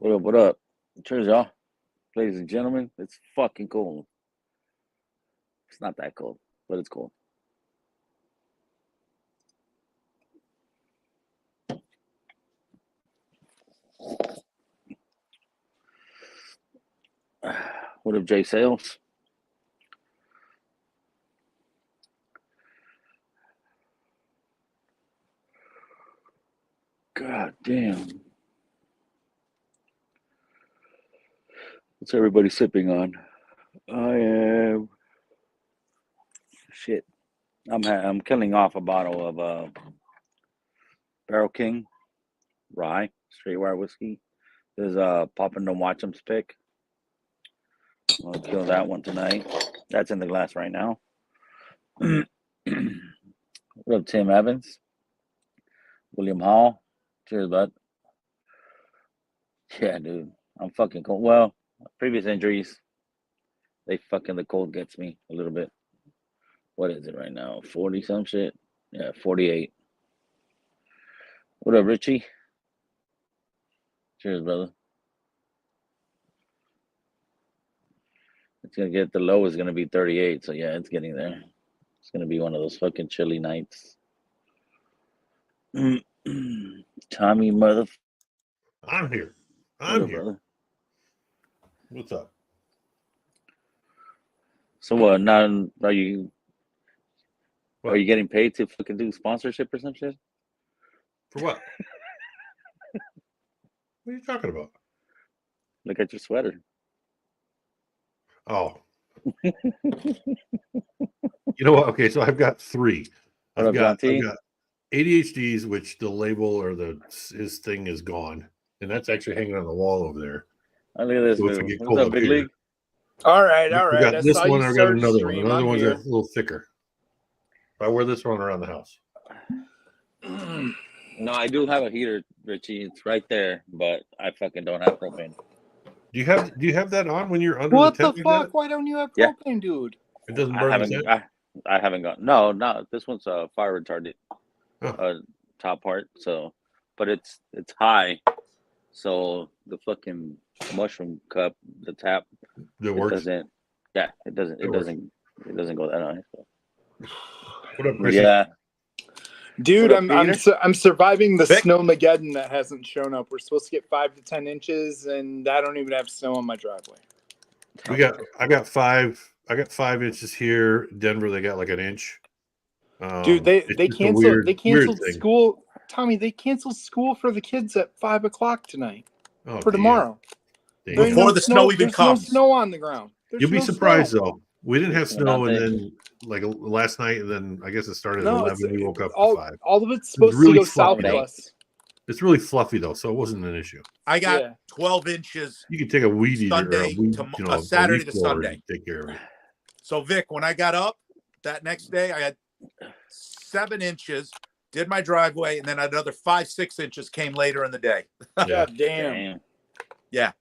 What up? What up? Cheers, y'all. Ladies and gentlemen, it's fucking cold. It's not that cold, but it's cold. What up, Jay Sales? God damn. What's everybody sipping on? I am. Shit. I'm killing off a bottle of Barrel King rye, straight rye whiskey. There's Papa No Watch'em's pick. I'll kill that one tonight. That's in the glass right now. What up, Tim Evans? William Hall. Cheers, bud. Yeah, dude. I'm fucking cold. Well, previous injuries, the cold gets me a little bit. What is it right now? 40 some shit? Yeah, 48. What up, Richie? Cheers, brother. It's gonna get, the low is gonna be 38, so yeah, it's getting there. It's gonna be one of those fucking chilly nights. Tommy mother. I'm here. What up, brother? What's up? So what? Now are you getting paid to fucking do sponsorship or some shit? For what? What are you talking about? Look at your sweater. Oh. You know what? Okay, so I've got three. I've got ADHDs, which the label or his thing is gone, and that's actually hanging on the wall over there. Oh, look at this. So What's up, Big League? All right. I got this one. I got another one. Another one's a little thicker. I wear this one around the house. No, I do have a heater, Richie. It's right there, but I fucking don't have propane. Do you have that on when you're under what the tent? The fuck? Why don't you have propane, dude? It doesn't burn the tent? I haven't got. No. This one's a fire retardant. Top part. So, but it's high. So the fucking mushroom cup, the tap, it works. Doesn't. Yeah, it doesn't. It doesn't go that high. So. What up, Chris? Yeah. Dude, I'm surviving the snowmageddon that hasn't shown up. We're supposed to get 5 to 10 inches, and I don't even have snow on my driveway. I got 5 inches here. Denver, they got like an inch. Dude, they canceled school. Tommy, they canceled school for the kids at 5:00 tonight for tomorrow. Before the snow even comes. There's no snow on the ground. You'll be surprised though. We didn't have snow, and then like last night, and then I guess it started at 11. We woke up at 5. All of it's supposed to go south of us. It's really fluffy though, so it wasn't an issue. I got 12 inches. You can take a weed eater Sunday or Saturday to Sunday. Take care of it. So Vic, when I got up that next day, I had 7 inches. Did my driveway, and then another 5-6 inches came later in the day. God damn. Yeah.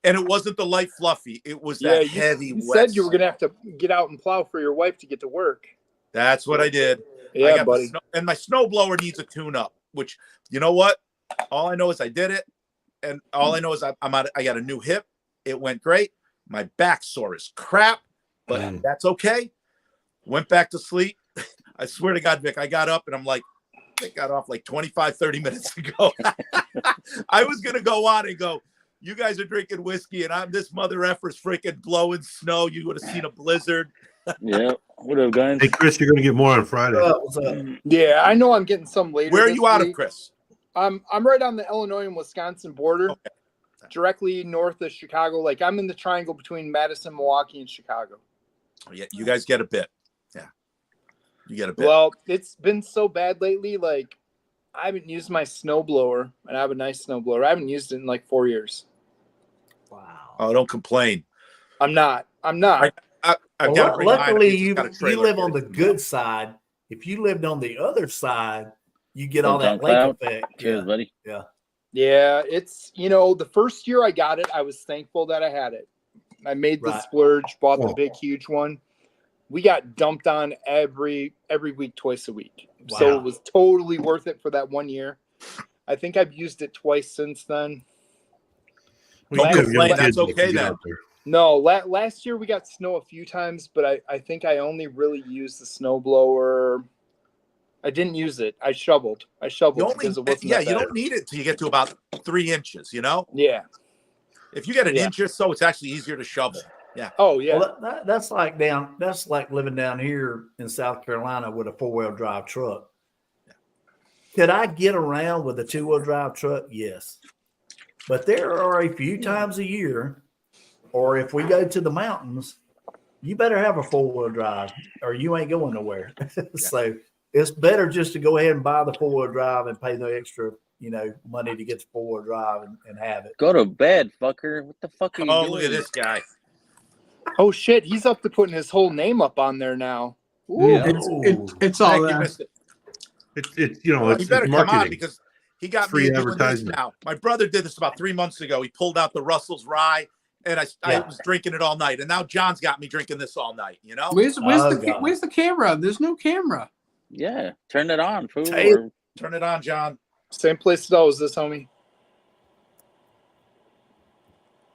And it wasn't the light fluffy. It was that heavy you wet. Said you were going to have to get out and plow for your wife to get to work. That's what I did. Yeah, buddy. And my snowblower needs a tune-up, which, you know what? All I know is I did it. And all I know is I got a new hip. It went great. My back sore as crap, but that's okay. Went back to sleep. I swear to God, Vic, I got up and I'm like, I got off like 25, 30 minutes ago. I was going to go on and go, you guys are drinking whiskey and I'm this mother effer's freaking blowing snow. You would have seen a blizzard. Yeah. What up, guys? Hey, Chris, you're going to get more on Friday. What's up? Yeah, I know I'm getting some later. Where are you out of, Chris? I'm right on the Illinois and Wisconsin border, directly north of Chicago. Like I'm in the triangle between Madison, Milwaukee, and Chicago. Yeah, you guys get a bit. Yeah. You get a bit. Well, it's been so bad lately. Like I haven't used my snowblower, and I have a nice snowblower. I haven't used it in like 4 years. Wow. Oh, don't complain. I'm not. Luckily, you live on the good side. If you lived on the other side, you get all that lake effect. Cheers, buddy. Yeah. It's the first year I got it, I was thankful that I had it. I made the splurge, bought the big, huge one. We got dumped on every week, twice a week. Wow. So it was totally worth it for that 1 year. I think I've used it twice since then. Don't you have complain, young that's kids that okay can get then. out there. No, last year we got snow a few times, but I think I only really used the snow blower. I didn't use it. I shoveled You only, because it wasn't yeah, that you bad. don't need it till you get to about 3 inches, you know? Yeah. If you get an Yeah. inch or so, it's actually easier to shovel. Oh yeah. Well, that's like living down here in South Carolina with a 4-wheel drive truck. Could I get around with a 2-wheel drive truck? Yes. But there are a few times a year, or if we go to the mountains, you better have a 4-wheel drive or you ain't going nowhere. So it's better just to go ahead and buy the 4-wheel drive and pay the extra, money to get the 4-wheel drive and have it. Go to bed, fucker. What the fuck are you Oh, doing? look at this guy. Oh shit, he's up to putting his whole name up on there now. Yeah. It's all Thank you, there. mister. It's He better come on marketing. because he got Free me doing this advertisement. now. My brother did this about 3 months ago. He pulled out the Russell's Rye, and I Yeah. was drinking it all night. And now John's got me drinking this all night, you know? Where's Oh, God. the camera? There's no camera. Yeah, turn it on, fool. Taylor. or- Turn it on, John. Same place it always is, homie.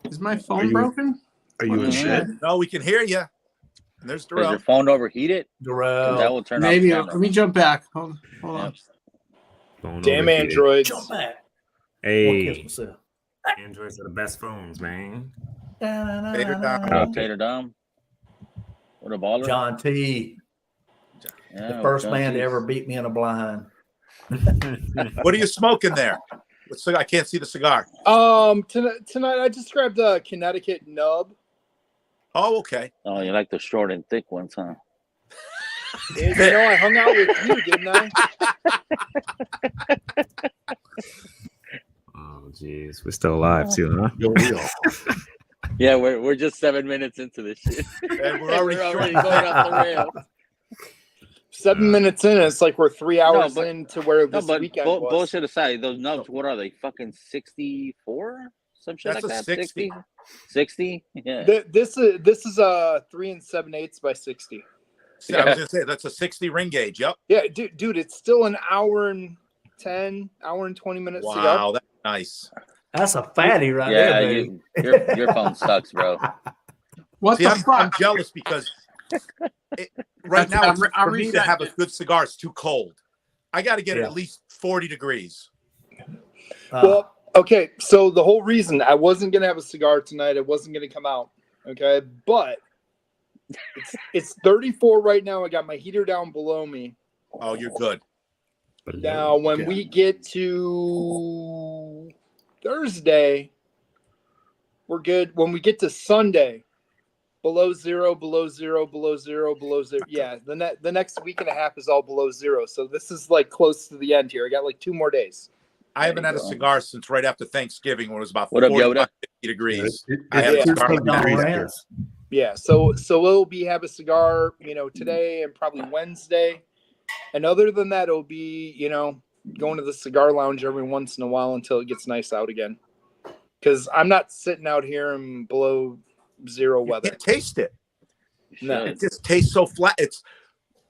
Is my Are phone you- broken? Are you in Mhm. bed? No, we can hear you. And there's Does your Darrell. phone overheated? 'Cause Darrell. that will turn Maybe. off the Let camera. me jump back. Hold Yeah. on. Phone Damn overheated. androids. Jump back. Hey, Kiss myself. Androids are the best phones, man. Tater down. What up, Tater Dom? What a baller. John T, Yeah, the first John man to T. ever beat me in a blind. What are you smoking there? I can't see the cigar. Tonight I just grabbed a Connecticut nub. Oh, okay. Oh, you like the short and thick ones, huh? I hung out with you, didn't I? Oh, jeez. We're still alive, too, huh? Don't we all? Yeah, we're just 7 minutes into this shit. And we're already going short. off the rails. 7 minutes in, it's like we're 3 hours but- into where No, this but weekend was. bullshit aside, those nubs, what are they? Fucking 64? Some shit That's like a that? 60. 60? Yeah. This is a 3 7/8 by 60. See, I was going to say, that's a 60 ring gauge. Yep. Yeah, dude, it's still an hour and 20 minutes to go. Wow, that's nice. That's a fatty right Yeah, there, dude. your phone sucks, bro. What See, the I'm fuck? jealous because right now, I'm for me to resetting have a it. good cigar, it's too cold. I got to get it Yeah. at least 40 degrees. Well, okay, so the whole reason I wasn't gonna have a cigar tonight, it wasn't gonna come out. Okay, but it's 34 right now. I got my heater down below me. Oh, you're good. Now, when Okay. we get to Thursday, we're good. When we get to Sunday, below zero, below zero, below zero, below zero. Yeah, the next week and a half is all below zero. So this is like close to the end here. I got like 2 more days. I haven't There had a you go. cigar since right after Thanksgiving when it was about What up, 45, Yoda? 50 degrees. It- I had it's a Yeah. cigar. 13 degrees Don here. Rance. Yeah, so we'll have a cigar, today and probably Wednesday. And other than that, it'll be, going to the cigar lounge every once in a while until it gets nice out again. Because I'm not sitting out here in below zero You weather. can't taste it. No. It just tastes so flat.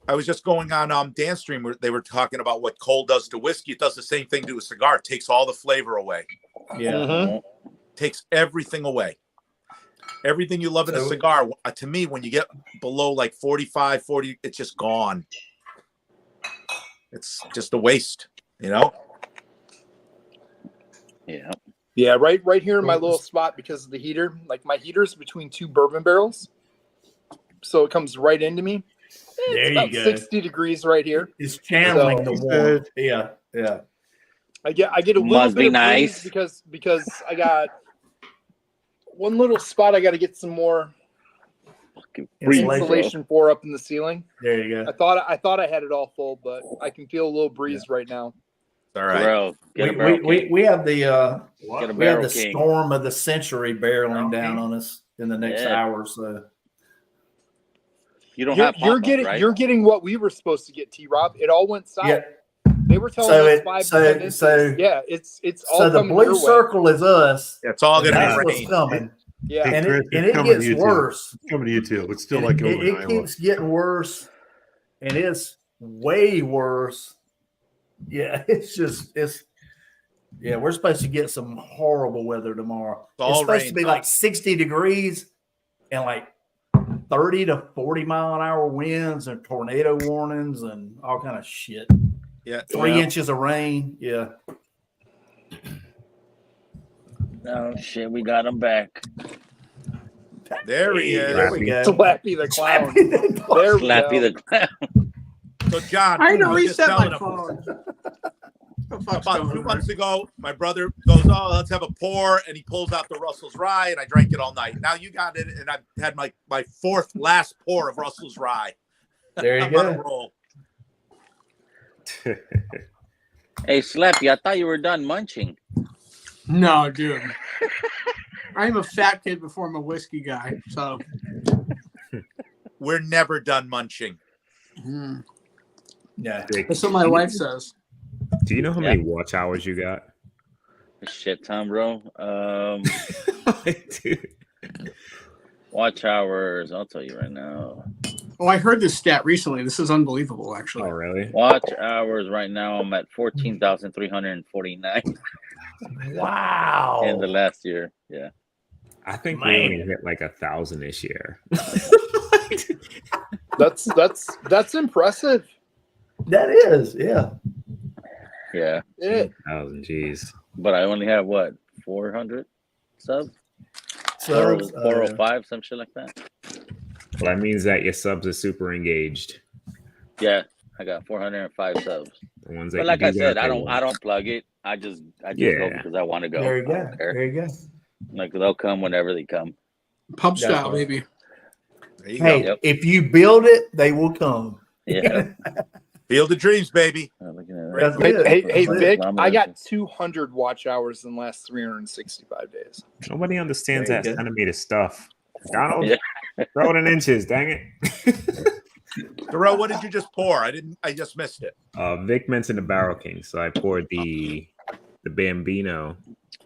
I was just going on Dan's stream where they were talking about what cold does to whiskey. It does the same thing to a cigar. It takes all the flavor away. Yeah. Mhm. Takes everything away. Everything you love in a So- cigar, to me, when you get below like 45, 40, it's just gone. It's just a waste, Yeah. Yeah, right here in my little spot because of the heater. Like my heater's between 2 bourbon barrels. So it comes right into me. There It's you about go. 60 degrees right here. It's channeling So- the warmth. Yeah. Yeah. I get a little Must bit be of breeze nice. because I got one little spot I got to get some more Fucking Breathe, breathe, bro. insulation for up in the ceiling. There you go. I thought I had it all full, but I can feel a little breeze right now. all right. Bro, get a We, barrel we, king. we have the Get a we have barrel the king. storm of the century barreling down on us in the next Yeah. hour or so. You don't You're, have you're pop-up, getting right? you're getting what we were supposed to get, T-Rob. It all went south. Yeah. They were telling So us it- 5 to so- 10 inches. so- Yeah, it's all So the coming your blue way. circle is us. It's all And going that's to what's rain. coming. Yeah, Hey, And Chris, it, and it's it coming to gets you too. worse. It's coming to you too. It's still And like it, over in it Iowa. keeps getting worse, and it's way worse. Yeah, it's Yeah, we're supposed to get some horrible weather tomorrow. all It's supposed rain, to be huh? like 60 degrees and like 30 to 40 mile an hour winds and tornado warnings and all kind of shit. Yeah. 3 inches of rain. Yeah. Oh shit, we got him back. There he is. There we go. Slappy the clown. Slappy the clown. There we Slappy go. the clown. So John, I had to was just reset my telling him, phone. What the fuck's about going 2 on? months ago, my brother goes, "Oh, let's have a pour," and he pulls out the Russell's Rye, and I drank it all night. Now you got it, and I've had my fourth last pour of Russell's Rye. There you I'm on a go. roll. Hey, Slappy, I thought you were done munching. No, dude. I'm a fat kid before I'm a whiskey guy. So We're never done munching. Yeah. that's what my wife says. Do you know how many watch hours you got? Shit time, bro. Dude. Watch hours. I'll tell you right now. Oh, I heard this stat recently. This is unbelievable, Oh, actually. really? Watch hours right now. I'm at 14,349 Wow. in the last year. Yeah. I think we Man. only hit like 1,000 this year. That's impressive. That is, yeah. Yeah. Yeah. 1,000, jeez. But I only have what? 400 subs? So 405, some shit like that. Well, that means that your subs are super engaged. Yeah. I got 405 subs. The ones that But like you I do said, got, I they don't won't. plug it. I just go Yeah. because I want to go. there you I go. don't care. There you go. Like they'll come whenever they come. Pub That's style, right. baby. There you Hey, go. Yep. if you build it, they will come. Yeah. Field of dreams, baby. Looking at That's that. it. Hey, That's Vic, it. I got 200 watch hours in the last 365 days. Nobody understands There you that go. centimeter stuff. Donald, Yeah. throw it in inches, dang it. Darrell, what did you just pour? I just missed it. Vic mentioned the Barrel King, so I poured the Bambino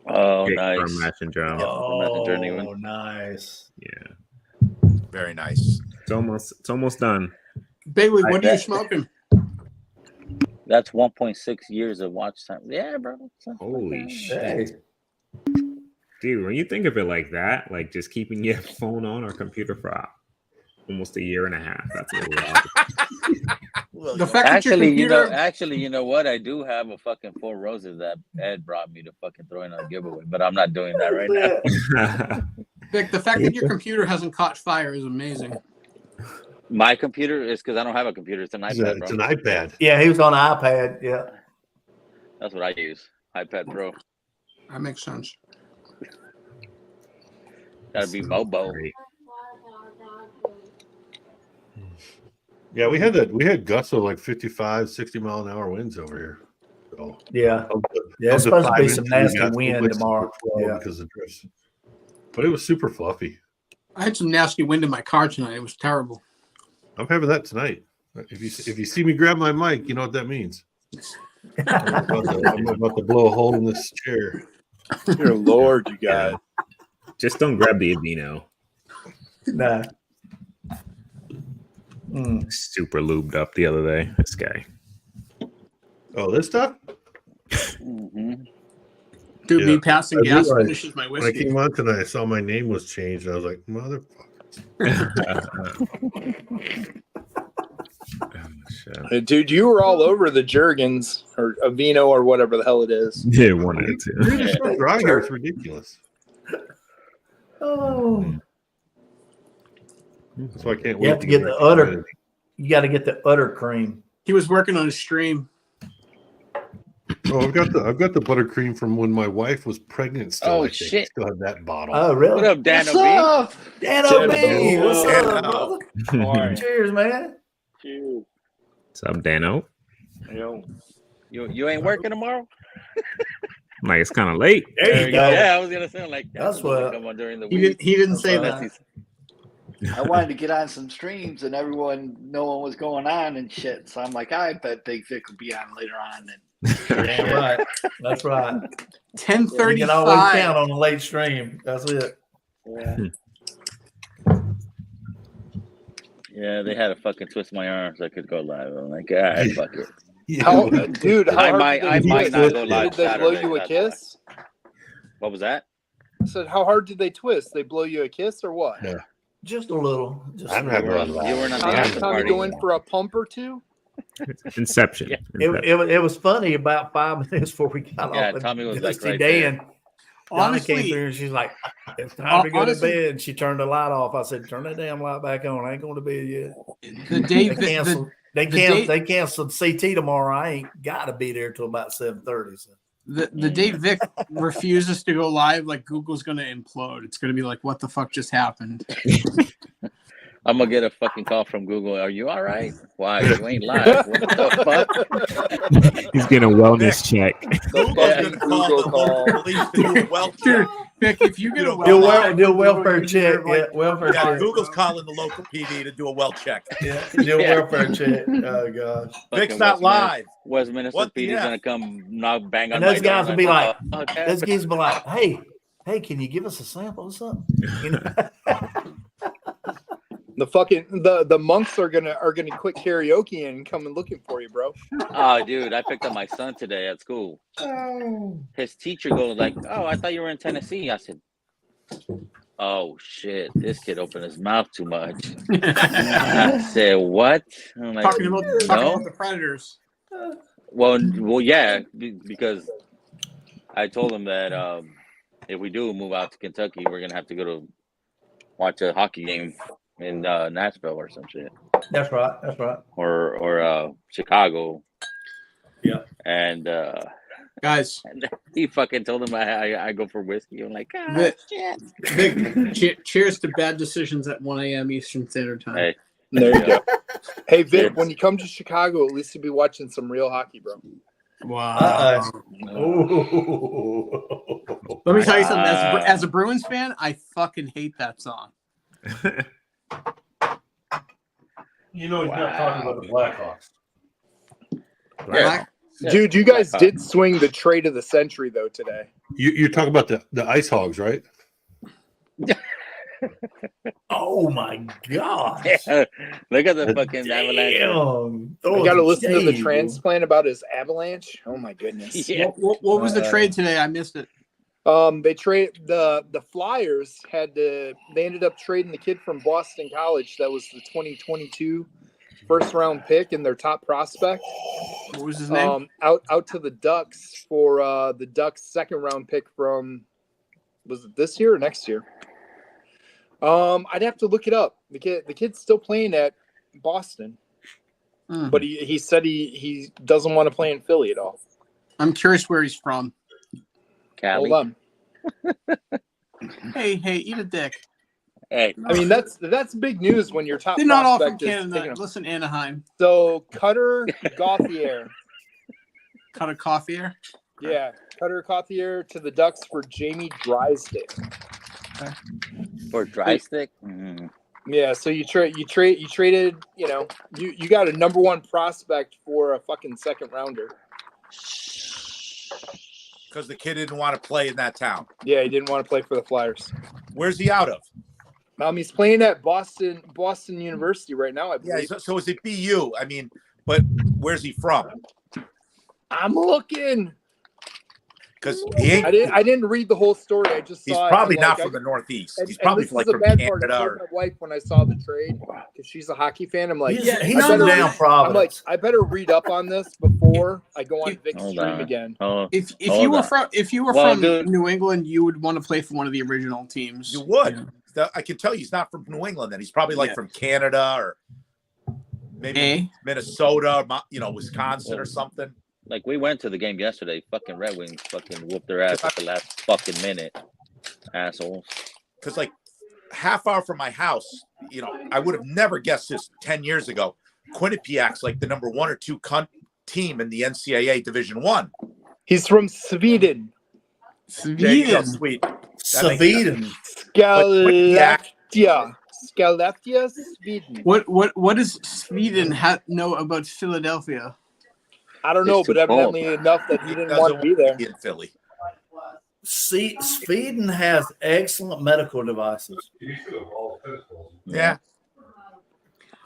Oh, Vic nice. from Mash and Drum. Oh, Journey one. nice. Yeah, Very nice. it's almost done. Bailey, what are you bet. smoking? That's 1.6 years of watch time. Yeah, bro. Holy Hey, shit, dude! When you think of it like that, like just keeping your phone on or computer for almost a year and a half. That's a lot. Well, The fact that your Actually, computer, you know what? I do have a fucking 4 roses that Ed brought me to fucking throw in on a giveaway, but I'm not doing that right now. Vic, the fact that your computer hasn't caught fire is amazing. My computer is because I don't have a computer. It's an iPad, It's bro. an iPad. yeah, he was on iPad. Yeah. That's what I use. iPad Pro. That makes sense. Gotta be Mobo. Great. Yeah, we had gusts of like 55, 60 mile an hour winds over here. So Yeah. of the- Yeah, it's of the supposed to 5 be some inches we nasty got, wind like tomorrow. 12 Yeah. because of drifts. But it was super fluffy. I had some nasty wind in my car tonight. It was terrible. I'm having that tonight. If you see me grab my mic, you know what that means. I'm about to blow a hole in this chair. Dear Lord, you guys. Just don't grab the Avino. Nah. Super lubed up the other day. This guy. Oh, this stuff? Mm-hmm. Dude, me Yeah. passing I gas realized finishes my When I whiskey. came on tonight, I saw my name was changed. And I was like, motherfucker. Oh, shit. Dude, you were all over the Jergens or Aveeno or whatever the hell it is. Yeah, one of the two. Dude, it's so dry here. It's ridiculous. Oh, That's why I can't wait. you have to get the back udder. You got to get the udder cream. He was working on a stream. Oh, I've got the buttercream from when my wife was pregnant. Still, Oh, I think. shit. Still have that bottle. Oh, really? What up, Dan What's OB? up? Dan Dan OB. OB. What's Dan up, OB. brother? Cheers, man. What's up, Dano? You ain't working tomorrow? Like it's kind of late. There you go. Yeah, I was gonna say like That's I'm what- gonna come on during the He week. didn't say Unless that. he's- I wanted to get on some streams and everyone knowing what's going on and shit. So I'm like, I bet Big Vic will be on later on. And Damn right. That's right. You 10:35. can always count on a late stream. That's it. Yeah, they had to fucking twist my arm so I could go live. I'm like, all right, fuck it. How, dude? How I hard might- did I they might twist? not go live Did they blow Saturday, you a that's kiss? What was that? I said, how hard did they twist? They blow you a kiss or what? Yeah. Just a little. Just I'm a not little. going You weren't on the Tommy, after Tommy party. going for a pump or two? Inception. Yeah. It was funny about 5 minutes before we got Yeah, off. and Tommy was, like, Dusty right there. Dan, Donna came Honestly, through and she's like, "It's time to go honestly- to bed." She turned the light off. I said, "Turn that damn light back on. I ain't going to bed yet." the day They canceled. the day- They canceled CT tomorrow. I ain't got to be there till about 7:30. So. the day Vic refuses to go live, like Google's gonna implode. It's gonna be like, what the fuck just happened? I'm gonna get a fucking call from Google. Are you all right? Why you ain't live? What the fuck? He's getting a wellness check. Google's Yeah, gonna call Google the call. local police to do a well Dude, check. Vic, if you get a Do Do welfare Google, check. you're like, Yeah, welfare Yeah, check. Google's calling the local PD to do a well check. Yeah, do welfare check. Oh gosh. Vic's Fucking not live. Westminster What the PD's F? gonna come knock bang on And those my door. guys will be like, "What the fuck Those happened?" kids be like, "Hey, can you give us a sample or something?" You know? The fucking the monks are gonna quit karaoke and come and looking for you, bro. Oh, dude, I picked up my son today at school. His teacher goes like, "Oh, I thought you were in Tennessee." I said, "Oh shit, this kid opened his mouth too much." I said, "What?" I'm like, talking about "No." the Predators. Well, yeah, because I told him that if we do move out to Kentucky, we're gonna have to go to watch a hockey game in Nashville or some shit, That's right. That's right. or Chicago. Yeah. And Guys, he fucking told him I go for whiskey. I'm like, ah, Vic, shit. Vic, cheers to bad decisions at 1 a.m. Eastern Standard Time. Hey, There you go. Hey Vic, Cheers. when you come to Chicago, at least you'll be watching some real hockey, bro. Wow. Ooh. Let me tell you something. Wow. As a Bruins fan, I fucking hate that song. You know, he's not Wow. talking about the Blackhawks. Yeah. Yeah. Dude, you guys Blackhawks. did swing the trade of the century though today. You're talking about the Ice Hogs, right? Oh my gosh. Look at the fucking avalanche. Damn. I got to listen to the Shade. transplant about his avalanche. Oh my goodness. Yeah. What was the trade today? I missed it. They trade the Flyers they ended up trading the kid from Boston College that was the 2022 first round pick and their top prospect. What was his name? Out to the Ducks for the Ducks second round pick from, was it this year or next year? I'd have to look it up. The kid's still playing at Boston, but he said he doesn't want to play in Philly at all. I'm curious where he's from. Cali. Hold on. Hey, eat a dick. Hey, I mean that's big news when your top They're not all from prospect is Canada. taking a- Listen, Anaheim. So Cutter Gauthier, Cut a coffee here. yeah, Cutter Gauthier to the Ducks for Jamie Drysdale. for dry stick. Mm. Yeah, so you traded, you got a number one prospect for a fucking second rounder. Because the kid didn't want to play in that town. Yeah, he didn't want to play for the Flyers. Where's he out of? He's playing at Boston University right now, I Yeah, believe. so is it BU? I mean, but where's he from? I'm looking. Because he ain't. I didn't read the whole story. I just He's saw it. probably I'm not like, from the Northeast. and- He's and probably this like is the from bad part. I Canada. told my wife when I saw the trade because she's a hockey fan. I'm like, He's, Yeah, he's I from better- down I'm Providence. like, I better read up on this before I go on Vic's Hold stream on. again. Oh, If Hold you were on. from Well, dude- New England, you would want to play for one of the original teams. You would. Yeah. I can tell you he's not from New England. Then he's probably like Yeah. from Canada or maybe Eh? Minnesota, Wisconsin or something. like we went to the game yesterday. Fucking Red Wings fucking whooped their ass at the last fucking minute. Assholes. Because like half hour from my house, I would have never guessed this 10 years ago. Quinnipiac's like the number 1 or 2 team in the NCAA Division One. He's from Sweden. There you go, Sweden. sweet. Sweden. Skellefteå. Skellefteå, Sweden. What does Sweden know about Philadelphia? I don't know, It's too but cold. evidently enough that he didn't Doesn't want to be there. in Philly. See, Sweden has excellent medical devices. Yeah.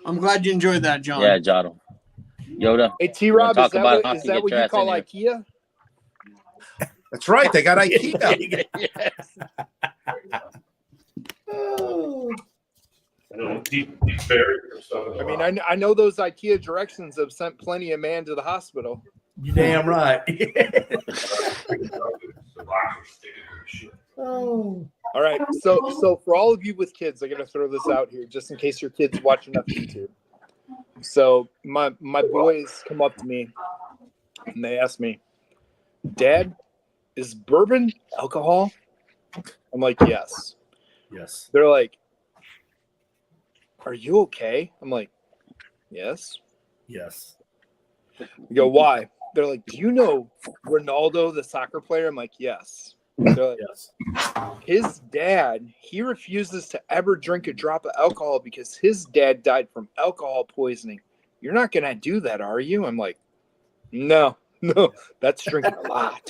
I'm glad you enjoyed that, John. Yeah, Jotto. Yoda. Hey, T-Rob, talk is that about what, hockey, is that get what your you ass call in IKEA? That's right. They got IKEA. Deep buried or something. I mean, I know those IKEA directions have sent plenty of man to the hospital. You damn right. Oh. All right, so for all of you with kids, I gotta throw this out here just in case your kids watch enough YouTube. So my boys come up to me and they ask me, "Dad, is bourbon alcohol?" I'm like, "Yes." Yes. They're like, "Are you okay?" I'm like, "Yes." Yes. You go, "Why?" They're like, "Do you know Ronaldo, the soccer player?" I'm like, "Yes." They're like, Yes. his dad, he refuses to ever drink a drop of alcohol because his dad died from alcohol poisoning. You're not going to do that, are you? I'm like, no, that's drinking a lot.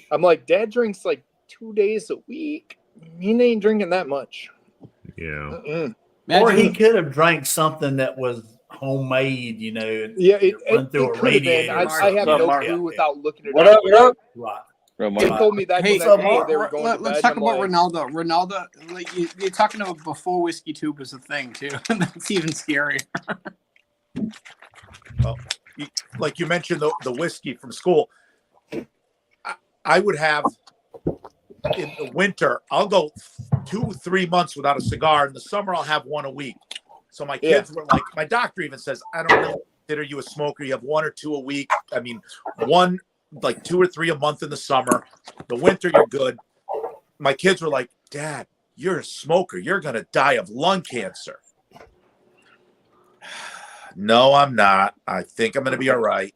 I'm like, Dad drinks like 2 days a week. He ain't drinking that much. Yeah. Mm-mm. Or he Imagine- could have drank something that was homemade, you know. and Yeah, it run through a could have been. radiator or I have something. no Mark? clue without looking it What up. up? What up? Right. They told me that Hey, the next day Mark, they were going to bed. let's talk and about I'm like, Ronaldo. Ronaldo, like you're talking about before whiskey tube was a thing too. That's even scarier. Like you mentioned the whiskey from school. I would have in the winter, I'll go 2-3 months without a cigar. In the summer, I'll have one a week. So my kids were like, my doctor even says, I don't really consider you a smoker. You have 1 or 2 a week. I mean, 1, like 2 or 3 a month in the summer. The winter, you're good. My kids were like, Dad, you're a smoker. You're going to die of lung cancer. No, I'm not. I think I'm going to be all right.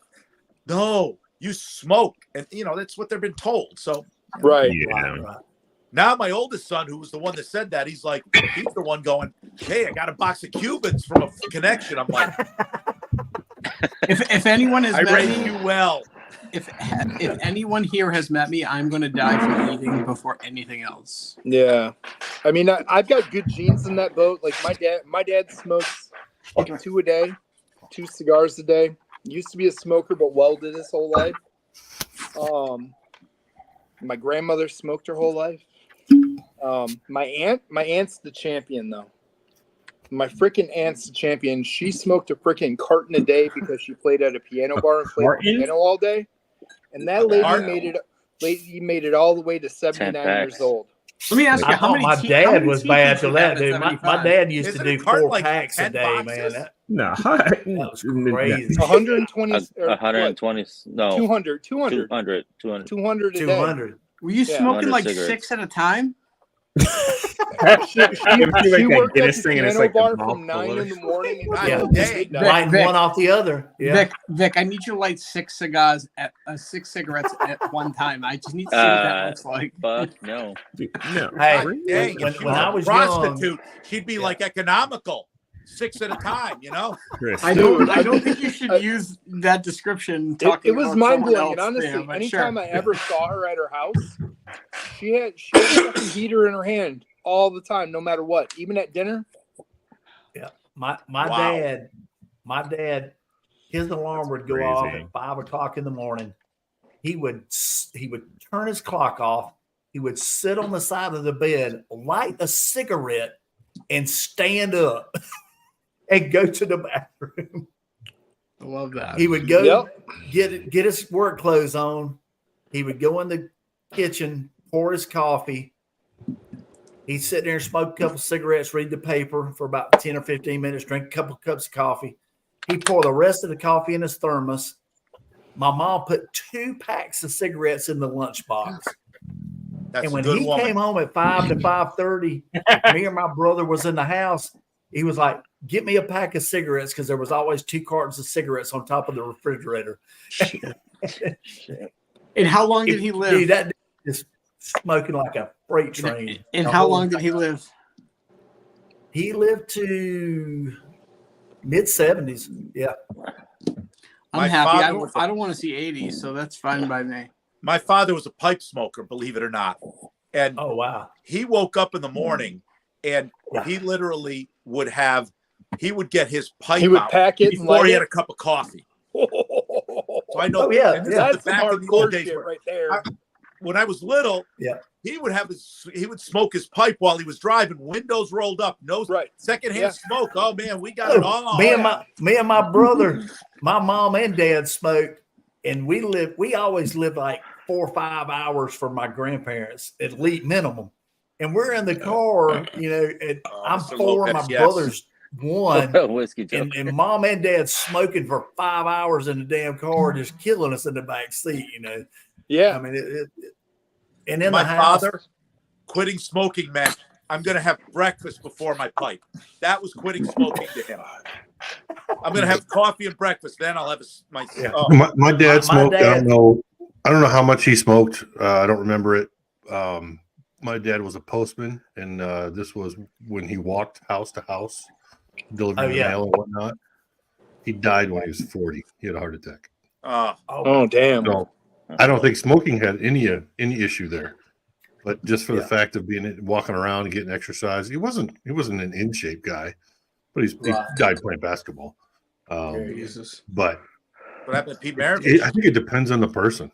No, you smoke. And, that's what they've been told. So, right. Yeah. Right. now my oldest son, who was the one that said that, he's the one going, hey, I got a box of Cubans from a connection. I'm like, If anyone has I met raised me, you well. if anyone here has met me, I'm gonna die from eating before anything else. Yeah, I mean, I've got good genes in that boat. Like my dad smokes like 2 a day, 2 cigars a day. Used to be a smoker, but welded his whole life. My grandmother smoked her whole life. My aunt's the champion though. My freaking aunt's the champion. She smoked a freaking carton a day because she played at a piano bar and played the Carton? piano all day. And that lady Carton? made it all the way to 79 years packs. old. Let me ask you, I how thought many? my how dad many was teeth bad did till you have that, at dude. My 75? dad used Isn't to a do carton 4 like packs a 10 day, boxes? man. No. That was crazy. 120 or 120. No. 200 200. 200. 200 a day. 200. Were you Yeah. smoking 100 like cigarettes. 6 at a time? She It'd be like that worked at Guinness the thing and it's piano like the bar mouth from 9 full in the morning Yeah. until Dang. midnight. Lighting Vic. one off the other. Yeah. Vic, I need you to light 6 cigarettes at one time. I just need to see what that looks like. Fuck no. No. Hey, God dang, when if she I was a was prostitute, she'd be Yeah. like economical. 6 at a time, Chris. I don't think you should use that description. It Talking was about mind someone blowing, and else honestly, there, but anytime sure. I ever saw her at her house, she had a fucking heater in her hand all the time, no matter what. Even at dinner. My Wow. dad, his alarm would go Crazy. off at 5 o'clock in the morning. He would turn his clock off. He would sit on the side of the bed, light a cigarette, and stand up and go to the bathroom. I love that. He would go Yep. get his work clothes on. He would go in the kitchen, pour his coffee. He'd sit there and smoke a couple cigarettes, read the paper for about 10 or 15 minutes, drink a couple cups of coffee. He'd pour the rest of the coffee in his thermos. My mom put 2 packs of cigarettes in the lunchbox. That's And a when good he woman. came home at 5 to 5:30, me and my brother was in the house. He was like, "Get me a pack of cigarettes," because there was always 2 cartons of cigarettes on top of the refrigerator. And how long did he live? Dude, that is smoking like a freight train. And The how whole long did he time. live? He lived to mid-70s. Yeah. I'm My happy. father was a- I don't want to see 80, so that's fine by me. My father was a pipe smoker, believe it or not. And Oh wow. he woke up in the morning and he literally would have he would get his pipe He would out pack it and before light he had it? a cup of coffee. So I know. Oh, yeah, and this yeah. is That's some back in the old hardcore days shit where- right there. when I was little, Yeah. he would smoke his pipe while he was driving, windows rolled up, no Right. secondhand Yeah. smoke. Oh man, we got it all. Me and my brother, my mom and dad smoked, and we always lived like 4 or 5 hours from my grandparents, at least minimum. And we're in the car, and I'm Mr. 4, my Lopez, yes. brother's 1. Whiskey joke. And mom and dad smoking for 5 hours in the damn car, just killing us in the back seat, I Yeah. mean, and in My the house, father quitting smoking meant I'm gonna have breakfast before my pipe. That was quitting smoking to him. I'm gonna have coffee and breakfast, then I'll have my. Yeah. Oh, My dad My smoked. dad- I don't know how much he smoked. I don't remember it. My dad was a postman, and this was when he walked house to house, delivering the yeah. mail and whatnot. He died when he was 40. He had a heart attack. Oh, damn. So I don't think smoking had any issue there, but just for the fact of walking around and getting exercise, he wasn't an in shape guy, but he Right. died playing basketball. Jesus. But what happened to Pete Maravich? I think it depends on the person.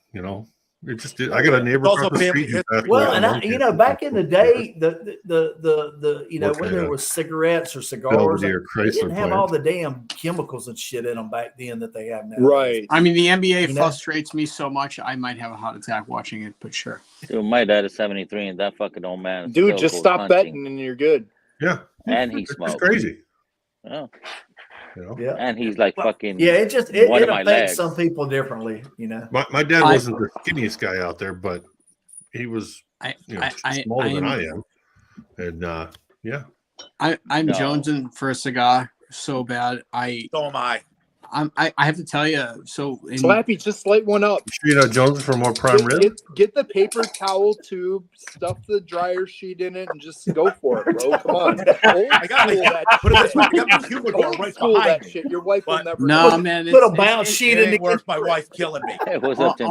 It just I got a neighbor Also across the family street who history. passed Well, away and from I, lung cancer. back in the day, the when there Yeah. was cigarettes or cigars, Belvedere they didn't Chrysler have all plant. the damn chemicals and shit in them back then that they have now. Right. I mean, the NBA You know- frustrates me so much. I might have a heart attack watching it, but sure. Dude, my dad is 73, and that fucking old man. Dude, still just goes stop hunting, betting and you're good. Yeah, And he it's smokes. crazy. Yeah. Yeah. And he's like Well, fucking. Yeah, it One of my affects legs. some people differently, My dad I- wasn't the skinniest guy out there, but he was smaller than I am. And I'm No. jonesing for a cigar so bad. So am I. I have to tell you. So Slappy, just light one up. you know Jones for more prime rib. Get the paper towel tube, stuff the dryer sheet in it, and just go for it, bro. Come on. I got my- put it this way, I got my humidor Old right school behind that me. shit. Your wife will But- never no, know. man. Put a bounce sheet It in ain't the worth my wife killing me. Hey, what's up, Tim?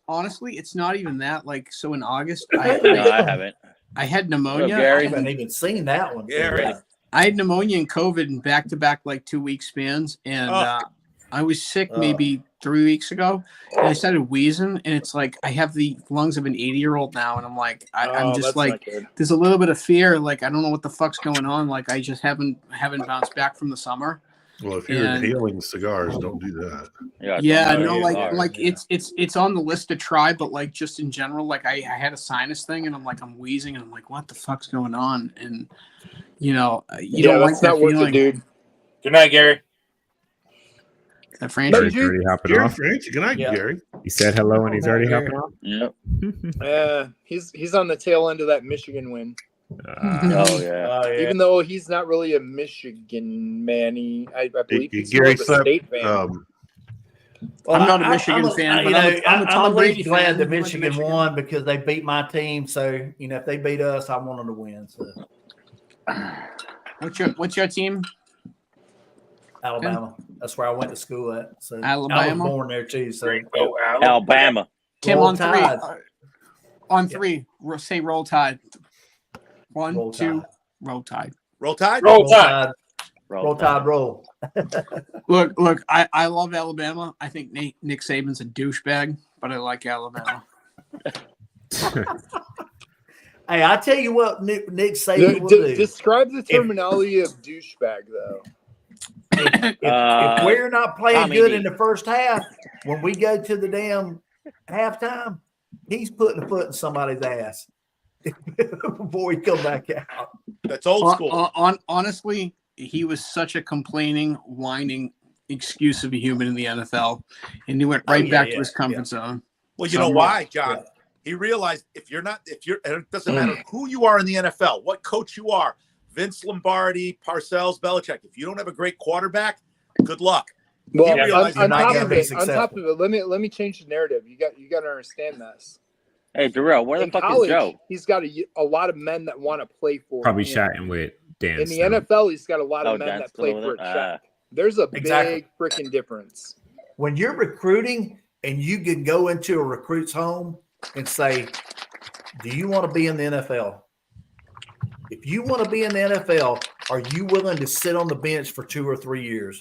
Honestly, it's not even that. Like, so in August, No, I haven't. I had What up, pneumonia. Gary? I haven't even seen that one. Gary. I had pneumonia and COVID in back-to-back like 2-week spans, and I was sick maybe 3 weeks ago, and I started wheezing, and it's like I have the lungs of an 80-year-old now, and I'm like, I'm just that's like, not good. there's a little bit of fear, like I don't know what the fuck's going on, like I just haven't bounced back from the summer. Well, if you're And- inhaling cigars, don't do that. Yeah, don't no, know, like yeah. it's on the list to try, but like just in general, like I had a sinus thing, and I'm wheezing, and I'm like, what the fuck's going on? And you don't like that's that not worth feeling. it, dude. Good night, Gary. That franchise. Oh, He's already hopping Gary off. French, good night, Yeah. Gary. He said hello and he's already Gary. hopping off. Yep. He's on the tail end of that Michigan win. Oh yeah. Oh, yeah. Even though he's not really a Michigan man, I believe he's more Gary of a slept. state fan. Well, I'm not a Michigan fan, but I'm a Tom at Brady least glad fan. that I went to Michigan Michigan. won because they beat my team. So if they beat us, I want them to win. So What's your team? Alabama, that's where I went to school at. So I Alabama? was born there too. So Great. Go, Al. Alabama. Tim Roll on three. Tide. On three. Say roll tide. One, Roll two, Tide. roll tide. Roll Tide? Roll Roll Tide. Tide, roll Tide, roll. Look, I love Alabama. I think Nick Saban's a douchebag, but I like Alabama. Hey, I tell you what, Nick Saban will do. Describe the terminology of douchebag, though. If we're not playing Tommy good D. in the first half, when we go to the damn halftime, he's putting a foot in somebody's ass before we come back out. That's old school. Honestly, he was such a complaining, whining, excuse of a human in the NFL, and he went right back to his comfort zone. Well, you know why, John? He realized if you're, and it doesn't matter who you are in the NFL, what coach you are, Vince Lombardi, Parcells, Belichick. If you don't have a great quarterback, good luck. Well, He realized on you're not top gonna of be it, on top successful. of it, let me change the narrative. You got to understand this. Hey, Darrell, where the In fuck college, is Joe? he's got a lot of men that want to play for Probably him. chatting with Dan. In the Snow. NFL, he's got a lot Oh, of men Dan's that play still for with a it? check. There's a Exactly. big freaking difference. When you're recruiting and you can go into a recruit's home and say, do you want to be in the NFL? If you want to be in the NFL, are you willing to sit on the bench for 2 or 3 years?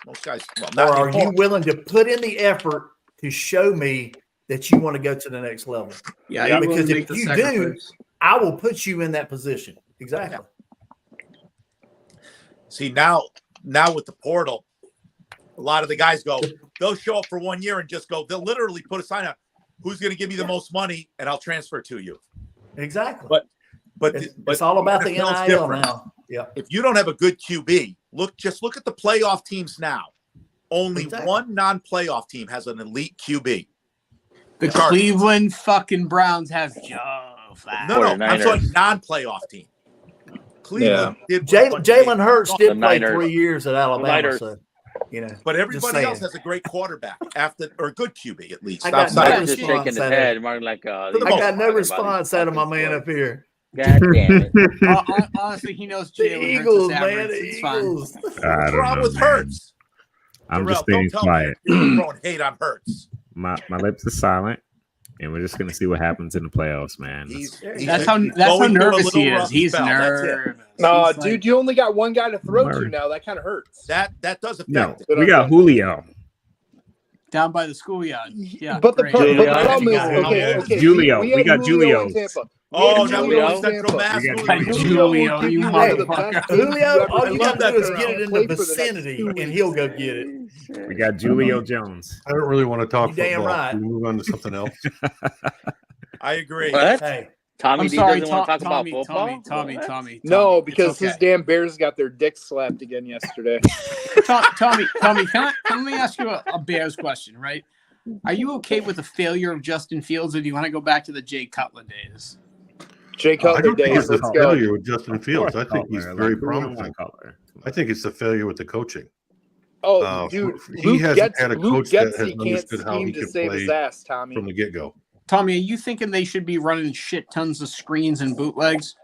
Most guys, well, Or not are you anymore. willing to put in the effort to show me that you want to go to the next level? Yeah, Yeah, you because because if make the you do- sacrifice. I will put you in that position. Exactly. See, now with the portal, a lot of the guys they'll show up for 1 year and just go, they'll literally put a sign out, who's going to give me the most money and I'll transfer to you. Exactly. But It's all about the NFL's NIL different. now. Yeah. If you don't have a good QB, look at the playoff teams now. Only Exactly. one non-playoff team has an elite QB. The Chargers. Cleveland fucking Browns have Joe Flacco. No, I'm 49ers. talking non-playoff team. Cleveland did with a bunch of Jalen Hurts games. did The play Niners. 3 years at Alabama. Niners. So, But Just everybody else saying. has a great quarterback or a good QB at least. I got outside Mark of is just response shaking his out of- head. Mark like, For these the I most guys got no talking about response these out of my fucking man sports. up here. God damn it. Honestly, he knows The Jalen Eagles, Hurts is man. average. The It's fine. Eagles. I What's don't wrong know, with man. Hurts? I'm Darrell, just staying don't tell quiet. me you're throwing hate on Hurts. My lips are silent, and we're just gonna see what happens in the playoffs, man. That's how going through a nervous he little is. rough He's spell, that's it. nervous. No, He's dude, like- you only got one guy to throw to Word. now. That kind of hurts. That does affect No, it. we got Julio. down by the schoolyard. Yeah, but the great. problem Julio. is, okay, Julio. we We had got Julio in Julios. Tampa. Oh, We had now we Julio know in Central Tampa. Mass. We got Julio. Julio, will you give one of the motherfucker. best Julio, all I you love got to do is that get it in Play the for the next vicinity, 2 and weeks. he'll go get it. We got Julio Jones. I don't really want to talk You damn football. right. Can we move on to something else? I agree. What? Hey, Tommy I'm D sorry, doesn't want to talk Tommy, about football? Tommy. No, It's because okay. his damn Bears got their dicks slapped again yesterday. Tommy, let me ask you a Bears question, right? Are you okay with the failure of Justin Fields, or do you want to go back to the Jay Cutler days? Jay I Cutler don't think days. it's a Let's go. failure with Justin Fields. I think he's Cutler, very like, who wouldn't promising. want Cutler? I think it's a failure with the coaching. Oh, dude, he Luke hasn't gets had a Luke coach that gets has he can't understood how scheme he to can save his play ass, Tommy. from the get-go. Tommy, are you thinking they should be running shit tons of screens and bootlegs?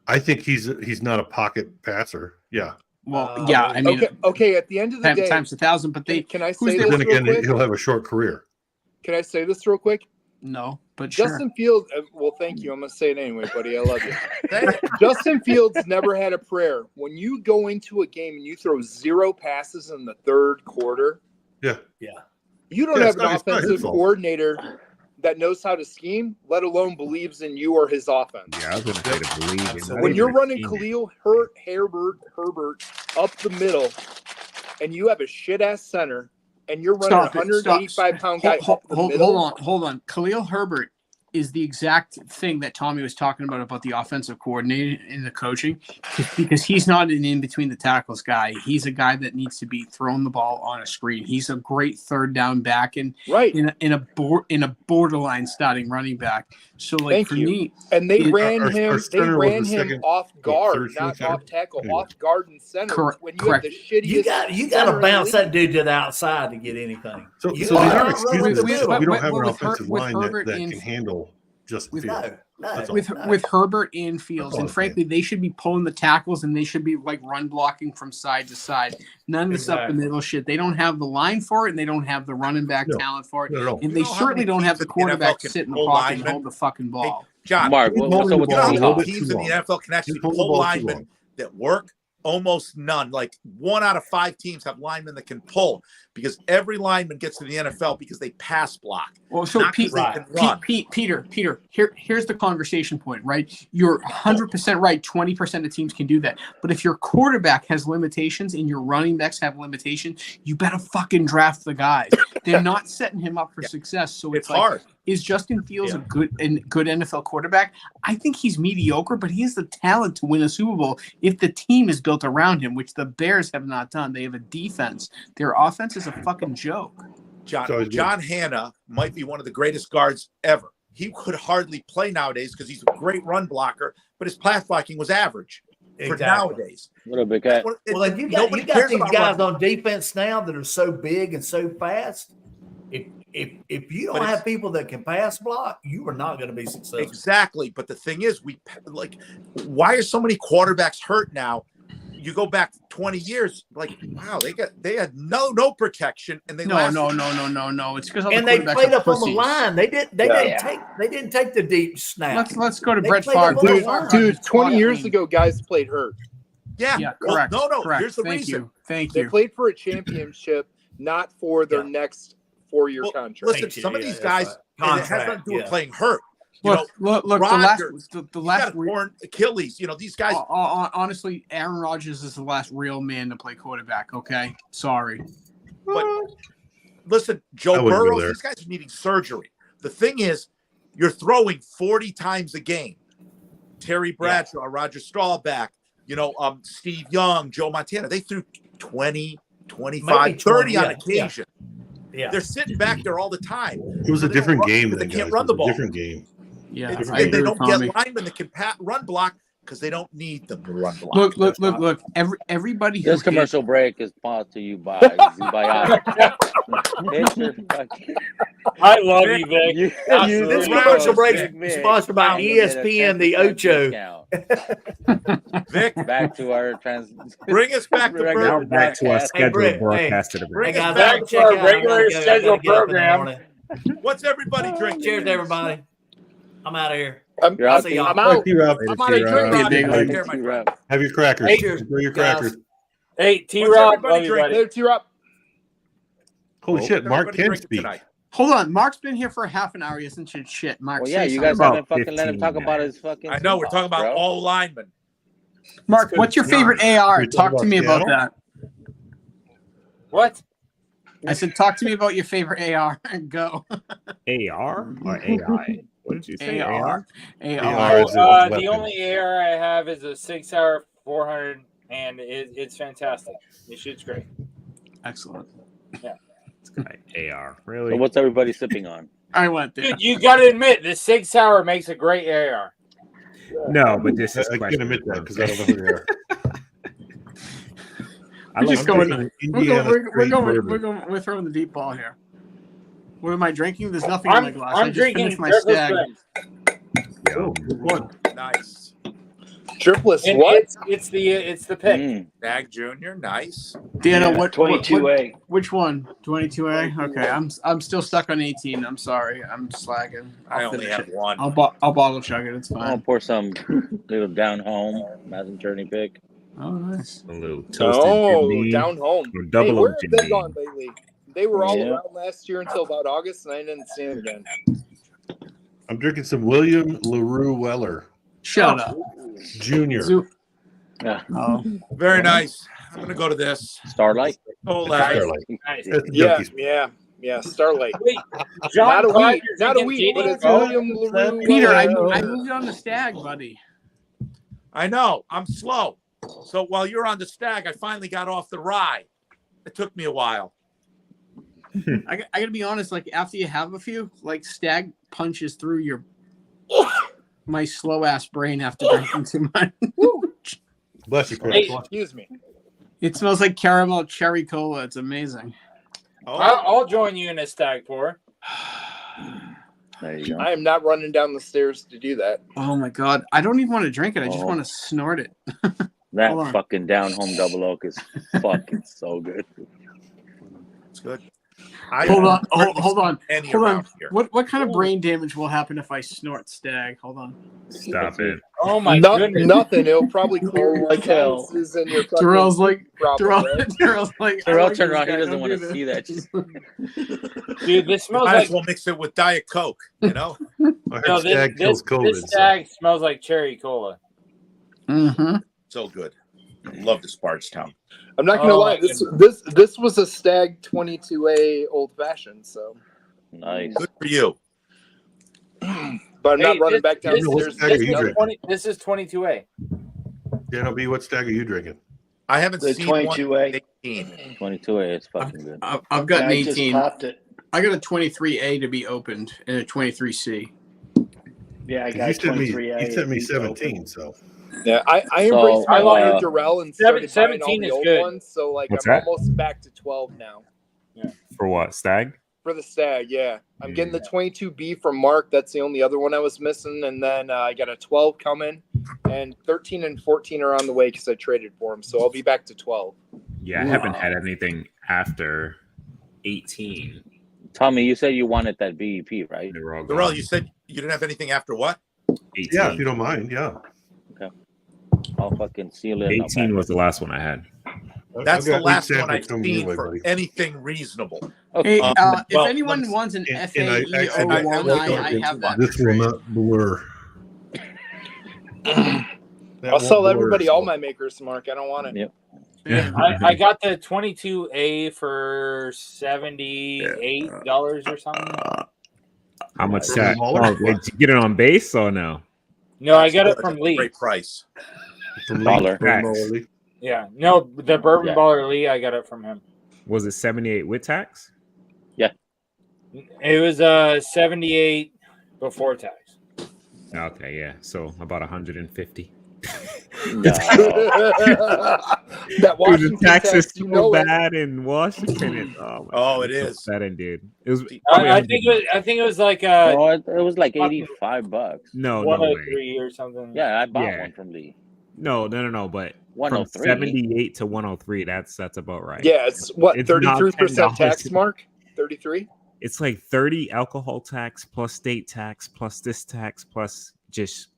I think he's not a pocket passer. Yeah. Well, yeah, I mean, Okay. At the end of the day, times 1,000, but they can I who's say their- But this then real again, quick? he'll have a short career. Can I say this real quick? no, but sure. Justin Fields. Well, thank you. I'm gonna say it anyway, buddy. I love you. Say it. Justin Fields never had a prayer. When you go into a game and you throw 0 passes in the third quarter, Yeah. you don't Yeah, have it's an not his offensive fault. coordinator that knows how to scheme, let alone believes in you or his offense. Yeah, I was gonna say to believe. in Absolutely. When not you're even a running team. Khalil Herbert up the middle, and you have a shit ass center, and you're running a Stop it. 185-pound guy up the middle. Hold on. Khalil Herbert is the exact thing that Tommy was talking about the offensive coordinator and the coaching, because he's not an in between the tackles guy. He's a guy that needs to be throwing the ball on a screen. He's a great third down back and Right. in a borderline starting running back. So like Thank for you. me, And they Our- ran our him. They center was ran the him second- off guard, third string not center? off tackle, Anyway. off guard and center. Correct- When you correct. have the shittiest, You got to center in the bounce league. that dude to the outside to get anything. So, You so gotta these run aren't excuses. the middle. We don't have an with offensive with line Herbert that and- can handle Justin Fields. No, That's all. with Herbert and Fields, That's all and I'm frankly, they should be pulling the tackles and they should be like run blocking from side to side. None of this up the Exactly. middle shit. They don't have the line for it, and they don't have the running back No. talent for it, No, no. and You they know how certainly many don't have the teams in the NFL quarterback to can sit in the pull pocket and linemen? hold the fucking ball. John, Mark, He's what's holding up with the the ball a you know little how bit Seahawks? teams too in the long. NFL can actually He's holding the pull ball too linemen long. that work? Almost none. Like 1 out of 5 teams have linemen that can pull, because every lineman gets to the NFL because they pass block. Well, so Not 'cause Pete, they can run. Peter, here's the conversation point, right? You're 100% right. 20% of teams can do that. But if your quarterback has limitations and your running backs have limitations, you better fucking draft the guys. They're not setting him up for success. So It's like, hard. is Justin Fields a good NFL quarterback? I think he's mediocre, but he has the talent to win a Super Bowl if the team is built around him, which the Bears have not done. They have a defense. Their offense is a fucking joke. It's always good. John Hanna might be one of the greatest guards ever. He could hardly play nowadays because he's a great run blocker, but his pass blocking was average for Exactly. nowadays. What a big cat. Well, if you Nobody got cares these about guys running. on defense now that are so big and so fast. If you But don't it's- have people that can pass block, you are not going to be successful. Exactly. But the thing is, why are so many quarterbacks hurt now? you go back 20 years, like wow, they had no protection, and they No. It's because And they played up on the line. They didn't take the deep snap. Let's go to They Brett played up Favre. on the Dude, line. dude, 20 years ago, guys played hurt. Yeah, Yeah, well, correct. no. Correct. Here's the Thank reason. you. Thank They you. played for a championship, not for their next 4-year Well, contract. listen, some of these guys, and it has nothing to do with playing hurt. You Look, know, look. Rodgers, The he's last got a torn Achilles. You know, these guys. honestly, Aaron Rodgers is the last real man to play quarterback. Okay, sorry. But listen, I Joe wouldn't go Burrow, there. these guys are needing surgery. The thing is, you're throwing 40 times a game. Terry Bradshaw, Roger Staubach, you know, Steve Young, Joe Montana. They threw 20, 25, Maybe 30 on 20, occasion. Yeah. They're sitting back there all the time. It was a They don't different run- game. They Then, can't guys. run It the was ball. a different game. Yeah, It's- I and they agree don't with get Tommy. linemen that can run block because they don't need them to run block. Look. Everybody who This commercial break is brought to you by Zubiotics. I love you, Vic. This commercial break is sponsored by ESPN, the Ocho. Vic, Back to our trans. bring us back to Right Now Burrow. back to our Hey, scheduled Brett, broadcast of the Bring Hey us guys, back I to gotta check our out. I regular gotta go. I scheduled gotta get up in the program. morning. What's everybody drinking? Cheers, everybody. I'm out of here. You're I'll out, see T. y'all. I'm out. T-Rob, I'm out of drink. Yeah, big Take league. care, my friend. T-Rob. have your crackers. Hey, Enjoy your guys. crackers. Hey, What's T-Rob, everybody love you, drinking? buddy. There, T-Rob. Holy shit, Mark Everybody can drinking speak. tonight. Hold on, Mark's been here for a half an hour. He hasn't said shit. Mark, Well, yeah, say you guys something. haven't fucking let him 15 talk about his fucking. I know we're talking about bro. all linemen. Mark, what's your favorite AR? We Talk talk to me about about that. What? I said, talk to me about your favorite AR. Go. AR or AI? What did you say? AR. AR is a The weapon. only AR I have is a 6-hour 400, and it's fantastic. This shit's great. Excellent. AR. So Really? what's everybody sipping on? I went there. Dude, you got to admit, the 6-hour makes a great AR. No, but this is I can't admit that because I don't know who they are. I We're like just going. drinking We're throwing the deep ball here. What am I drinking? There's nothing in my glass. I I'm just drinking finished my triple stag. strength. Yum. Nice. Triplets. And What? it's the pick. Mm. Dag Jr., nice. Dana, what? 22A. Which one? 22A. Okay, I'm still stuck on 18. I'm sorry. I'm slacking. I I'll only finish have it. one. I'll bottle chug it. It's I'll fine. pour some little down home Madison Journey pick. Oh, nice. A little toasted Oh, Jimmy, down home. or Hey, double where of have they Jimmy. gone lately? They were all Yeah. around last year until about August, and I didn't see them again. I'm drinking some William LaRue Weller Shut up. Jr. Zoo- Yeah. Oh, Very nice. I'm going to go to this. Starlight. Oh, Starlight. Nice. That's the Yeah, junkies. yeah. Starlight. Wait, John Not a Todd, week, you're not a drinking week, but JD it's Crowe? William LaRue. Peter, I Weller. moved on the stag, buddy. I know. I'm slow. So while you're on the stag, I finally got off the rye. It took me a while. I got to be honest. Like after you have a few, like stag punches through your my slow ass brain after drinking too much. Bless you, Chris. Hey, Excuse me. It smells like caramel cherry cola. It's amazing. Oh, I'll join you in a stag pour. There you go. I am not running down the stairs to do that. Oh my god! I don't even want to drink it. I just Oh. want to snort it. That Hold on. fucking down home double oak is fucking so good. it's good. I Hold on. hardly Hold on. see any Hold on. around here. What kind of brain damage will happen if I snort stag? Hold on. Stop it. Oh my No- goodness. Nothing. It'll probably clear your Like hell. senses and your fucking Darrell's like, problem, right? Darrell's like, I Terrell like turned this around. He guy, doesn't don't want do to this. see that. Dude, this smells Might like as well mix it with Diet Coke, you know? I heard no, stag kills COVID. this stag smells like cherry cola. Mm-hmm. So good. Love this Bardstown. I'm not gonna Oh, lie. my This was a Stag 22A old fashioned. So, Nice. Good for you. but I'm not Hey, running back down the this- stairs. Stag are you No, drinking? This is 22A. Dan B, what stag are you drinking? I haven't The seen one 22A. 18. 22A is fucking good. I've got an I just 18. popped it. I got a 23A to be opened and a 23C. Yeah, I 'Cause got You sent me, 23A. you sent me It's 17, so Yeah, I So, embraced my uh, lawyer Darrell and started buying all 17 the is old good. ones. So like What's I'm that? almost back to 12 now. For what? Stag? For the Stag, yeah. I'm getting the 22B from Mark. That's the only other one I was missing. And then I got a 12 coming, and 13 and 14 are on the way because I traded for them. So I'll be back to 12. Yeah, I haven't had anything after 18. Tommy, you said you wanted that BEP, right? They were all Darrell, gone. you said you didn't have anything after what? 18. Yeah, if you don't mind. Yeah. I'll fucking seal it. 18 was the last one I had. That's I've the got last eight one I've samples coming your seen way, for buddy. anything reasonable. Hey, well, if let anyone me- wants an and I FAE01, I have that. This will not blur. I'll sell everybody all my makers, Mark. I don't want it. Yep. I got the 22A for $78 or something. How much From that? Waller? Oh, did you get it on base or no? No, I got it That's from a Lee. Great price. Baller. Yeah, no, the Bourbon Yeah. Baller Lee, I got it from him. Was it 78 with tax? It was 78 before tax. Okay, yeah. So about 150. No. That Dude, the Washington tax is tax, so you know it. bad in Washington. Oh, my Oh, God, it it's so is. upsetting, dude. It was. I think it was like No, it was like $85. No way. 103 or something. Yeah, I bought Yeah. one from Lee. No. But from 103. 78 to 103, that's about right. Yeah, it's what, It's not 33% tax, $10. Mark? 33? It's like 30 alcohol tax plus state tax plus this tax plus just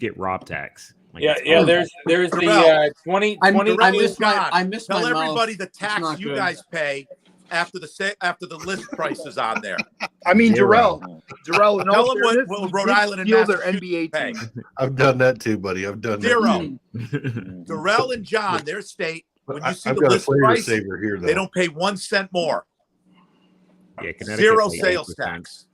get robbed tax. Like, Yeah, it's yeah. horrible. There's the Darrell. 20. I Darrell miss is my gone. I miss Tell my everybody mouth. the It's tax not you good. guys pay after the list price is on there. I mean, Zero. Darrell, in Tell all them what- fairness, what we Rhode did Island and steal their Massachusetts NBA pay. team. I've done that too, buddy. I've done Zero. that. Darrell and John, their state, when you see I've the got a list flavor price, saver here, though. they don't pay 1 cent more. Yeah, Connecticut Zero pays sales 8%. tax.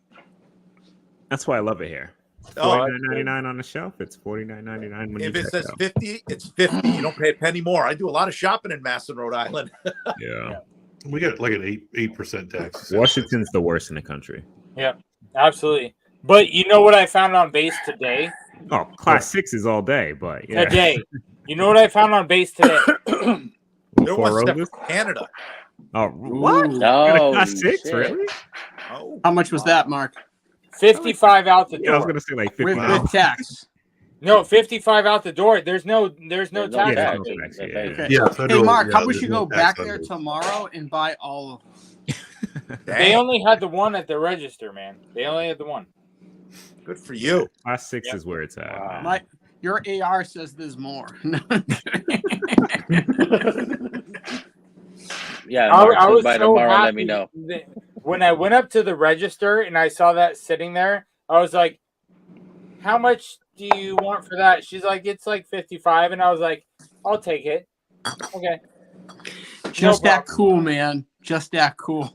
That's why I love it here. Oh, $49.99 on the shelf. It's $49.99 when if you it check says out. 50, it's 50. You don't pay a penny more. I do a lot of shopping in Mass and Rhode Island. Yeah. We got like an 8% tax. Washington's the worst in the country. Absolutely. But you know what I found on base today? Oh, class 6 is all day, but yeah. Today. You know what I found on base today? There Four was stuff roses? from Canada. Oh, what? Ooh. You got a No. class 6, really? Oh, How much was that, Mark? 55 out the Yeah, I was door. gonna say like With, 50. with tax. No, 55 out the door. There's no There's no tax. Yeah, tax. no tax, They yeah. pay. Okay. Yeah, Hey, federal, Mark, how about there's you no go back tax on there those. tomorrow and buy all of them? They dang. only had the one at the register, man. They only had the one. Good for you. Class 6 Yep. is where it's at. Wow. man. My, your AR says there's more. Yeah, I, Mark, I so was by so tomorrow, happy let me know. that when I went up to the register and I saw that sitting there. I was like, "How much do you want for that?" She's like, "It's like 55," and I was like, "I'll take it." Okay, Just No that problem. cool, man. Just that cool.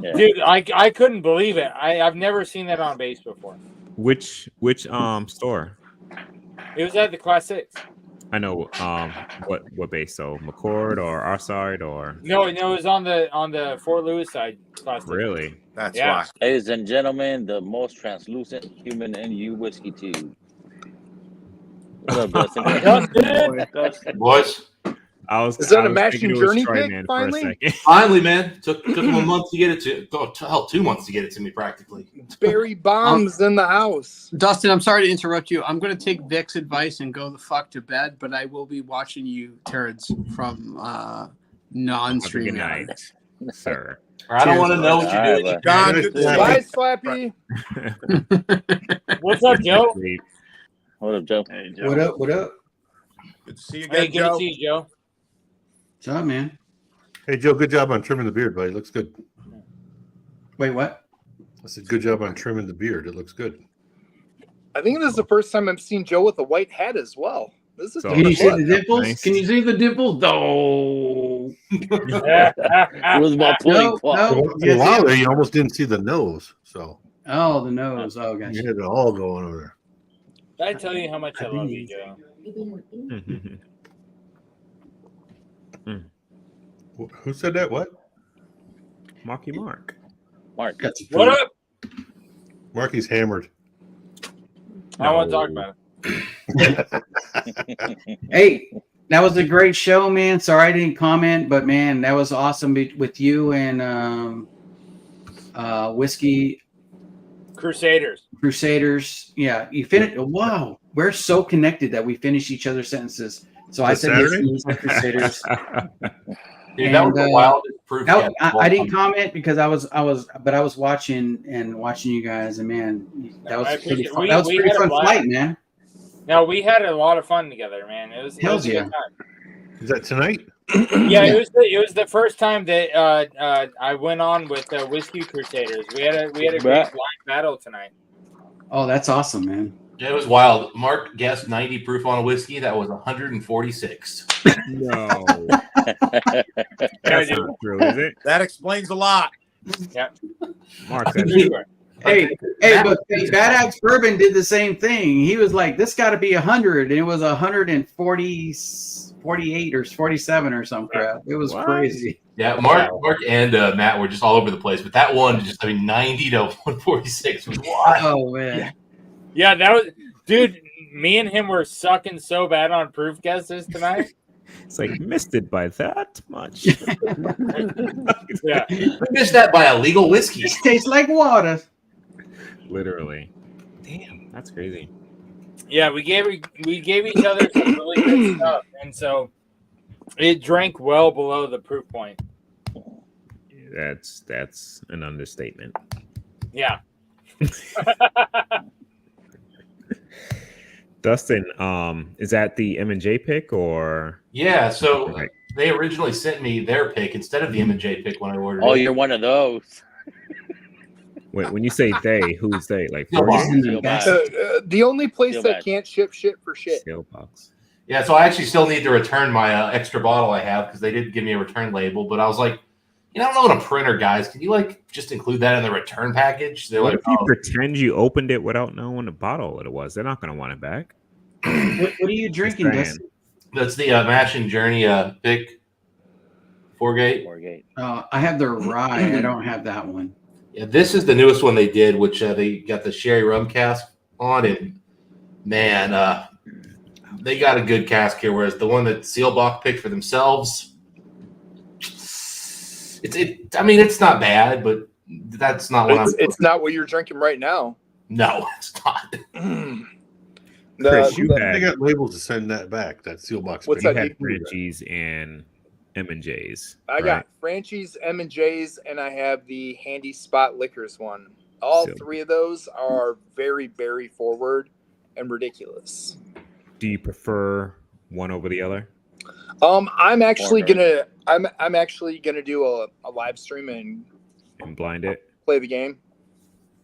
Yeah. dude, I couldn't believe it. I've never seen that on base before. Which store? It was at the Class 6. I know what base, so McCord or our side or No, it was on the Fort Lewis side. Class 6. really? That's Yeah. why. Ladies and gentlemen, the most translucent human NU whiskey tube. What up, Dustin? Dustin, Boys, I was Is that I a was Matching thinking it was Journey Tri pick, Man finally? for a second. finally, man, took him a month to get it to. Oh, hell, 2 months to get it to me, practically. Barry Bombs in the house. Dustin, I'm sorry to interrupt you. I'm going to take Vic's advice and go the fuck to bed, but I will be watching you turds from Have a non-stream. good night, sir. I don't want to know what All you're right, doing. bud. John, Good good to to Bye, see Slappy. what's up, Joe? Sleep. What up, Joe? Hey, Joe. What up? What up? you. Good to see you Hey, again, good to Joe. see you, Joe. What's up, man? Hey, Joe, good job on trimming the beard, buddy. Looks good. Wait, what? I said, good job on trimming the beard. It looks good. I think this is the first time I've seen Joe with a white hat as well. This is So- Can you see different the look. dimples? Nice. Can you see the dimples? No. It was my point. No, Paul. no. For a while there, you almost didn't see the nose. So Oh, the nose. Oh, you gosh. had it all going over there. Did I tell you how much I love you, Joe? Who said that? What? Marky Mark. Mark. Got some What food. up? Marky's hammered. I want to talk about it. Hey, that was a great show, man. Sorry I didn't comment, but man, that was awesome with you and whiskey Crusaders. Yeah, you finish. Wow, we're so connected that we finish each other's sentences. So I This said Saturday? whiskey, you said Crusaders. Dude, that was the wildest proof. I didn't comment because I was watching you guys, and man, that was I pretty appreciate- fun. we- That was we pretty had a fun blast. flight, man. No, we had a lot of fun together, man. It was a Hells good yeah. time. Is that tonight? Yeah, it was the first time that I went on with Whiskey Crusaders. We had a great blind battle tonight. Oh, that's awesome, man. Yeah, it was wild. Mark guessed 90 proof on a whiskey. That was 146. No. That's not true, is it? That explains a lot. Yeah. Mark said Hey, but Bad Axe Bourbon did the same thing. He was like, "This got to be 100," and it was 148 or 47 or some crap. It was crazy. Yeah, Mark and Matt were just all over the place, but that one, 90 to 146 was wild. Oh man. Yeah, that was, dude. Me and him were sucking so bad on proof guesses tonight. It's like missed it by that much. Yeah, We missed that by a legal whiskey. It tastes like water. Literally. Damn, that's crazy. yeah. We gave each other some really good stuff, and so it drank well below the proof point. That's an understatement. Yeah. Dustin, is that the M&J pick or? Yeah, so Okay. they originally sent me their pick instead of the M&J pick when I ordered Oh, it. you're one of those. Wait, when you say they, who's they? Like Steel box. Steel box. The only place Feel that bad. can't ship shit for shit. Steel box. Yeah, so I actually still need to return my extra bottle I have because they did give me a return label, but I was like, I don't know what a printer, guys. Can you just include that in the return package? They're What like, if you pretend you opened it without knowing the bottle it was? They're not going to want it back. What are you drinking, saying. Dustin? that's the Mash and Journey pick 4-gate. Wargate. I have the rye. I don't have that one. Yeah, this is the newest one they did, which they got the sherry rum cask on, and man, they got a good cask here. Whereas the one that Seelbach picked for themselves, it's not bad, but that's not what It's not what you're drinking right now. No, it's not. Chris, you They had, got labels to send that back. That seal box. What's you that? had Frenchies and M&J's. I got Franchi's, M&J's, and I have the Handy Spot Liquors one. All So- three of those are very berry forward and ridiculous. Do you prefer one over the other? I'm actually Former. I'm actually gonna do a live stream and And blind it? play the game.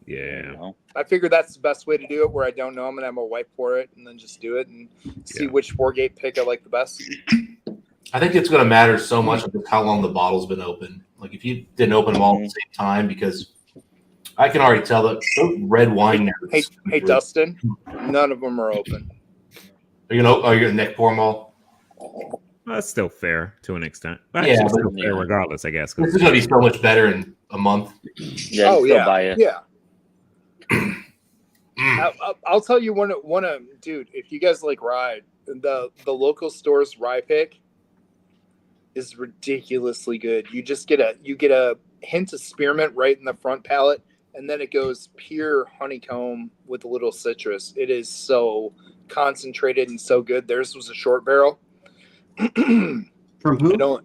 Yeah. No. I figure that's the best way to do it, where I don't know I'm gonna have a wipe for it and then just do it and see Yeah. which Wargate pick I like the best. I think it's going to matter so much of how long the bottle's been open. Like if you didn't open them all at the same time, because I can already tell that those red wine. Hey Dustin, none of them are open. Are you gonna neck pour them all? That's still fair to an extent. But Yeah, actually but- still fair regardless, I guess. 'cause- This is going to be so much better in a month. Yeah, Oh still yeah, buy it. yeah. I'll tell you one of dude. If you guys like rye, the local store's rye pick is ridiculously good. You get a hint of spearmint right in the front palate, and then it goes pure honeycomb with a little citrus. It is so concentrated and so good. Theirs was a short barrel. From who?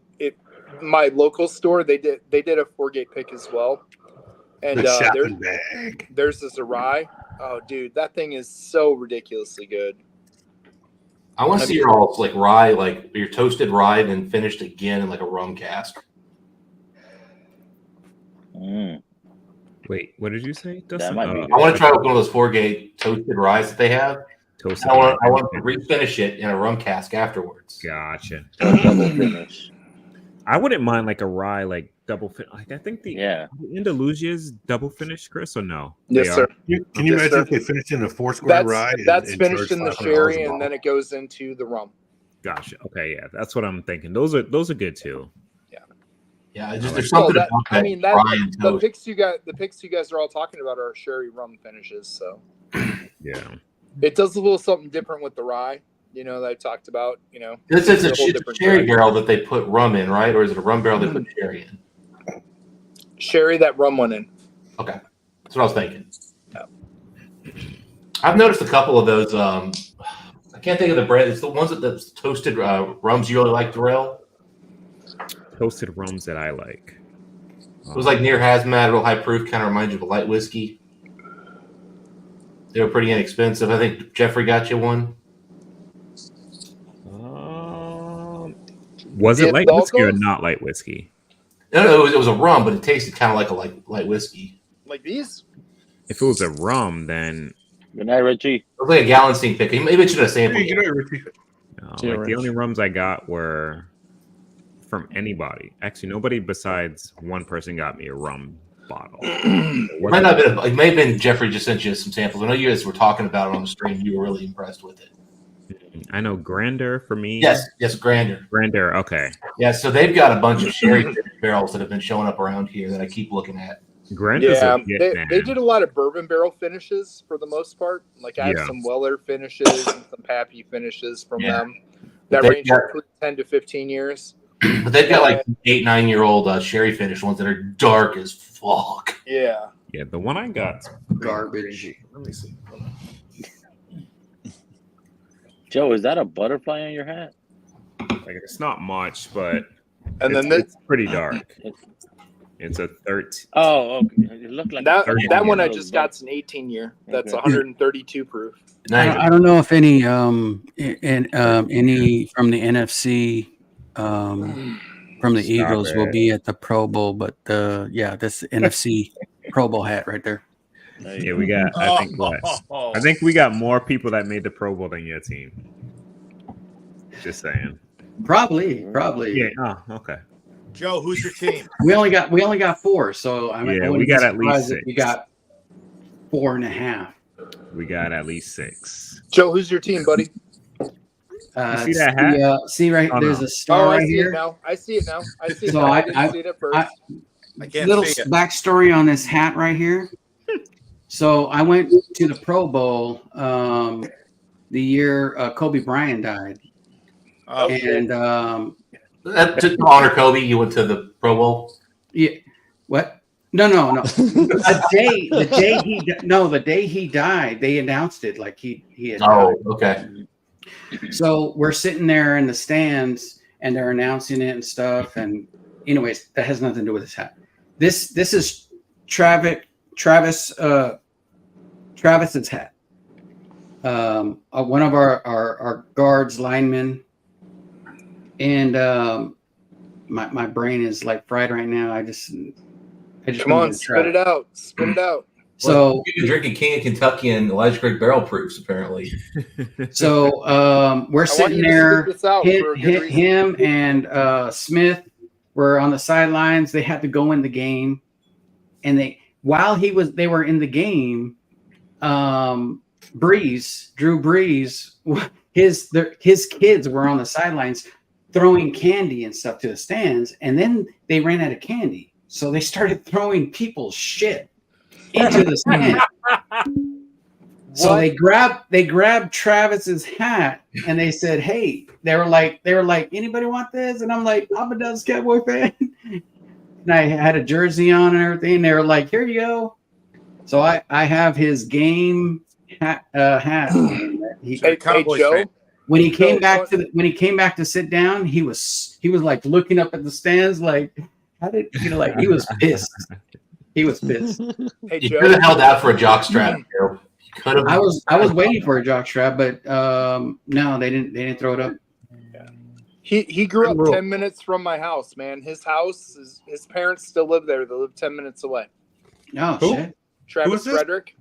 My local store, they did a 4-gate pick as well, and The there's shopping bag. theirs is a rye. Oh, dude, that thing is so ridiculously good. I want to see your all like rye, like your toasted rye, then finished again in like a rum cask. Mm. Wait, what did you say, Dustin? might be I want to try one of those 4-gate toasted ryes that they have. Toasted I want rye. to refinish it in a rum cask afterwards. Gotcha. Double finish. I wouldn't mind like a rye, like double fin. Like I think the Yeah. Andalusia's double finished, Chris, or no? Yes, They sir. are? Can you Yes, imagine sir. if they finished in a 4-square rye? That's and finished charged in the $500 sherry, a and bottle? then it goes into the rum. Gotcha. Okay, yeah, that's what I'm thinking. Those are good too. Yeah, it's just there's So something that, about that I mean, that rye and the toast. picks you guys are all talking about are sherry rum finishes. So Yeah. it does a little something different with the rye. That I talked about. This is it's a whole a different sherry rye. barrel that they put rum in, right? Or is it a rum barrel they put sherry in? Sherry that rum went in. Okay, that's what I was thinking. I've noticed a couple of those. I can't think of the brand. It's the ones that the toasted rums you really like, Darrell. Toasted rums that I like. It was like near hazmat, real high proof, kind of reminds you of a light whiskey. They were pretty inexpensive. I think Jeffrey got you one. Was it Yeah, light Dogos? whiskey or not light whiskey? No, it was a rum, but it tasted kind of like a light whiskey. Like these? If it was a rum, then Good night, Richie. It was like a Gallenstein pick. Maybe it should have sampled. Hey, good night, Richie. no, Yeah, like the Rich. only rums I got were from anybody. Actually, nobody besides one person got me a rum bottle. It might not have been. It may have been Jeffrey just sent you some samples. I know you guys were talking about it on the stream. You were really impressed with it. I know Grander for me. Yes, Grander. Grander. Okay. Yeah, so they've got a bunch of sherry barrels that have been showing up around here that I keep looking at. Grander's Yeah, legit, man. they did a lot of bourbon barrel finishes for the most part. Like I have Yeah. some Weller finishes and some Pappy finishes from Yeah. them that They've range got- from 10 to 15 years. But they've got like 8-9-year-old sherry finished ones that are dark as fuck. Yeah. Yeah, the one I got. Garbage. Let me see. Joe, is that a butterfly on your hat? Like it's not much, but And then it's pretty dark. It's a 13. Oh, okay. It looked like that a that one I little just bug. got's an 18 year. That's Okay. 132 proof. I don't know if any any from the NFC from the Stop Eagles will it. be at the Pro Bowl, but yeah, this NFC Pro Bowl hat right there. There you Yeah, go. we got. I think what? I think we got more people that made the Pro Bowl than your team. Just saying. Probably. Yeah. Oh, okay. Joe, who's your team? We only got 4, so I Yeah, wouldn't we be got at least surprised if 6. you got 4.5. We got at least 6. Joe, who's your team, buddy? see that hat? See right Oh, there's no. a star I right see here. it now. I see it now. I see it So now. I- I didn't see it at first. I can't Little see it. backstory on this hat right here. So I went to the Pro Bowl the year Kobe Bryant died, Oh, and To honor Kobe, you went to the Pro Bowl. yeah, what? No. The day he died, they announced it like he had Oh, died. okay. So we're sitting there in the stands and they're announcing it and stuff. And anyways, that has nothing to do with this hat. This is Travis's hat. One of our guards, linemen, and my brain is like fried right now. I just Come on, spit it out. Spit it out. So You've been drinking King of Kentucky and Elijah Craig barrel proofs, apparently. So we're I want sitting you to there. spit this out for a good reason. Him and Smith were on the sidelines. They had to go in the game, and they were in the game. Drew Brees, his kids were on the sidelines throwing candy and stuff to the stands, and then they ran out of candy, so they started throwing people's shit into the stand. So they grabbed Travis's hat and they said, "Hey," they were like, "Anybody want this?" And I'm like, "I'm a Dallas Cowboy fan," and I had a jersey on and everything. And they were like, "Here you go." So I have his game hat. Hey, Cowboys Joe. fan. When he came back to sit down, he was like looking up at the stands, like, how did like he was pissed. He was pissed. Hey, You Joe. could have held out for a jock strap. Joe. You could have. I was waiting for a jock strap, but no, they didn't throw it up. He grew up Cool. 10 minutes from my house, man. His parents still live there. They live 10 minutes away. Oh Who? shit. Travis Who's this? Frederick.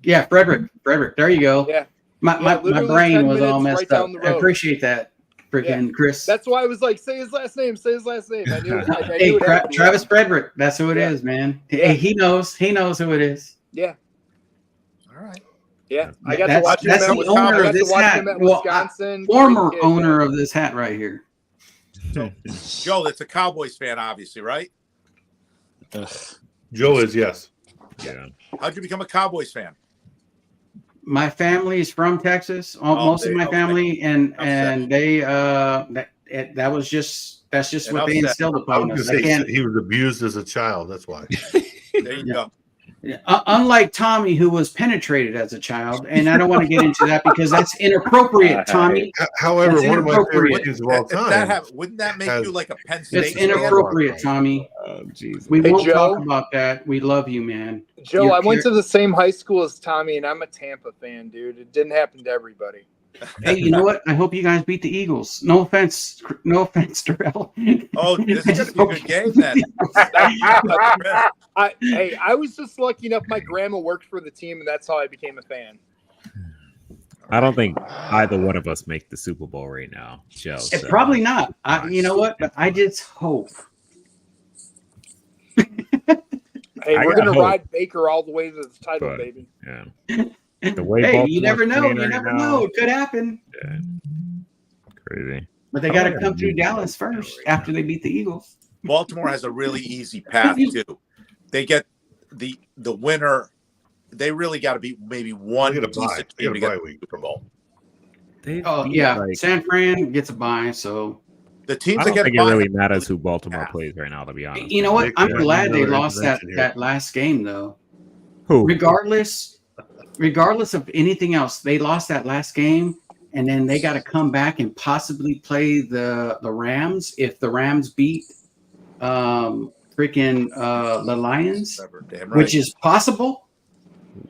Yeah, Frederick. There you go. Yeah. My literally brain 10 was all minutes messed right up. down the I road. appreciate that, freaking Chris. That's why I was like, say his last name. Say his last name. I knew. I Hey, knew it had to be Travis him. Frederick. That's who it Yeah. is, man. Yeah. Hey, he knows who it is. Yeah. All right. Yeah. I got to That's, watch him that's at the Wisconsin. owner I of got to this watch hat. him at Well, Wisconsin. former Great kid, owner man. of this hat right here. Joe, that's a Cowboys fan, obviously, right? Joe is yes. Yeah. How'd you become a Cowboys fan? My family is from Texas. Most of my family, and they that's just And what they upset. instilled I upon was us. gonna I say can't. he was abused as a child. That's why. There you go. Unlike Tommy, who was penetrated as a child, and I don't want to get into that because that's inappropriate, Tommy. However, That's one of my favorite inappropriate. teams of all If that time. happened, wouldn't that make has- you like a Penn State It's fan? inappropriate, Tommy. Oh, jeez. We Hey, won't Joe? talk about that. We love you, man. Joe, You're I went cur- to the same high school as Tommy, and I'm a Tampa fan, dude. It didn't happen to everybody. Hey, you know what? I hope you guys beat the Eagles. No offense, Terrell. Oh, this is gonna be a good game then. I was just lucky enough. My grandma worked for the team, and that's how I became a fan. I don't think either one of us make the Super Bowl right now, Joe. It's so- probably not. You know what? But I just hope. Hey, I we're got gonna hope. ride Baker all the way to the title, But- baby. Yeah. The way Hey, you Baltimore's never know. playing You right never now, know. It could happen. Yeah. Crazy. But they I got to wanna come through lose Dallas right first now. after they beat the Eagles. Baltimore has a really easy path too. They get the winner. They really got to beat maybe one They get a bye. decent They team get to a get bye the week. Super Bowl. They Oh beat, yeah, like- San Fran gets a bye. So The I teams that don't get think a it bye, really matters who Baltimore Yeah. plays right now, to be honest. you know what? Nick, I'm yeah, glad they another lost that intervention here. that last game though. Who? Regardless of anything else, they lost that last game, and then they got to come back and possibly play the Rams if the Rams beat the Lions, damn right. which is possible.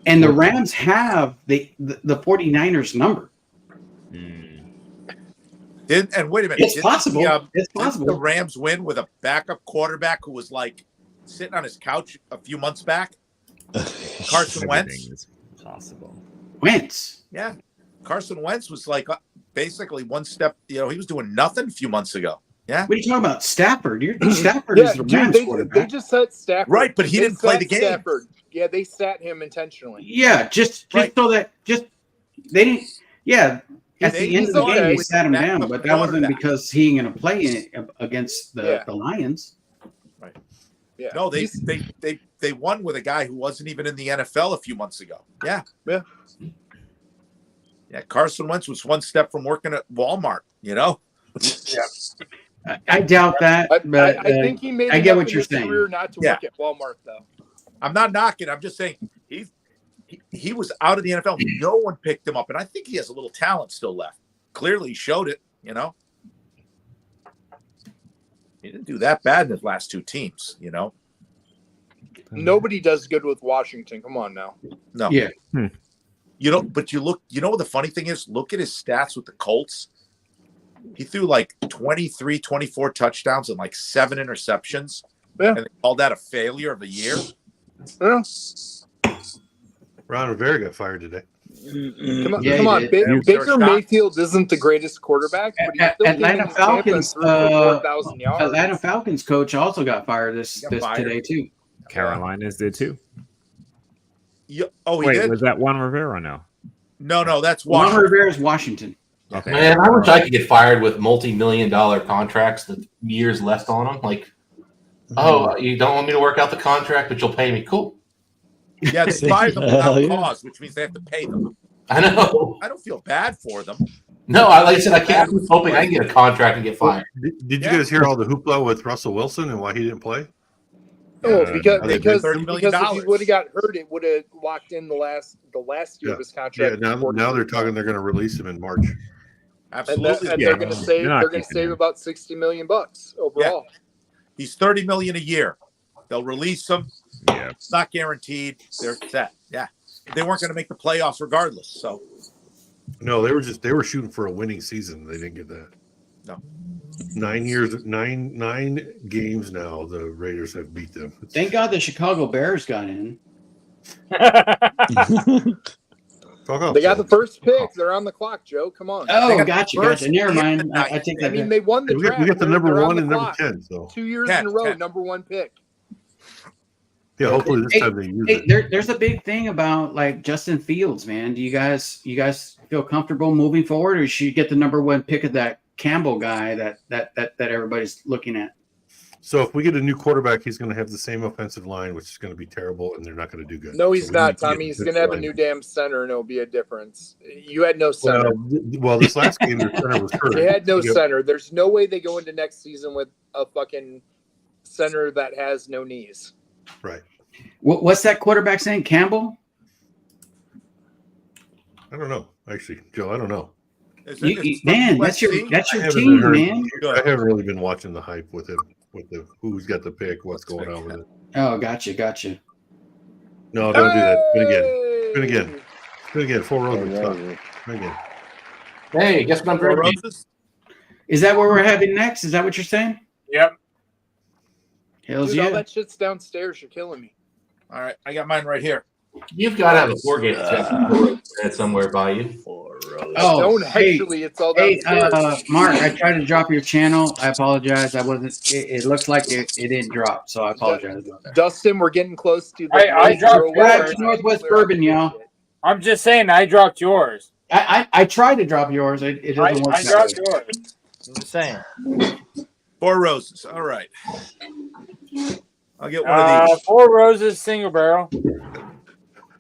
And the Rams have the 49ers number. And wait a minute, It's didn't possible. It's didn't possible. the Rams win with a backup quarterback who was like sitting on his couch a few months back? Carson Wentz. Everything is possible. Wentz. Yeah, Carson Wentz was like basically one step. He was doing nothing a few months ago. Yeah, What are you talking about? Stafford. Stafford Yeah, is the dude, Rams they quarterback. just set Stafford. Right, but he They didn't play sat the game. Stafford. Yeah, they sat him intentionally. Yeah, just Right. so that they didn't. Yeah, at They the end of the okay. game, they sat him Backup down, but that wasn't quarterback. because he ain't gonna play against Yeah. the Lions. Yeah. No, they He's- they won with a guy who wasn't even in the NFL a few months ago. Yeah, Yeah. yeah. Carson Wentz was one step from working at Walmart. I doubt that, but I think he made. I get enough what in you're his saying. Career not to Yeah. work at Walmart though. I'm not knocking. I'm just saying he was out of the NFL. No one picked him up, and I think he has a little talent still left. Clearly, he showed it. He didn't do that bad in his last two teams. Nobody does good with Washington. Come on now. No. Yeah. But you look. What the funny thing is? Look at his stats with the Colts. He threw like 23, 24 touchdowns and like 7 interceptions. Yeah. And they called that a failure of the year. Yeah. Ron Rivera got fired today. Come on, Yeah, come he on. did. Baker There's a shot. Mayfield isn't the greatest quarterback, but he still Atlanta came into Tampa and Falcons. threw for 4,000 yards. Atlanta Falcons coach also got fired this Got fired. today too. Carolinas did too. Yeah. Oh, he Wait, did? was that Juan Rivera now? No, that's Juan Washington. Rivera's Washington. Okay. Man, I wish I could get fired with multi-million-dollar contracts, the years left on them. Like, oh, you don't want me to work out the contract, but you'll pay me. Cool. Yeah, they fired them without Hell yeah. cause, which means they have to pay them. I know. I don't feel bad for them. No, like I said, I can't. I'm hoping I can get a contract and get fired. Did you Yeah. guys hear all the hoopla with Russell Wilson and why he didn't play? Oh, Yeah, because they paid because, $30 million. because if he would have got hurt, it would have locked in the last year Yeah. of his Yeah, contract. now they're talking they're going to release him in March. Absolutely. and Yeah. they're going to save. You're not They're going to keeping save him. about $60 million overall. He's $30 million a year. They'll release him. Yeah. It's not guaranteed. They're set. Yeah. They weren't going to make the playoffs regardless. So No, they were shooting for a winning season. They didn't get that. No. 9 years, nine games now. The Raiders have beat them. Thank God the Chicago Bears got in. Talk off, They got the Joe. first pick. They're on the clock, Joe. Come on. Oh, got gotcha. first Never mind. and I take I that mean, back. they won the We draft. got the They're- number they're on 1 the and number clock. 10. So 2 years 10, in a row, 10. number 1 pick. yeah, hopefully this Hey, time they use Hey, it. there's a big thing about like Justin Fields, man. Do you guys feel comfortable moving forward, or should you get the number 1 pick of that Campbell guy that everybody's looking at? So if we get a new quarterback, he's going to have the same offensive line, which is going to be terrible, and they're not going to do good. No, he's So we not, need to get Tommy. He's this going to have a line. new damn center, and it'll be a difference. You had no center. Well, this last game, their center was hurt. They had no Yeah. center. There's no way they go into next season with a fucking center that has no knees. Right. What's that quarterback's name? Campbell? I don't know. Actually, Joe, I don't know. Man, that's your I haven't team, heard- man. I haven't really been watching the hype with him, with the who's got the pick, what's going on with it. Oh, gotcha. No, don't do that. Spin again. Spin again. 4 roses. Stop. Spin again. Hey, guess what I'm Four drinking? roses. Is that what we're having next? Is that what you're saying? Yep. Hells Dude, all yeah. that shit's downstairs. You're killing me. All right, I got mine right here. You've got to have a 4-gate somewhere by you. Oh, Don't hey, actually. It's all hey, downstairs. Mark, I tried to drop your channel. I apologize. I wasn't. It looks like it didn't drop, so I apologize about that. Dustin, we're getting close to the. I dropped Back yours. to Northwest Bourbon, y'all. I'm just saying, I dropped yours. I tried to drop yours. It doesn't work. I that dropped way. yours. I'm just saying. 4 roses. All right. I'll get one of these. 4 Roses single barrel.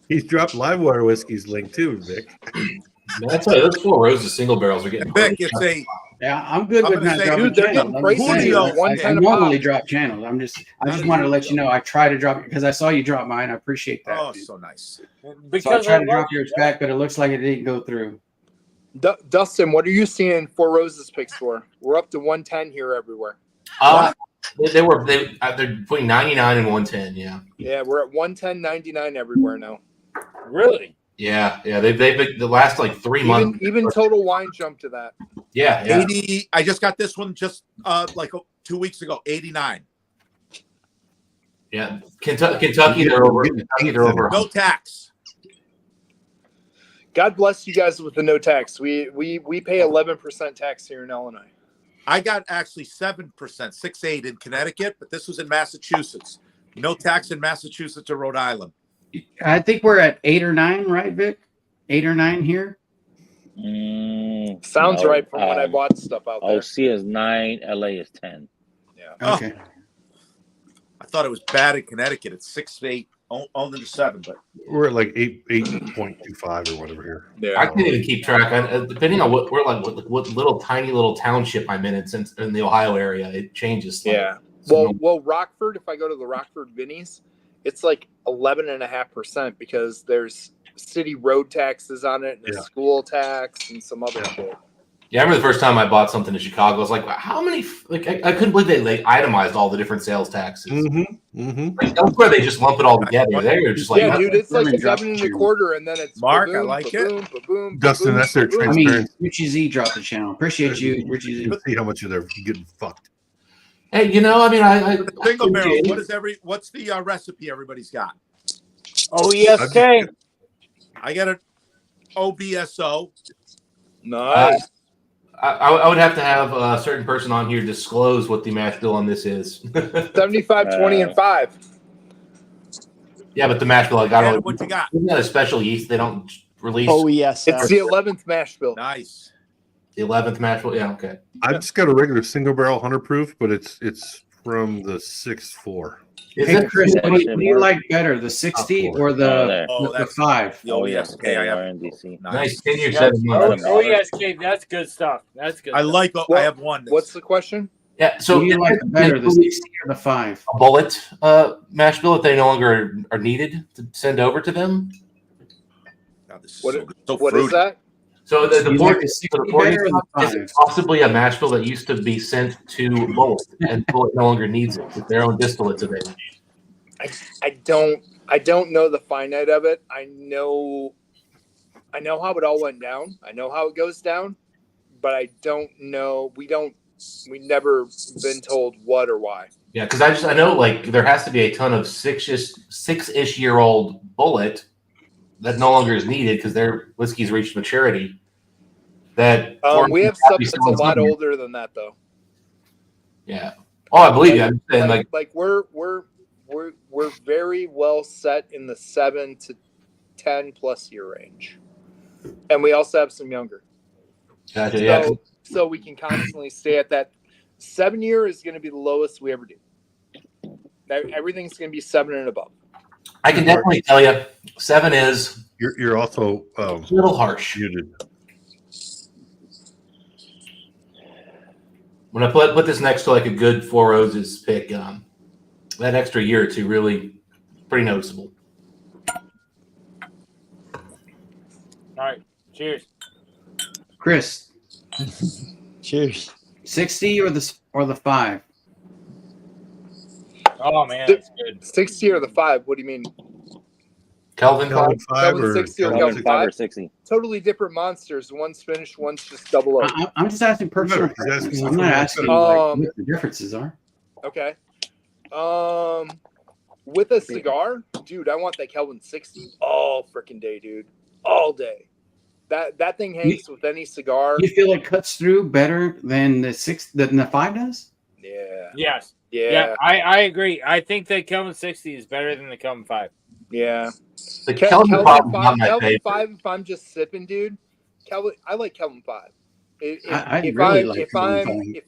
He's dropped Livewire Whiskey's link too, Vic. Man, I tell you, those 4 roses single barrels are getting. Vic, it's a Yeah, I'm good I'm with gonna not say, dropping dude, they're channels. getting I'm just pricey. saying, Julio, I 110 a normally pop. drop channels. I just wanted to let you know I try to drop because I saw you drop mine. I appreciate that. oh, dude. so nice. So I Because tried I to love drop yours back, but it looks like it didn't go through. Dustin, what are you seeing 4 roses picks for? We're up to 110 here everywhere. They're between 99 and 110. Yeah. Yeah, we're at 110.99 everywhere now. Really? Yeah. They've been the last like 3 months. Even Total Wine jumped to that. Yeah. 80. I just got this one just like 2 weeks ago. 89. Yeah. Kentucky, they're over. Kentucky, they're over. No tax. God bless you guys with the no tax. We pay 11% tax here in Illinois. I got actually 7%, 6.8 in Connecticut, but this was in Massachusetts. No tax in Massachusetts or Rhode Island. I think we're at 8 or 9, right, Vic? 8 or 9 here. Sounds no, right from when I bought stuff out there. OC is 9, LA is 10. Oh. Okay. I thought it was bad in Connecticut. It's 6.8, only the 7, but We're at like 8.25 or whatever here. Yeah. I can't even keep track. Depending on what we're like, what little tiny little township I'm in, since in the Ohio area, it changes. Yeah. So, Well, Rockford, if I go to the Rockford Vinnies, it's like 11.5% because there's city road taxes on it and a school tax and some other shit. yeah, I remember the first time I bought something in Chicago. I was like, how many? Like, I couldn't believe they itemized all the different sales taxes. Like, elsewhere, they just lump it all together. They're just like, Yeah, dude, it's like Drop 7.25, and then it's Mark, I ba-boom, like ba-boom, ba-boom, Dustin, ba-boom, that's their ba-boom. I mean, transparency. Richie Z dropped the channel. Appreciate you, Richie Z. You see how much of they're getting fucked. hey, I mean, I single barrel. What's the recipe everybody's got? OESK. I got an OBSO. Nice. I would have to have a certain person on here disclose what the mash bill on this is. 75, 20, and 5. Yeah, but the mash bill, like, I Adam, don't. what you got? Isn't that a special yeast they don't release? Oh yes, It's the 11th mash bill. Nice. The 11th mash bill. Yeah, okay. I've just got a regular single barrel 100 proof, but it's from the 6.4. Is Hey, it? Chris, that what do shit you work? like better, the 60 or Oh, the, there. Oh, the that's 5? the Oh, yes. OBSK. I have. RNDC. Nice 10-year Yeah, 7 months. OESK, that's good stuff. That's good. I stuff. like. I have one. What's the question? Yeah. So So you like better, the 60 or the 5? a bullet mash bill that they no longer are needed to send over to them. God, this is What, so, so what fruity. is that? So the You board, like the so 60 the board better or the is 5? possibly a mash bill that used to be sent to Bullet, and Bullet no longer needs it with their own distillate today. I don't know the finite of it. I know how it all went down. I know how it goes down, but I don't know. We never been told what or why. Yeah, because I know like there has to be a ton of six-ish year old Bullet that no longer is needed because their whiskey's reached maturity. That We have stuff that's a lot older than that, though. Yeah. Oh, I believe you. I'm saying like we're very well set in the 7 to 10 plus year range, and we also have some younger. gotcha, yeah. So we can constantly stay at that. 7 year is going to be the lowest we ever do. Everything's going to be 7 and above. I can definitely tell you, 7 is You're also a little harsh. muted. When I put this next to like a good Four Roses pick, that extra year or two really pretty noticeable. All right. Cheers. Chris, Cheers. 60 or the 5? Oh man, that's good. 60 or the 5? What do you mean? Kelvin, Kelvin 5 Kelvin or 60 or Kelvin Kelvin 60? 5 or 5? 60. Totally different monsters. One's finished, one's just double O. I'm just asking personal He's asking preference. which I'm not one asking better. like, what the differences are. Okay. With a cigar, dude, I want that Kelvin 60 all freaking day, dude. All day. That thing hangs with any cigar. You feel it cuts through better than the 5 does? Yeah. Yes. Yeah. Yeah, I agree. I think the Kelvin 60 is better than the Kelvin 5. Yeah. the Kelvin Kelvin 5 is 5, not my Kelvin favorite. 5, if I'm just sipping, dude. I like Kelvin 5. If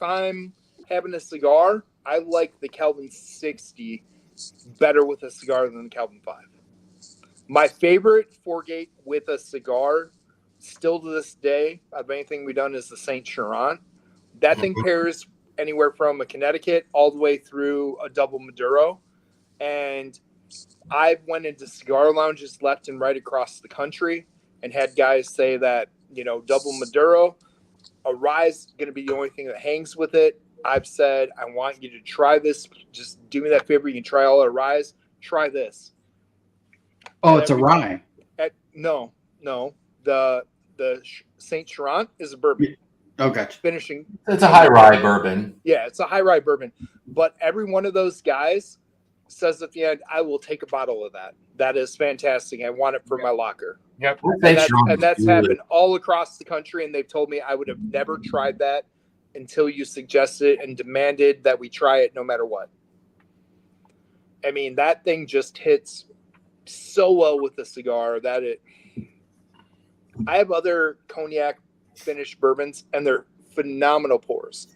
I'm having a cigar, I like the Kelvin 60 better with a cigar than the Kelvin 5. My favorite 4-gate with a cigar, still to this day, out of anything we've done, is the Saint Laurent. That thing pairs anywhere from a Connecticut all the way through a double Maduro. And I went into cigar lounges left and right across the country and had guys say that, double Maduro, a rye is going to be the only thing that hangs with it. I've said, I want you to try this. Just do me that favor. You can try all our ryes. Try this. Oh, it's a rye. No. The Saint Laurent is a bourbon. Oh, gotcha. Finishing. It's a high rye bourbon. Yeah, it's a high rye bourbon. But every one of those guys says at the end, I will take a bottle of that. That is fantastic. I want it for my locker. Yep. And that's happened all across the country. And they've told me I would have never tried that until you suggested and demanded that we try it no matter what. I mean, that thing just hits so well with the cigar that I have other cognac finished bourbons and they're phenomenal pours,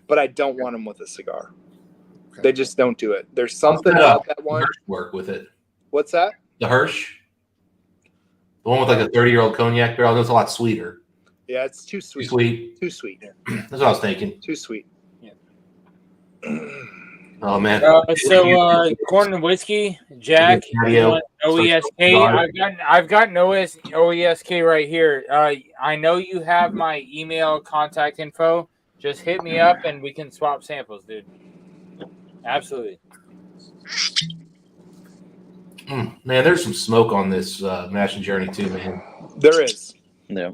but I don't want them with a cigar. Okay. They just don't do it. There's something about that one. Hirsch work with it. What's that? The Hirsch, the one with like a 30-year-old cognac barrel, it's a lot sweeter. Yeah, it's too sweet. Too sweet. Too sweet. That's what I was thinking. Too sweet. Yeah. Oh man. Corn and whiskey, Jack. Patio. OESK. I've got an OESK right here. I know you have my email contact info. Just hit me up and we can swap samples, dude. Absolutely. Man, there's some smoke on this Mashing Journey too, man. There is. Yeah.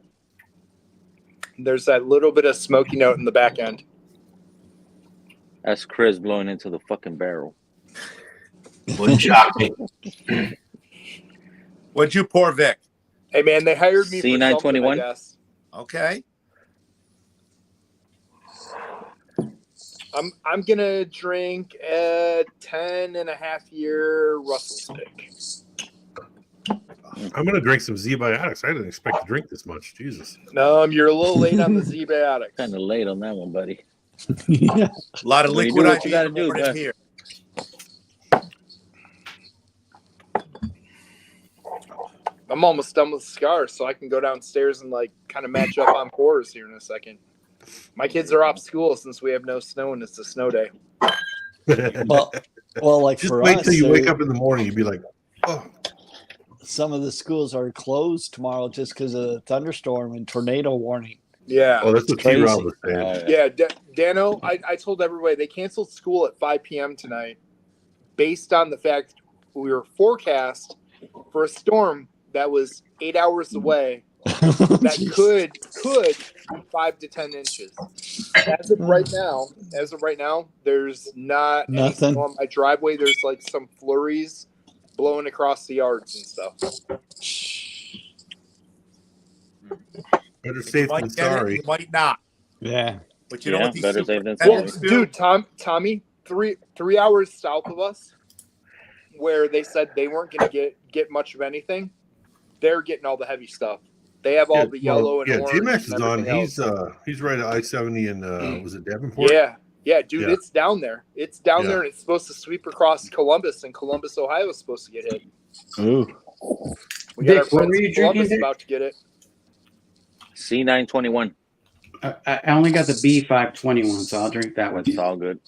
There's that little bit of smoky note in the back end. That's Chris blowing into the fucking barrel. Wouldn't shock me. What'd you pour, Vic? Hey man, they hired me for C921? something, I guess. Okay. I'm gonna drink a 10.5-year Russell stick. I'm gonna drink some Z-Biotics. I didn't expect to drink this much. Jesus. No, you're a little late on the Z-Biotics. Kind of late on that one, buddy. Yeah. A lot of Well, you liquid do what you IV gotta do, poured in man. here. I'm almost done with the cigar, so I can go downstairs and kind of match up on pours here in a second. My kids are off school since we have no snow and it's a snow day. Well, like Just for wait us, till you wake up in the morning. You'd be like, oh, some of the schools are closed tomorrow just because of the thunderstorm and tornado warning. Yeah. oh, that's what Crazy. T-Rob was saying. Yeah, Dano, I told everybody they canceled school at 5 p.m. tonight based on the fact we were forecast for a storm that was 8 hours away that could be 5 to 10 inches. As of right now, there's not Nothing. anything on my driveway. There's some flurries blowing across the yards and stuff. Better You safe might than get it, sorry. you might not. Yeah. But you know Yeah, what these better safe than superintendents sorry. do? Dude, Tommy, three hours south of us, where they said they weren't going to get much of anything, they're getting all the heavy stuff. They have all the yellow and orange. J-Max is and on. everything He's right at I-70 in was it Davenport? Yeah, dude, Yeah. it's down there. It's down Yeah. there, and it's supposed to sweep across Columbus, and Columbus, Ohio is supposed to get hit. Ooh. We got Dick, our what friends were you in Columbus drinking, Dick? about to get it. C921. I only got the B521, so I'll drink that with It's you. all good.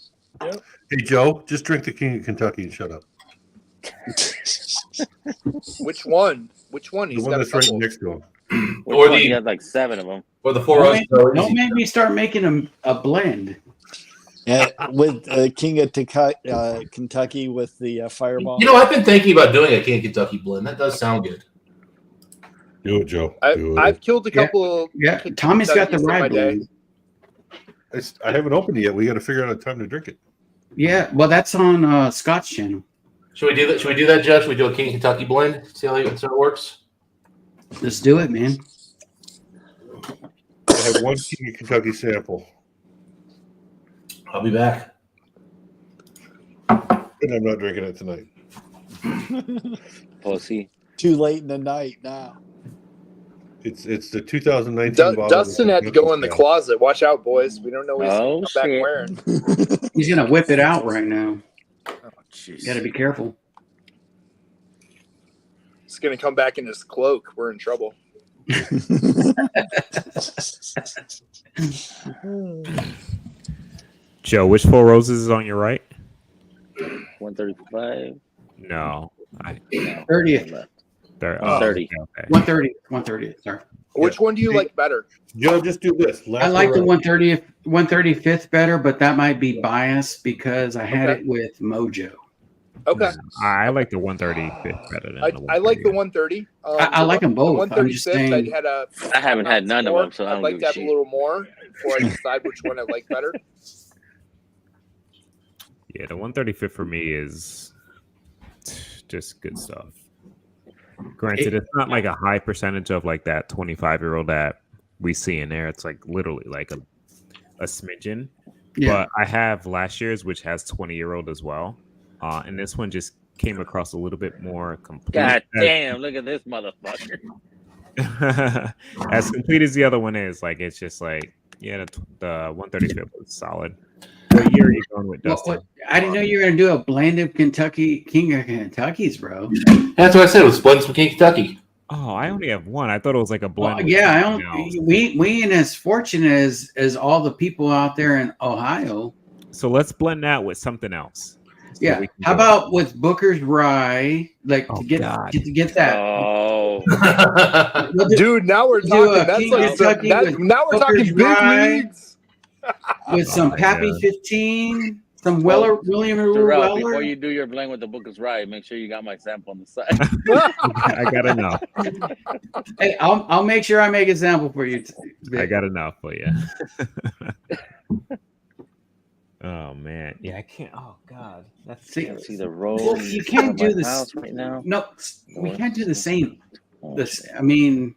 Hey, Joe, just drink the King of Kentucky and shut up. Which one? Which one? The He's one got a that's right couple. next to him. Or He the had like 7 of them. or the Four Roses. Don't make me start making a blend. Yeah, with King of Kentucky with the Fireball. You know, I've been thinking about doing a King Kentucky blend. That does sound good. Do it, Joe. Do it. I've killed a couple. Of Yeah, Tommy's got the Kentuckys in my rye day. blend. I haven't opened it yet. We got to figure out a time to drink it. Yeah, well, that's on Scott's channel. Should we do that? Should we do that, Jeff? Should we do a King Kentucky blend? See how it works? Let's do it, man. I have one King of Kentucky sample, I'll be back. and I'm not drinking it tonight. Pussy. Too late in the night now. It's the 2019 bottle. Dustin had to go in the closet. Watch out, boys. We don't know what he's Oh, come back shit. wearing. He's gonna whip it out right now. Oh, jeez. Got to be careful. He's gonna come back in his cloak. We're in trouble. Joe, which Four Roses is on your right? 135. No. 30th. There, 30. Okay. 130. Sorry. Which one do you like better? Joe, just do this. I like the 135th better, but that might be biased because I had Okay. it with Mojo. Okay. I like the 135th better than the I like the 130. 130. I like them both. The I'm just 135th, saying. I had a. I haven't had none of them, so I I'd don't like give to a have a shit. little more before I decide which one I like better. Yeah, the 135th for me is just good stuff. Granted, it's not like a high percentage of like that 25-year-old that we see in there. It's like literally like a smidgen. Yeah. But I have last year's, which has 20-year-old as well. And this one just came across a little bit more complete. God damn, look at this motherfucker. As complete as the other one is, like it's just like, yeah, the 135th was solid. What year are you going with, Dustin? I didn't know you were gonna do a blend of King of Kentucky's, bro. That's what I said. It was blends from King Kentucky. Oh, I only have one. I thought it was like a blend. Well, with yeah, I something don't. else. We ain't as fortunate as all the people out there in Ohio. So let's blend that with something else. So Yeah. we can How go- about with Booker's Rye? Like Oh, to get God. that. Oh, We'll do- Dude, now we're Do a talking. That's King like Kentucky with now we're talking Booker's big Rye. leagues. with some Oh, Pappy yeah. 15, some William Terrell, Weller. before you do your blend with the Booker's Rye, make sure you got my sample on the side. I got enough. Hey, I'll make sure I make a sample for you. I got enough for you. Oh man, yeah, I can't. Oh god, that's See, See the road. well, you can't do this house right now. No, we can't do the same. Oh, This, I mean,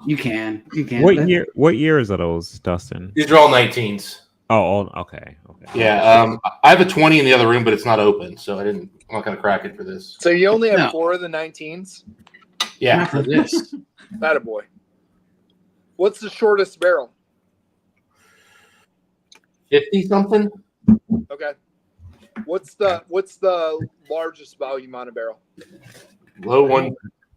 you can. what year? What year is those, Dustin? These are all 19s. Oh, okay. Yeah. I have a 20 in the other room, but it's not open, so I'm not gonna crack it for this. So you only have No. 4 of the 19s? Yeah. Not for this. Attaboy. What's the shortest barrel? 50 something. Okay. What's the largest volume on a barrel? Low one,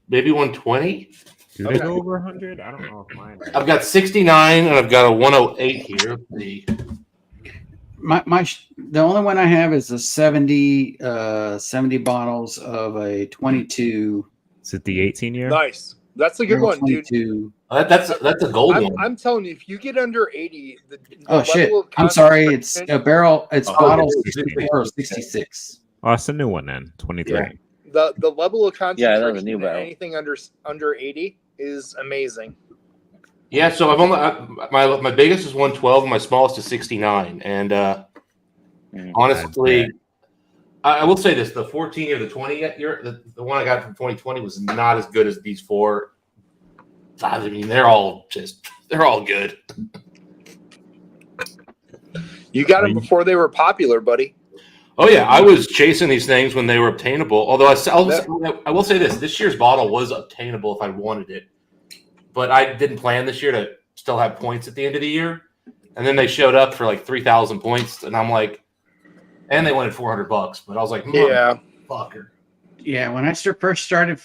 maybe 120. Do they go over 100? I don't know if mine. I've got 69 and I've got a 108 here. The The only one I have is a 70 bottles of a 22. Is it the 18 year? Nice. That's a good one, dude. 22. that's a gold one. I'm telling you, if you get under 80, the Oh level shit! of I'm sorry. It's concentration- a barrel. It's Oh, bottle it is. 64 or 66. Oh, it's a new one then. 23. Yeah. the level of Yeah, that was a concentration new in barrel. anything under 80 is amazing. Yeah, so I've only my biggest is 112 and my smallest is 69. And honestly, I will say this: the 14 year, the 20 year, the one I got from 2020 was not as good as these 4. I mean, they're all good. You got them before they were popular, buddy. Oh yeah, I was chasing these things when they were obtainable. Although I will say this year's bottle was obtainable if I wanted it, but I didn't plan this year to still have points at the end of the year. And then they showed up for like 3,000 points, and I'm like, and they wanted $400. But I was like, Yeah. fucker. Yeah, when I first started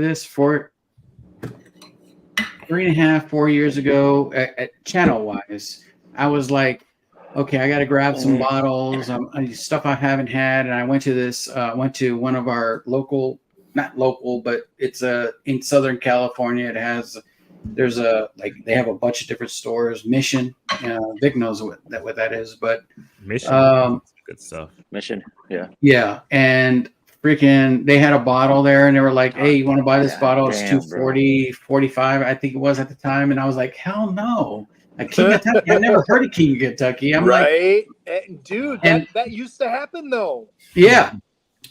this 3.5, 4 years ago, at channel wise, I was like, okay, I got to grab some bottles, stuff I haven't had. And I went to one of our local, not local, but it's in Southern California. They have a bunch of different stores. Mission, Vic knows what that is, but Mission, good stuff. Mission, yeah. Yeah, and freaking, they had a bottle there, and they were like, "Hey, you want to buy this bottle? It's $2.40, $45, I think it was at the time." And I was like, "Hell no!" King of Kentucky. I never heard of King of Kentucky. I'm right, like, dude, and- that used to happen though. yeah.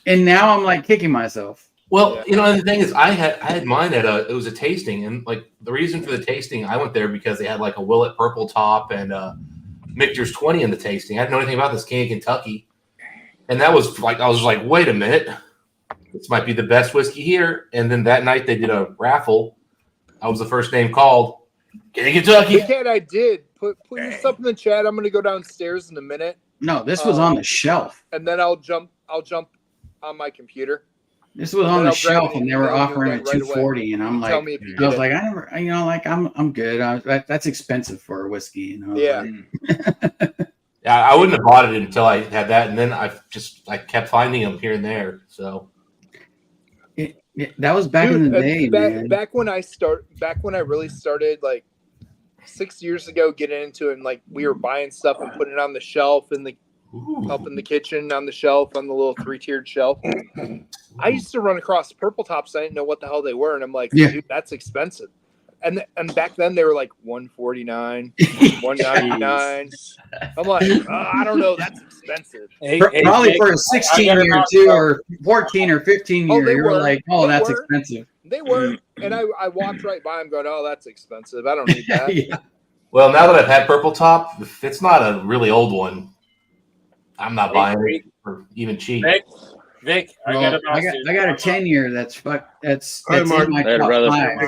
And now I'm like kicking myself. Well, you know, and the thing is, I had mine it was a tasting, and like the reason for the tasting, I went there because they had like a Willet Purple Top and Michter's 20 in the tasting. I didn't know anything about this King of Kentucky, and that was like, I was like, wait a minute, this might be the best whiskey here. And then that night they did a raffle. I was the first name called. King of Kentucky. Cat, I did put your stuff in the chat. I'm gonna go downstairs in a minute. No, this was on the shelf. And then I'll jump on my computer. This was on the shelf, and they were offering it $2.40, and I'm like, Tell me if you I was get like, I never, like, I'm good. That's expensive for a whiskey, you know. Yeah. Yeah, I wouldn't have bought it until I had that, and then I kept finding them here and there. So that was back in the day, man. Back when I really started, like 6 years ago, getting into it, and like we were buying stuff and putting it on the shelf up in the kitchen on the shelf, on the little 3-tiered shelf. I used to run across Purple Tops. I didn't know what the hell they were, and I'm like, dude, that's expensive. And back then they were like $149, $199. I'm like, I don't know, that's expensive. Probably for a 16-year too, or 14 or 15-year, you were like, oh, that's expensive. They were, and I walked right by them going, oh, that's expensive. I don't need that. Yeah. Well, now that I've had Purple Top, if it's not a really old one, I'm not buying it for even cheap. Vic, I got a 10-year that's in my Later, top brother. 5.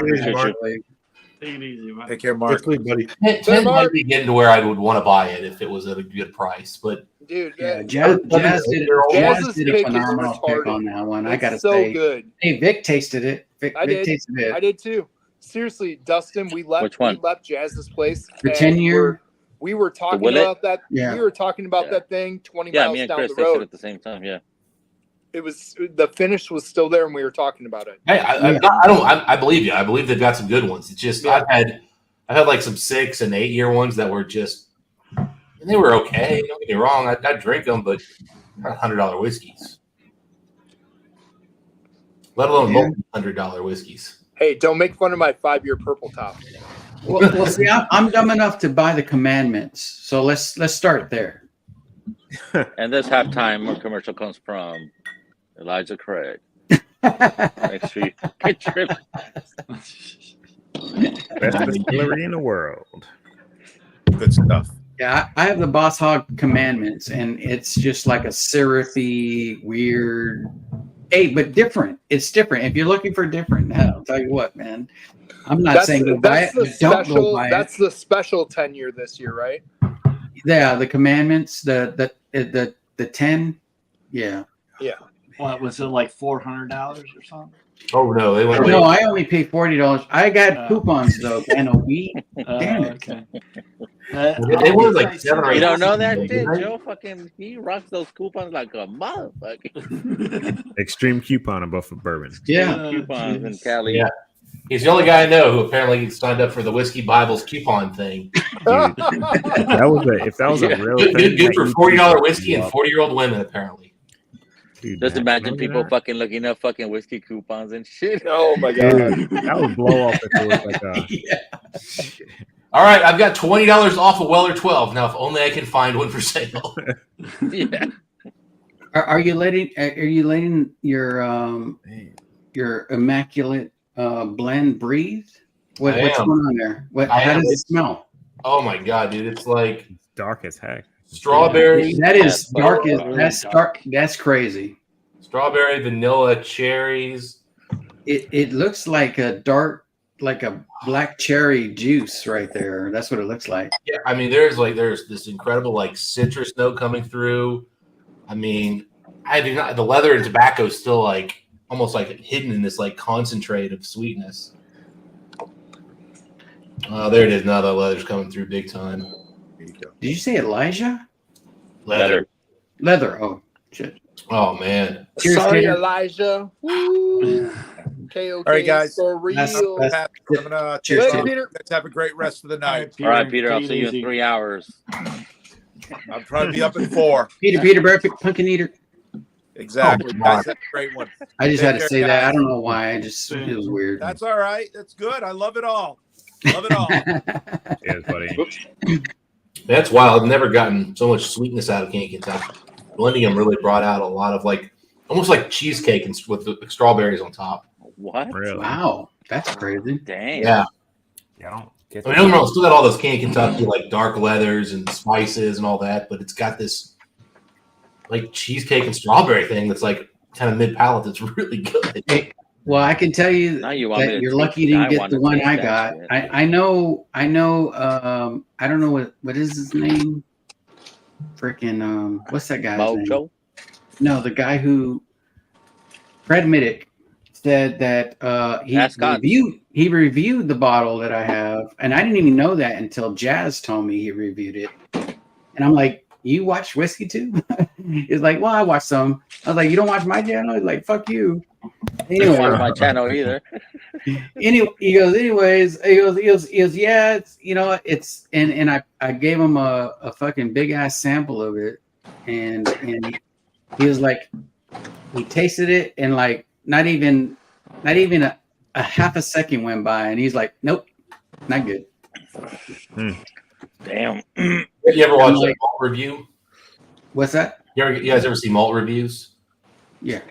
Take it easy, man. Take care, Mark. buddy. 10 might be getting to where I would want to buy it if it was at a good price, but dude, Jazz did a pick is phenomenal pick retarded. on that one. I It's gotta so say, good. Hey, Vic tasted it. Vic tasted it. I did too. Seriously, Dustin, we left. Which one? We left Jazz's place The and 10-year? We were talking Willet? about that. Yeah. We were talking about that thing 20 Yeah, miles me and down Chris the tasted it road. at the same time. Yeah. It was the finish was still there, and we were talking about it. hey, I believe you. I believe they've got some good ones. It's just I've had like some 6 and 8-year ones that were just, and they were okay. Don't get me wrong. I'd drink them, but not $100 whiskeys. Let alone multi-$100 whiskeys. Hey, don't make fun of my 5-year Purple Top. Well, see, I'm dumb enough to buy the Commandments, so let's start there. And this halftime our commercial comes from Elijah Craig. Make sure you get your Best distillery in the world. Good stuff. Yeah, I have the Boss Hog Commandments, and it's just like a syrupy, weird. Hey, but different. It's different. If you're looking for different, I'll tell you what, man. I'm not saying go buy it. But don't go buy That's it. the special 10-year this year, right? Yeah, the Commandments, the 10. Yeah. Yeah. What was it, like $400 or something? Oh no, they went. No, I only paid $40. I got coupons though. NOB. Damn it. Okay. They were like 7 or 8. You don't know that shit, Joe? Fucking, he rocks those coupons like a motherfucker. Extreme coupon on Buffalo Bourbon. Yeah. Coupons in Cali. Yeah. He's the only guy I know who apparently signed up for the Whiskey Bible's coupon thing. If that was a real good, thing, good for that $40 whiskey and 40-year-old women apparently. Dude, Just man, imagine remember people that? fucking looking up fucking whiskey coupons and shit. Oh my god. Dude, that would blow up if it was like a. All right, I've got $20 off a Weller 12. Now, if only I can find one for sale. Yeah. Are you letting your immaculate blend breathe? What's going on there? How does it smell? Oh my god, dude! It's like dark as heck. Strawberry. That is dark. That's dark. That's crazy. Strawberry, vanilla, cherries. It looks like a dark, like a black cherry juice right there. That's what it looks like. Yeah, I mean, there's this incredible like citrus note coming through. I mean, I do not. The leather and tobacco is still like almost like hidden in this like concentrate of sweetness. Oh, there it is. Now the leather's coming through big time. Did you say Elijah? Leather. Leather. Oh shit. Oh man. Cheers, Sorry, Peter. Elijah. Woo. KOK All right, guys. for real. I'm gonna Cheers, take Peter. off. Let's have a great rest of the night. All right, Peter. I'll see you in 3 hours. I'll probably be up in 4. Peter, perfect pumpkin eater. Exactly. Oh, Guys, that's a great one. I just Take had to care, say that. I guys. don't know why. It was weird. That's all right. That's good. I love it all. Love it all. Cheers, buddy. That's wild. I've never gotten so much sweetness out of Candy Kentucky. Blending them really brought out a lot of almost like cheesecake and with the strawberries on top. What? Really? Wow, that's crazy. Damn. Yeah. I don't get I mean, don't get me wrong, still got all those Candy Kentucky dark leathers and spices and all that, but it's got this cheesecake and strawberry thing that's kind of mid palate. That's really good. Hey, well, I can tell you Now you want me that to you're taste lucky you it. didn't I get want the to one taste I that got. shit. I know. I don't know what is his name. Freaking what's that guy's name? Mojo? No, the guy who Fred Middick said that he reviewed the bottle that I have, and I didn't even know that until Jazz told me he reviewed it. And I'm like, you watch whiskey too? He's like, well, I watch some. I was like, you don't watch my channel? He's like, fuck you. You don't watch my channel either. He goes, anyways, he goes, yeah, it's, it's, and I gave him a fucking big ass sample of it, and he was like, he tasted it, and not even a half a second went by, and he's like, nope, not good. Damn. You ever watch a malt review? What's that? You guys ever see malt reviews? Yeah.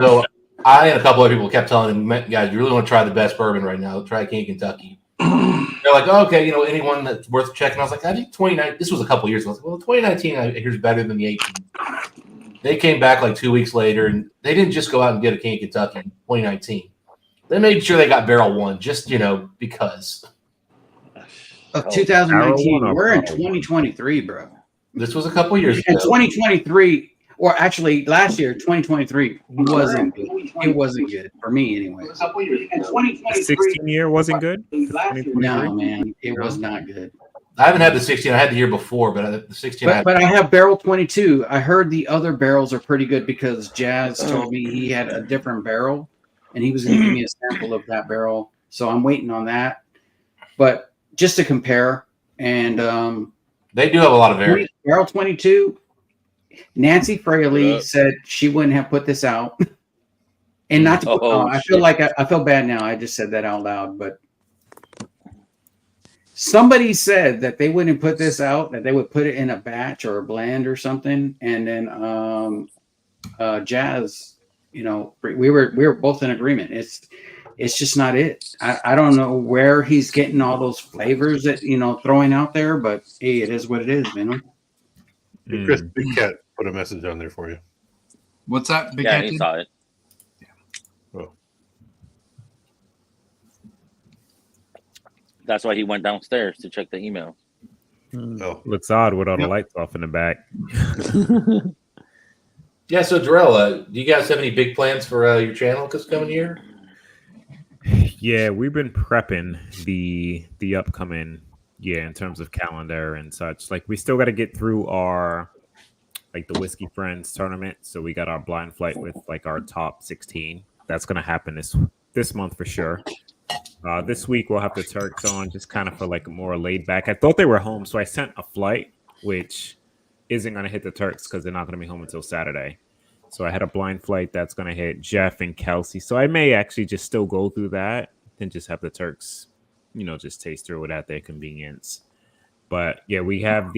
So I and a couple other people kept telling him, guys, you really want to try the best bourbon right now, try Candy Kentucky. They're like, oh, okay, anyone that's worth checking. I was like, I think 2019, this was a couple years ago. I was like, well, 2019 I hear is better than the 18. They came back 2 weeks later, and they didn't just go out and get a Candy Kentucky in 2019. They made sure they got barrel one, just, because. Of 2019, we're in 2023, bro. This was a couple years And ago. 2023, or actually last year, 2023 wasn't good. It wasn't good for me, anyway. And 2023, 16 year wasn't good. No, man, it was not good. I haven't had the 16. I had the year before, but the 16. But I have barrel 22. I heard the other barrels are pretty good because Jazz told me he had a different barrel, and he was going to give me a sample of that barrel. So I'm waiting on that. But just to compare, and they do have a lot of variants. Barrel 22. Nancy Fraley said she wouldn't have put this out, and not to. I feel like I feel bad now. I just said that out loud, but somebody said that they wouldn't put this out, that they would put it in a batch or a blend or something, and then Jazz, we were both in agreement. It's just not it. I don't know where he's getting all those flavors that throwing out there, but hey, it is what it is, man. Chris Big Cat put a message on there for you. What's that? Big Yeah, Cat he did? saw it. Oh. That's why he went downstairs to check the email. Oh. Looks odd with all the lights off in the back. Yeah, so Darrell, do you guys have any big plans for your channel this coming year? Yeah, we've been prepping the upcoming year in terms of calendar and such. We still got to get through our the Whiskey Friends tournament. So we got our blind flight with our top 16. That's gonna happen this month for sure. This week we'll have the Turks on just kind of for a more laid back. I thought they were home, so I sent a flight, which isn't gonna hit the Turks because they're not gonna be home until Saturday. So I had a blind flight that's gonna hit Jeff and Kelsey. So I may actually just still go through that and just have the Turks, just taste through it at their convenience. But yeah, we have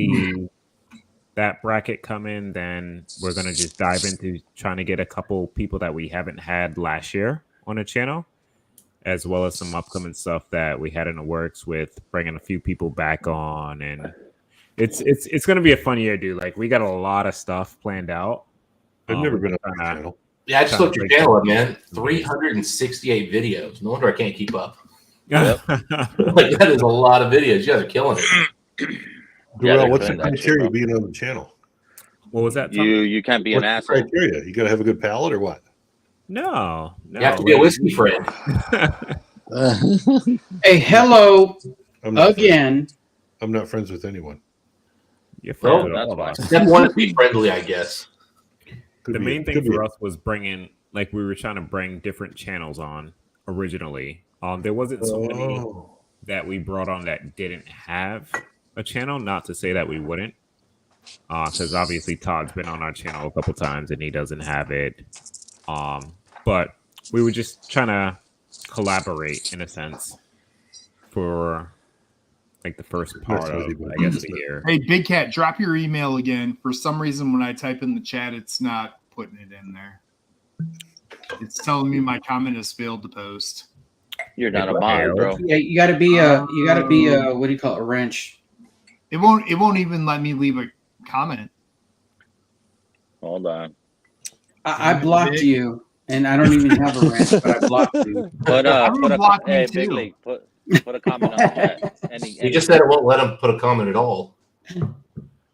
that bracket coming. Then we're gonna just dive into trying to get a couple people that we haven't had last year on the channel, as well as some upcoming stuff that we had in the works with bringing a few people back on. And it's gonna be a fun year, dude. We got a lot of stuff planned out. I've never been on that channel. Yeah, I just looked your channel up, man. 368 videos. No wonder I can't keep up. That is a lot of videos. You guys are killing it. Darrell, what's the criteria being on the channel? What was that? You can't be an What's the asshole. criteria? You got to have a good palate or what? No. You have to be a whiskey friend. Hey, hello again. I'm not friends with anyone. You're Well, friends with that's all of why. us. Step one is be friendly, I guess. The main thing for us was bringing, like, we were trying to bring different channels on originally. There wasn't so many that we brought on that didn't have a channel. Not to say that we wouldn't, because obviously Todd's been on our channel a couple times and he doesn't have it. But we were just trying to collaborate in a sense for like the first part of, I guess, the year. Hey, Big Cat, drop your email again. For some reason, when I type in the chat, it's not putting it in there. It's telling me my comment has failed to post. You're not a mod, bro. Yeah, you gotta be a what do you call it, a wrench? It won't even let me leave a comment. Hold on. I blocked you, and I don't even have a wrench, but I blocked you. Put a me Big too. League, put a comment on the chat. He just said it won't let him put a comment at all.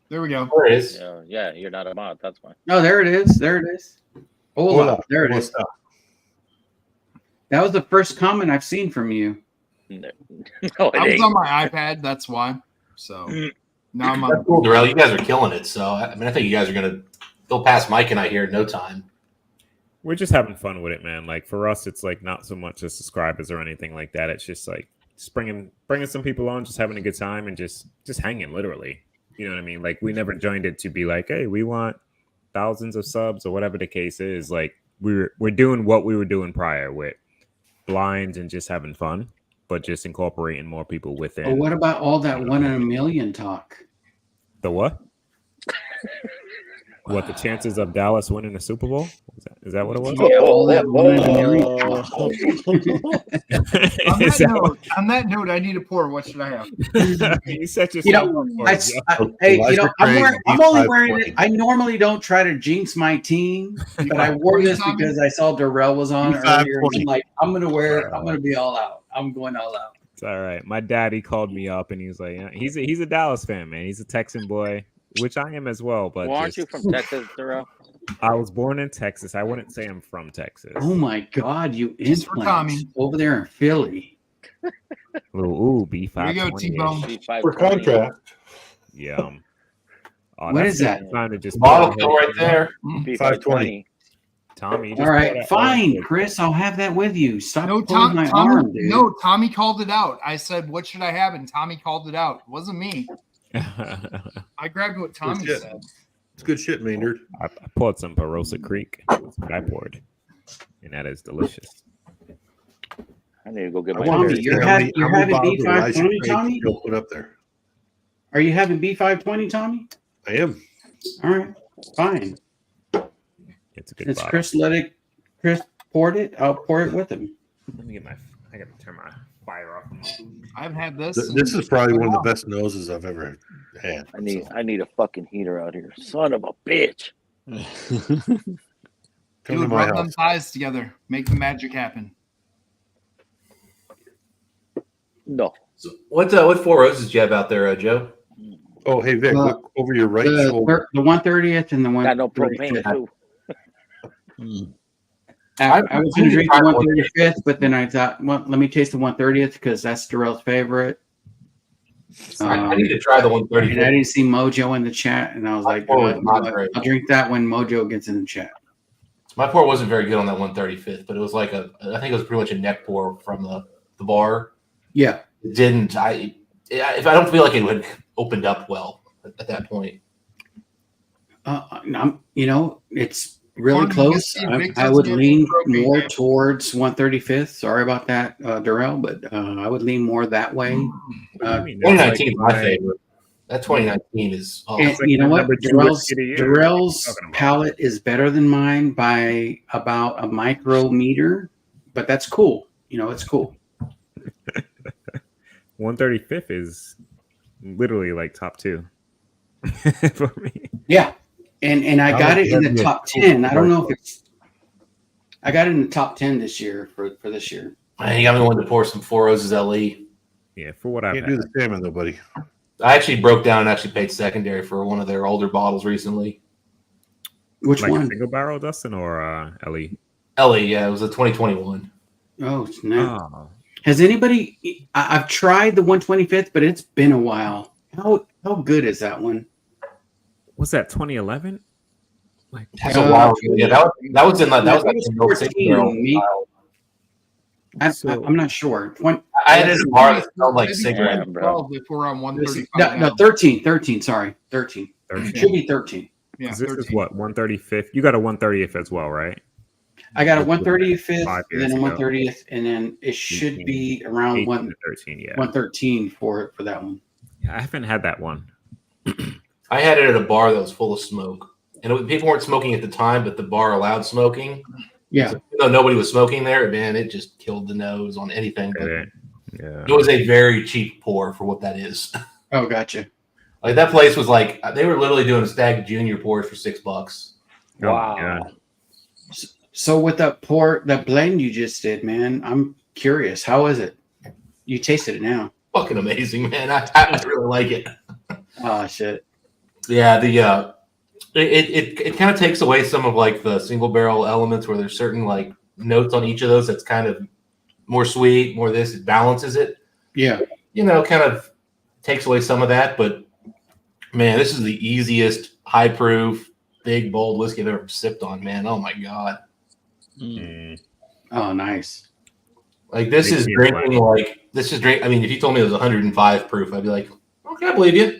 There we go. There it is. Yeah, you're not a mod. That's why. Oh, there it is. There it is. Hola. There it is. That was the first comment I've seen from you. No, I was on my iPad. That's why. So now I'm That's on. cool, Darrell. You guys are killing it. So I mean, I think you guys are gonna go past Mike and I here in no time. We're just having fun with it, man. Like for us, it's like not so much as subscribers or anything like that. It's just like just bringing some people on, just having a good time and just hanging, literally. You know what I mean? Like we never joined it to be like, hey, we want thousands of subs or whatever the case is. Like we're doing what we were doing prior with blinds and just having fun, but just incorporating more people within. But what about all that 1 in a million talk? The what? What, the chances of Dallas winning the Super Bowl? Is that what it was? Yeah, all that 1 in a million talk. On that note, I need a pour. What should I have? You set yourself You know, I'm only wearing it. I normally don't try to jinx my team, but I wore this because I saw Darrell was on earlier. And I'm like, I'm gonna be all out. I'm going all out. It's all right. My daddy called me up and he was like, yeah, he's a Dallas fan, man. He's a Texan boy, which I am as well. But aren't you from Texas, Darrell? I was born in Texas. I wouldn't say I'm from Texas. Oh my God, you implants over there in Philly. Ooh, B520. Here you go, T-Bone. For contract. Yeah. What is that? Time to just Bottle fill right there. B520. Tommy. All right, fine, Chris. I'll have that with you. Stop pulling my Tommy, arm, dude. no, Tommy called it out. I said, "What should I have?" And Tommy called it out. It wasn't me. I grabbed what Tommy said. It's good shit, Maynard. I poured some Barossa Creek. That's what I poured, and that is delicious. I need to go get my. Tommy, you're having B520, Tommy? You'll put up there. Are you having B520, Tommy? I am. All right, fine. It's a good. It's bottle. Chris poured it. I'll pour it with him. Let me get I gotta turn my fire off. I've had this. This is probably one of the best noses I've ever had. I need a fucking heater out here. Son of a bitch. Come to Dude, my rub them house. thighs together. Make the magic happen. No. So what Four Roses do you have out there, Joe? Oh, hey Vic, look over your right shoulder. The 130th and the Got no 135th. propane too. I was going to drink the 135th, but then I thought, well, let me taste the 130th because that's Darrell's favorite. I need to try the 130th. And I didn't see Mojo in the chat, and I was like, Oh, it's not great. I'll drink that when Mojo gets in the chat. My pour wasn't very good on that 135th, but it was like I think it was pretty much a neck pour from the bar. Yeah. It didn't. If I don't feel like it would opened up well at that point. It's really close. I would lean more towards 135th. Sorry about that, Darrell, but I would lean more that way. 2019 is my favorite. That 2019 is. And you know what? Darrell's palate is better than mine by about a micrometer, but that's cool. It's cool. 135th is literally like top 2 for me. Yeah. And I got it in the top 10. I don't know if I got it in the top 10 this year for this year. Man, you got me wanting to pour some Four Roses LE. Yeah, for what I can't do the salmon though, buddy. I actually broke down and actually paid secondary for one of their older bottles recently. Which like one? A single barrel, Dustin, or LE? LE, yeah, it was a 2021. Oh, snap. Has anybody? I've tried the 125th, but it's been a while. How good is that one? Was that 2011? Like That's a while ago. Yeah, that was in like that was like in 14, single barrel maybe. style. I'm not sure. I had it in a bar that smelled like Maybe cigarette. 12 if we're on 135 No, now. 13. Sorry, 13. 13. Should be 13. Yeah, This is 13. what 135th. You got a 130th as well, right? I got a 135th, 5 and years then a ago. 130th, and then it should be around 18 to 13. Yeah, 113 for that one. I haven't had that one. I had it at a bar that was full of smoke, and people weren't smoking at the time, but the bar allowed smoking. Yeah. So even though nobody was smoking there, man, it just killed the nose on anything. But Yeah. it was a very cheap pour for what that is. Oh, gotcha. Like that place was like they were literally doing Stag Junior pours for $6. Wow. So with that blend you just did, man, I'm curious. How is it? You tasted it now. Fucking amazing, man. I really like it. Oh shit. Yeah, it kind of takes away some of like the single barrel elements where there's certain like notes on each of those that's kind of more sweet, more this. It balances it. Yeah. Kind of takes away some of that. But man, this is the easiest high proof, big, bold whiskey I've ever sipped on, man. Oh my God. Oh, nice. Like this is drinking I mean, if you told me it was 105 proof, I'd be like, okay, I believe you.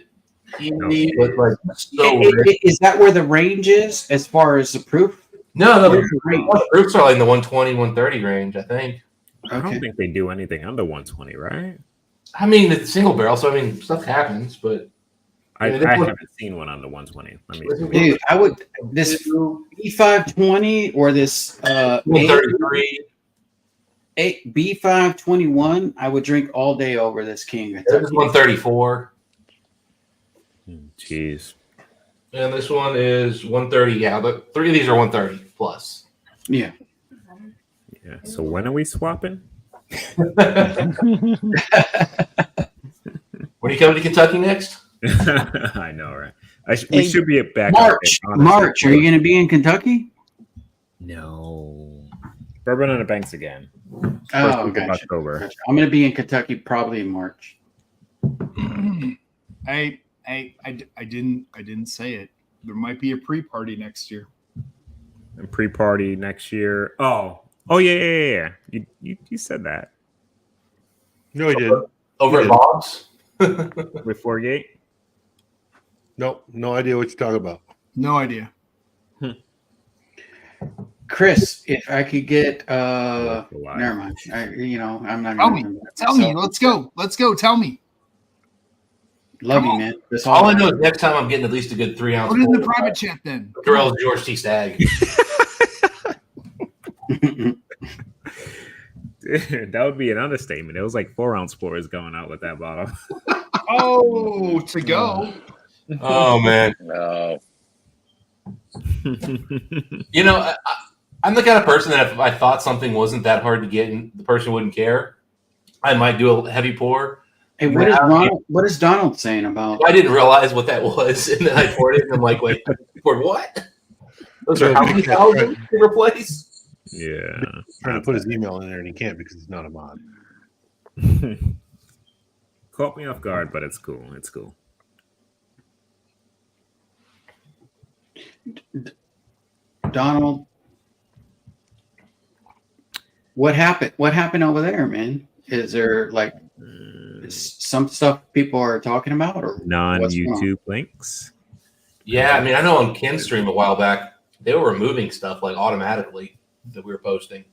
But like so rich. Is that where the range is as far as the proof? No, Where's the range? the proofs are like in the 120, 130 range, I think. I don't think they do anything under 120, right? I mean, it's single barrel, so I mean, stuff happens, but I this one- haven't seen one under 120. Let me see. Dude, I would this B520 or this 133. B521. I would drink all day over this King. This is 134. Jeez. And this one is 130. Yeah, but 3 of these are 130 plus. Yeah. Yeah. So when are we swapping? When are you coming to Kentucky next? I know, right? We should be back. March. March. Are you going to be in Kentucky? No. Bourbon on the Banks again. First Oh, week of gotcha. October. Gotcha. I'm going to be in Kentucky probably in March. I didn't say it. There might be a pre-party next year. And pre-party next year. Oh yeah. You said that. No, he did. Over He at did. Bob's? With Forgate? Nope, no idea what you're talking about. No idea. Chris, if I could get never mind. I'm not Tell gonna me. remember. Tell me. So, Let's go. Let's go. Tell me. love Come you, on. man. That's All I know is next time I'm getting at least a good 3 ounce. Put it in the private chat then. Darrell's George T. Stagg. That would be an understatement. It was like 4-ounce pours going out with that bottle. Oh, to go. Oh man. No. I'm the kind of person that if I thought something wasn't that hard to get and the person wouldn't care, I might do a heavy pour. Hey, what is Donald saying about? I didn't realize what that was, and then I poured it, and I'm like, wait, poured what? Those are how many thousands to replace? Yeah. Trying to put his email in there and he can't because he's not a mod. Caught me off guard, but it's cool. It's cool. Donald, what happened? What happened over there, man? Is there like some stuff people are talking about, or what's going on? Non-YouTube links? Yeah, I mean, I know on Ken's stream a while back, they were removing stuff like automatically that we were posting.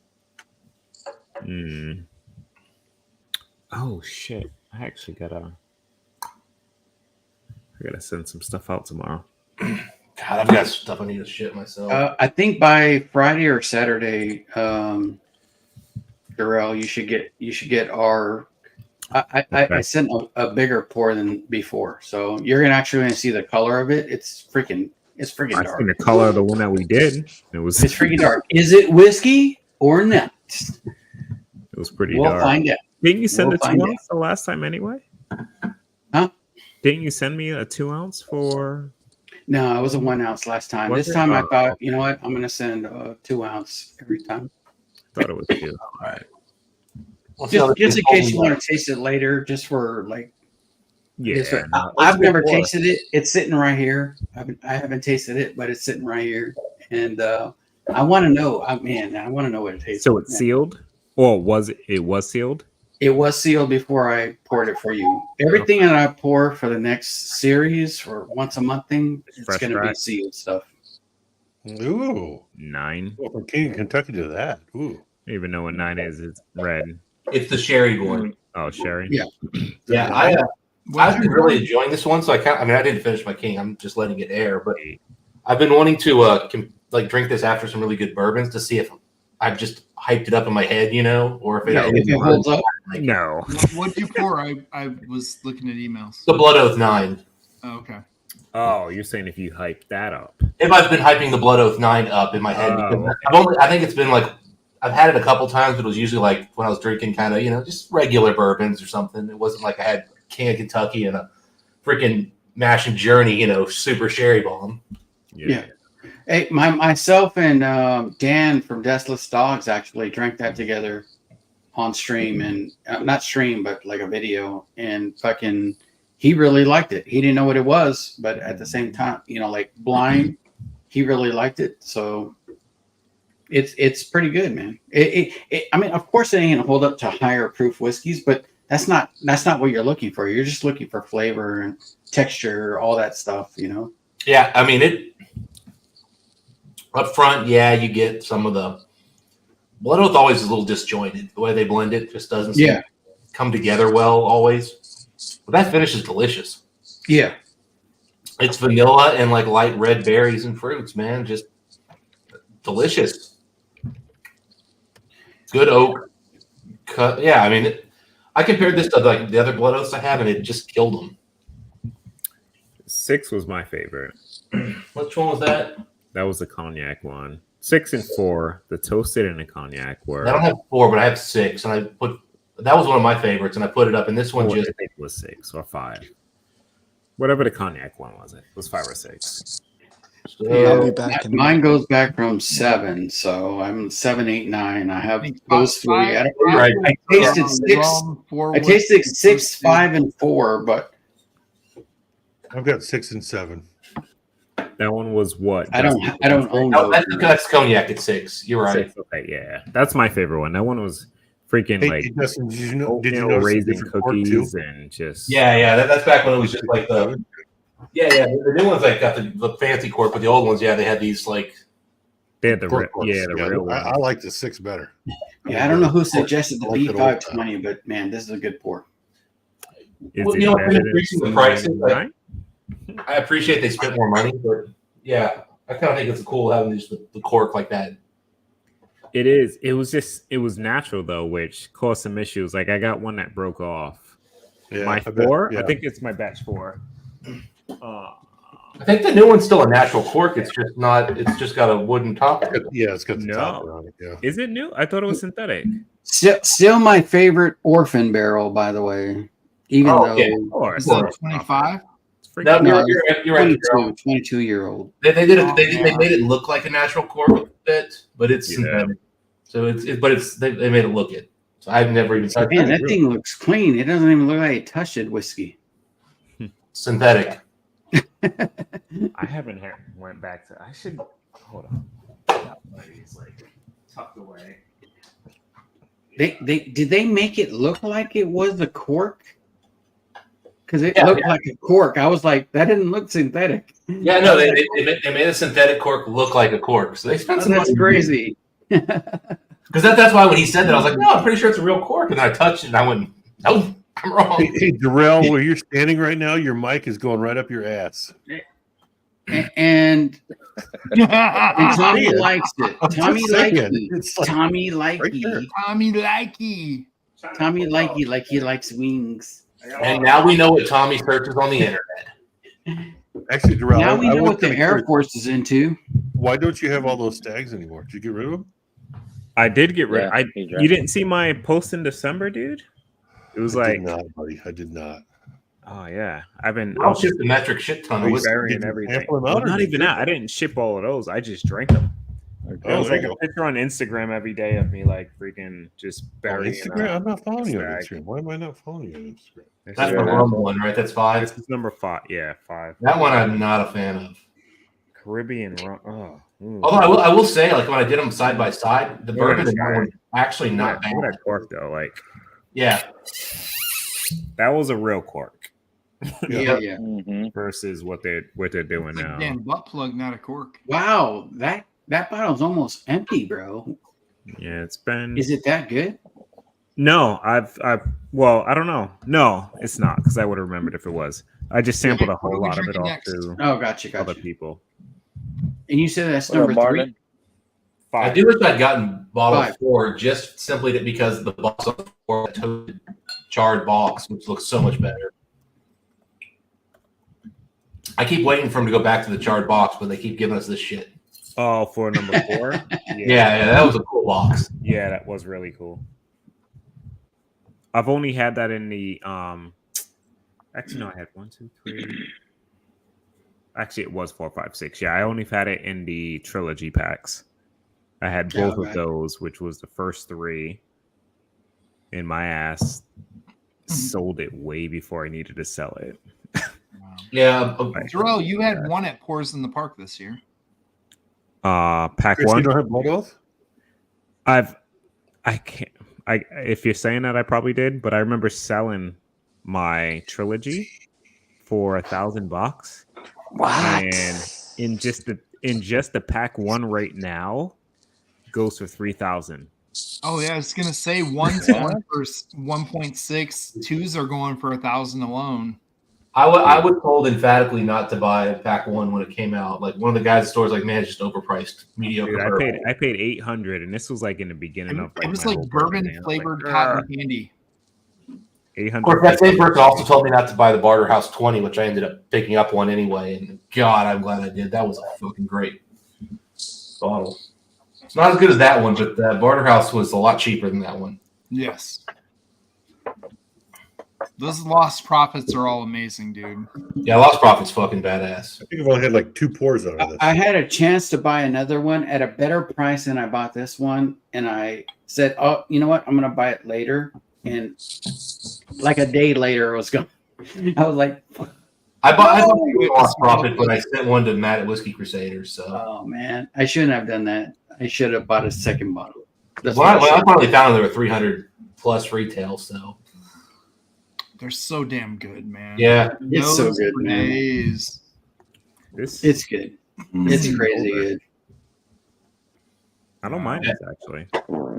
Oh shit! I actually gotta send some stuff out tomorrow. God, I've got stuff I need to shit myself. I think by Friday or Saturday, Darrell, you should get our. I sent a bigger pour than before, so you're actually gonna see the color of it. It's freaking I dark. seen the color of the one that we did. It's freaking dark. Is it whiskey or not? It was pretty We'll dark. find out. Didn't you send We'll a find 2-ounce the last time anyway? Huh? Didn't you send me a 2-ounce for? No, it was a 1 ounce last time. Was This it? time I Oh. thought, you know what? I'm gonna send a 2 ounce every time. Thought it was 2. All right. Just in case you want to taste it later, just for like Yes, sir. I've never tasted it. It's sitting right here. I haven't tasted it, but it's sitting right here. And I want to know. I want to know what it tastes So like. it's sealed, or was it was sealed? It was sealed before I poured it for you. Everything that I pour for the next series or once a month thing, it's Fresh going to be dry? sealed stuff. Ooh, 9. well, from King of Kentucky to that. Ooh, I don't even know what 9 is. It's red. It's the sherry one. Oh, sherry. Yeah. Yeah, I've been really enjoying this one. So I didn't finish my King. I'm just letting it air. But I've been wanting to drink this after some really good bourbons to see if I've just hyped it up in my head, or if it holds up. No. What'd you pour? I was looking at emails. The Blood Oath 9. Oh, okay. Oh, you're saying if you hype that up? If I've been hyping the Blood Oath 9 up in my head, because I think it's been I've had it a couple times, but it was usually when I was drinking kind of, just regular bourbons or something. It wasn't like I had King of Kentucky and a freaking Mash and Journey, super sherry bomb. Yeah. Hey, myself and Dan from Deathless Dogs actually drank that together on stream, and not stream, but like a video, and fucking he really liked it. He didn't know what it was, but at the same time, blind, he really liked it. So it's pretty good, man. I mean, of course, it ain't gonna hold up to higher proof whiskeys, but that's not what you're looking for. You're just looking for flavor and texture, all that stuff, Yeah, I mean it. Up front, you get some of the Blood Oath always is a little disjointed. The way they blend it just doesn't seem to come together well always. But that finish is delicious. Yeah. It's vanilla and light red berries and fruits, man. Just delicious. Good oak cut. Yeah, I mean, I compared this to the other Blood Oaths I have, and it just killed them. 6 was my favorite. Which one was that? That was the cognac one. 6 and 4, the toasted and the cognac were. I don't have 4, but I have 6, and that was one of my favorites, and I put it up. And this one I think it was 6 or 5, whatever the cognac one was. It was 5 or 6. I'll be back. Mine goes back from 7, so I'm 7, 8, 9. I have those 3. I tasted 6. I tasted 6, 5, and 4, but I've got 6 and 7. That one was what? I don't own Oh, those. that's cognac at 6. You're right. 6, okay, yeah, that's my favorite one. That one was freaking Hey, Justin, did you know raisin different pork too? cookies and just That's back when it was just like the the new ones got the fancy cork, but the old ones, they had these they had the Pork real one. I like the 6 better. Yeah, I don't know who suggested the I like it all the time. B520, but man, this is a good pour. Is Well, it you know, better than increasing the prices, $9.99? I appreciate they spent more money, but I kind of think it's cool having just the cork like that. It is. It was natural though, which caused some issues. Like I got one that broke off. Yeah, My I bet, 4, yeah. I think it's my batch 4. I think the new one's still a natural cork. It's just not. It's just got a wooden top. Yeah, it's got the top No. around it. Yeah. Is it new? I thought it was synthetic. Still my favorite orphan barrel, by the way. Even though Of course. Is that 25? It's freaking- No, No, you're right. 22-year-old. They did it. They made it look like a natural cork a bit, but it's Yeah. synthetic. So they made it look it. So I've never even touched Man, it. that thing looks clean. It doesn't even look like it touched it whiskey. Synthetic. I haven't went back to. I should hold on. It's like tucked away. Did they make it look like it was a cork? Because it looked like a cork. I was like, that didn't look synthetic. Yeah, no, they made a synthetic cork look like a cork. So they spent some That's money. crazy. Because that's why when he said that, I was like, no, I'm pretty sure it's a real cork. And then I touched it and I went, no, I'm wrong. Hey, Darrell, where you're standing right now, your mic is going right up your ass. And Tommy likes it. I'm Tommy just likes saying, it. it's like Tommy right likey. there. Tommy Likey. Tommy likey, like he likes wings. And now we know what Tommy searches on the internet. Actually, Darrell, Now we I know was what the kinda Air curious. Force is into. Why don't you have all those stags anymore? Did you get rid of them? I did get rid. Yeah, he dropped You didn't see my post in December, dude. It was I like, did not, buddy. I did not. oh yeah, I I'll was ship the metric shit ton of Are you whiskey. burying Did you everything. sample them out Well, or not did even you? that. I didn't ship all of those. I just drank them. There Oh, was there like you a go. picture on Instagram every day of me like freaking just On burying Instagram? I'm not following you on stag. Instagram. Why am I not following you on Instagram? This That's is the Yeah. Rumble one, right? That's 5. This is number 5. Yeah, 5. That one I'm not a fan of. Caribbean rum. Oh, ooh. Although I will say, like when I did them side by side, the Look at bourbon this and that guy. one actually not Look at bad. that cork though. Like Yeah, that was a real cork Yeah. Mhm. versus what they're doing Like now. damn butt plug, not a cork. Wow, that bottle's almost empty, bro. Yeah, it's been. Is it that good? No, well, I don't know. No, it's not because I would have remembered if it was. I just sampled a What are whole we lot of it drinking off next? to Oh, gotcha. other people. And you said that's What up, number 3? Martin? 5. I do wish I'd gotten bottle 5. 4 just simply because the box on 4 toasted charred box, which looks so much better. I keep waiting for them to go back to the charred box, but they keep giving us this shit. Oh, for number 4. Yeah, that was a cool box. Yeah, that was really cool. I've only had that in the actually no, I had 1, 2, 3. Actually, it was 4, 5, 6. Yeah, I only had it in the trilogy packs. I had both of those, which was the first 3 in my ass. Sold it way before I needed to sell it. Yeah, Jarrell, you had one at Pours in the Park this year. Pack Chris, 1. you don't have Blood Oath? I can't. If you're saying that, I probably did, but I remember selling my trilogy for $1,000. What? And in just the pack 1 right now goes for 3,000. Oh yeah, I was gonna say one's going for 1.6, twos are going for 1,000 alone. I was told emphatically not to buy pack 1 when it came out. Like one of the guys at the store was like, "Man, it's just overpriced, mediocre." Dude, I paid $800, and this was like in the beginning of. It was my like whole bourbon thing. I was flavored like, cotton candy. 800. Of course, that same person also told me not to buy the Barter House 20, which I ended up picking up one anyway. And God, I'm glad I did. That was a fucking great bottle. It's not as good as that one, but the Barter House was a lot cheaper than that one. Yes. Those lost profits are all amazing, dude. Yeah, Lost Profit's fucking badass. I think I've only had like 2 pours out of this. I had a chance to buy another one at a better price than I bought this one, and I said, "Oh, you know what? I'm gonna buy it later." And like a day later, it was going. I was like, I bought Lost Profit, but I sent one to Matt at Whiskey Crusaders. So, "Oh man, I shouldn't have done that. I should have bought a second bottle." That's well, what I I should- finally found them. They were 300 plus retail. So, They're so damn good, man. yeah, It's so Those good, for man. days. It's good. It's crazy good. I don't mind this actually.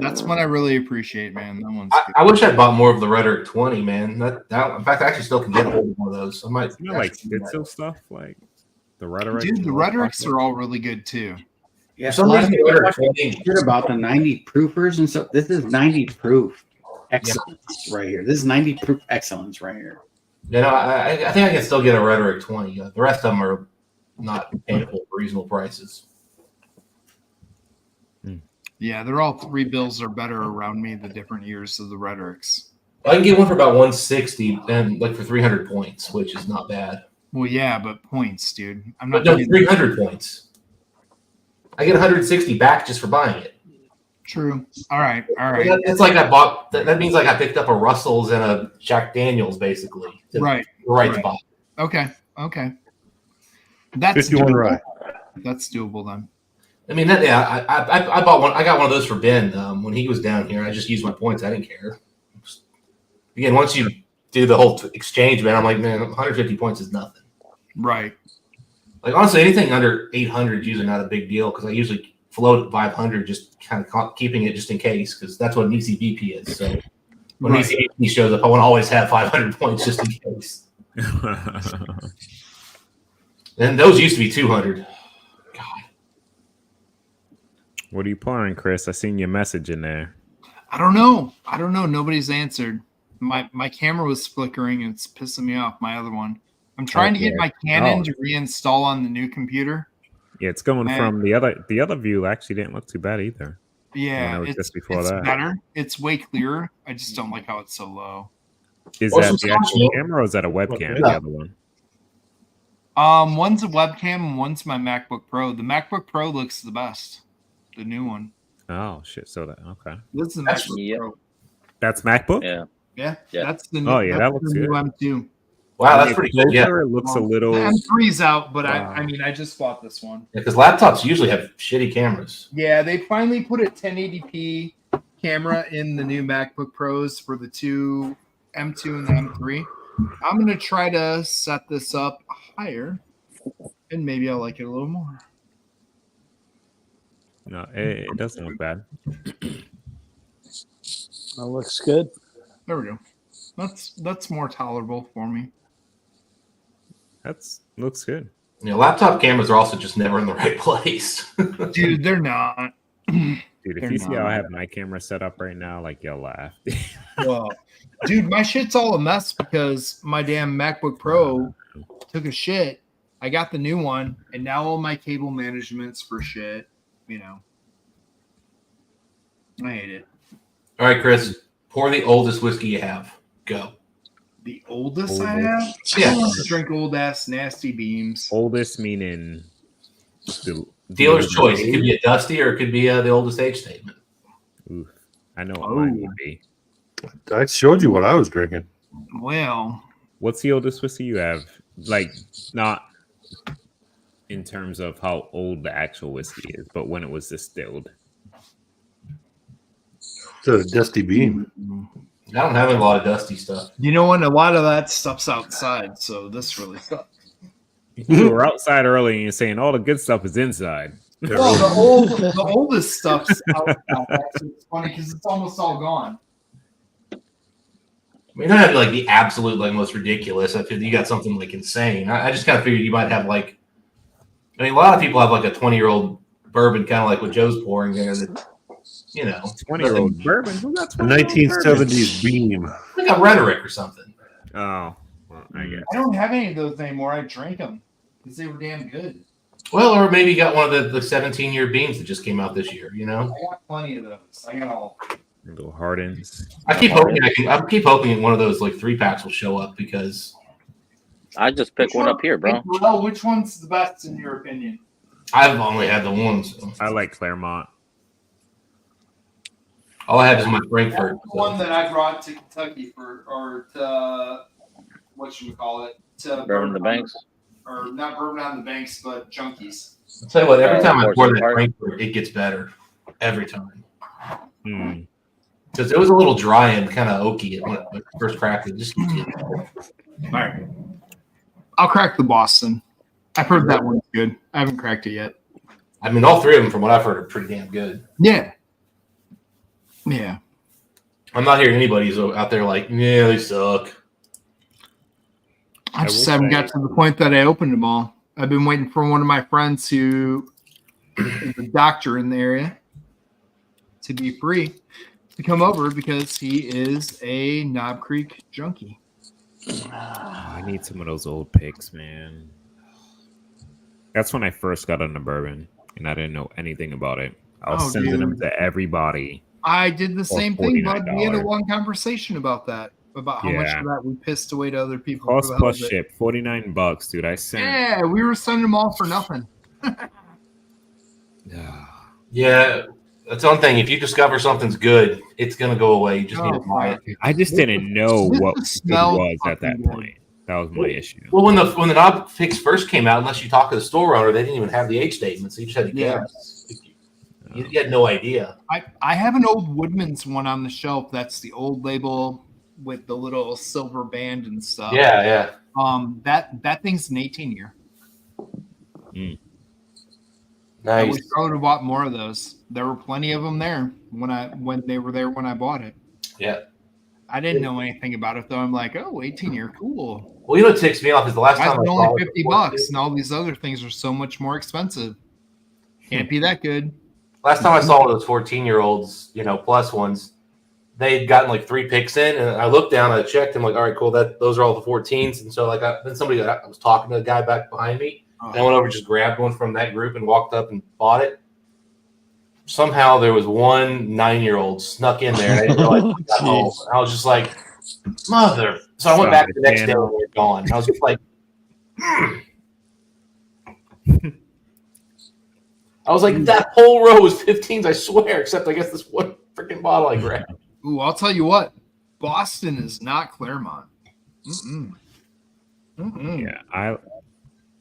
That's what I really appreciate, man. That one's good. I wish I'd bought more of the Rhetoric 20, man. That in fact, I actually still can get a hold of one of those. I might, You know, like Stitzel stuff, like the rhetoric. Dude, the rhetorics are all really good too. Yeah, For some a lot of reason, people the talk Rhetoric 20 shit about the 90 proofers and stuff. This is 90 proof excellence right here. This is 90 proof excellence right here. You know, I think I can still get a Rhetoric 20. The rest of them are not painful for reasonable prices. Yeah, they're all 3 bills or better around me the different years of the rhetorics. I can get one for about 160 and like for 300 points, which is not bad. Well, yeah, but points, dude. I'm But not no, getting 300 points. I get 160 back just for buying it. true. All right, all right. It's like I bought. That means like I picked up a Russell's and a Jack Daniels, basically. Right. Right Right. spot. Okay, okay. That's 51 doable. rye. That's doable then. I mean, I bought one. I got one of those for Ben when he was down here. I just used my points. I didn't care. Again, once you do the whole exchange, man, I'm like, man, 150 points is nothing. Right. Like honestly, anything under 800 is usually not a big deal because I usually float at 500, just kind of keeping it just in case because that's what an ECVP is. So when Right. ECVP shows up, I want to always have 500 points just in case. And those used to be 200. What are you pouring, Chris? I seen your message in there. I don't know. Nobody's answered. My camera was flickering and it's pissing me off. My other one. I'm trying to get my Canon to reinstall on the new computer. Yeah, it's going Man. from the other view. Actually, didn't look too bad either. Yeah, When it was it's just before it's that. better. It's way clearer. I just don't like how it's so low. Is Or that some the actual sound. camera or is that a webcam? Yeah. The other one. One's a webcam and one's my MacBook Pro. The MacBook Pro looks the best. the new one. Oh shit! So that okay. This is the That's- MacBook Pro. That's MacBook. Yeah. Yeah, Yeah. that's the new. Oh, yeah, that's that looks the new good. M2. Wow, that's pretty good. Yeah, It looks a Well, little. The M3's out, but Wow. I mean, I just bought this one. because laptops usually have shitty cameras. Yeah, they finally put a 1080p camera in the new MacBook Pros for the two M2 and the M3. I'm gonna try to set this up higher, and maybe I'll like it a little more. No, it doesn't look bad. That looks good. There we go. That's more tolerable for me. That's looks good. You know, laptop cameras are also just never in the right place. Dude, they're not. Dude, if They're you see how I not. have my camera set up right now, like you'll laugh. Well, dude, my shit's all a mess because my damn MacBook Pro took a shit. I got the new one, and now all my cable management's for shit. You know, I hate it. All right, Chris, pour the oldest whiskey you have. Go. The oldest I Oldest. have? Yeah. I don't want to drink old ass nasty beams. Oldest meaning the Dealer's the- choice. It could be a Dusty or it could be the oldest age statement. Oof. I know what mine Oh. would be. I showed you what I was drinking. Well, What's the oldest whiskey you have? Like, not in terms of how old the actual whiskey is, but when it was distilled. It's a Dusty Beam. I don't have a lot of Dusty stuff. you know what? A lot of that stuff's outside, so this really sucks. You were outside early and you're saying all the good stuff is inside. Well, the oldest stuff's outside. So it's funny because it's almost all gone. I mean, not have like the absolute like most ridiculous. I feel you got something like insane. I just kind of figured you might have like. I mean, a lot of people have like a 20-year-old bourbon, kind of like what Joe's pouring there. That, you know, 20-year-old bourbon? Who got The 20-year-old bourbon? 1970s Beam. like a rhetoric or something. Oh, well, I guess. I don't have any of those anymore. I drank them because they were damn good. Well, or maybe you got one of the 17-year beams that just came out this year. You know, I got plenty of those. I got all. Little Hardens. I keep hoping I keep hoping one of those like 3-packs will show up because I just picked one up here, bro. Well, which one's the best in your opinion? I've only had the one. So. I like Claremont. All I have is my Frankfurt. That's the one that I brought to Kentucky or to what should we call it? To Bourbon the Banks. Or not Bourbon on the Banks, but Junkies. I'll tell you what, every time I Horse pour and that Park. Frankfurt, it gets better. Every time. Hmm. Because it was a little dry and kind of oaky when I first cracked it. Just keeps getting better. All right. I'll crack the Boston. I've heard that one's good. I haven't cracked it yet. I mean, all three of them, from what I've heard, are pretty damn good. Yeah. Yeah. I'm not hearing anybody out there like, yeah, they suck. I just haven't got to the point that I opened them all. I've been waiting for one of my friends who is a doctor in the area to be free to come over because he is a Knob Creek junkie. I need some of those old picks, man. That's when I first got into bourbon, and I didn't know anything about it. I was sending them dude. to everybody. I did the For same thing, bud. We had a $49. long conversation about that, about how much Yeah. of that we pissed away to other people. Cost for the plus hell of it. ship, $49, dude. I sent. Yeah, we were sending them all for nothing. Yeah, that's one thing. If you discover something's good, it's going to go away. You just need to buy it. I just didn't know This what it smells was at that fucking good. point. That was my issue. Well, when the knob fix first came out, unless you talk to the store owner, they didn't even have the age statement, so you just had to Yeah. guess. You had no idea. I have an old Woodman's one on the shelf. That's the old label with the little silver band and stuff. Yeah, yeah. That thing's an 18-year. I Nice. wish I would have bought more of those. There were plenty of them there when they were there when I bought it. Yeah. I didn't know anything about it though. I'm like, oh, 18-year, cool. Well, you know what ticks me off is the last Why is time it I only saw it $50 and all these other things are so much more expensive? Can't be that good. Last time I saw one of those 14-year-olds, plus ones, they had gotten like 3 picks in, and I looked down, I checked, I'm like, all right, cool, those are all the 14s. And so like then I was talking to a guy back behind me, and I went over, just grabbed one from that group and walked up and bought it. Somehow there was one 9-year-old snuck in there. And I didn't realize he got home. And I was just like, mother. So I went back the next day when they were gone. And I was just like, I I was like, that whole row was 15s, I swear, except I guess this one freaking bottle I grabbed. Ooh, I'll tell you what, Boston is not Claremont. Yeah,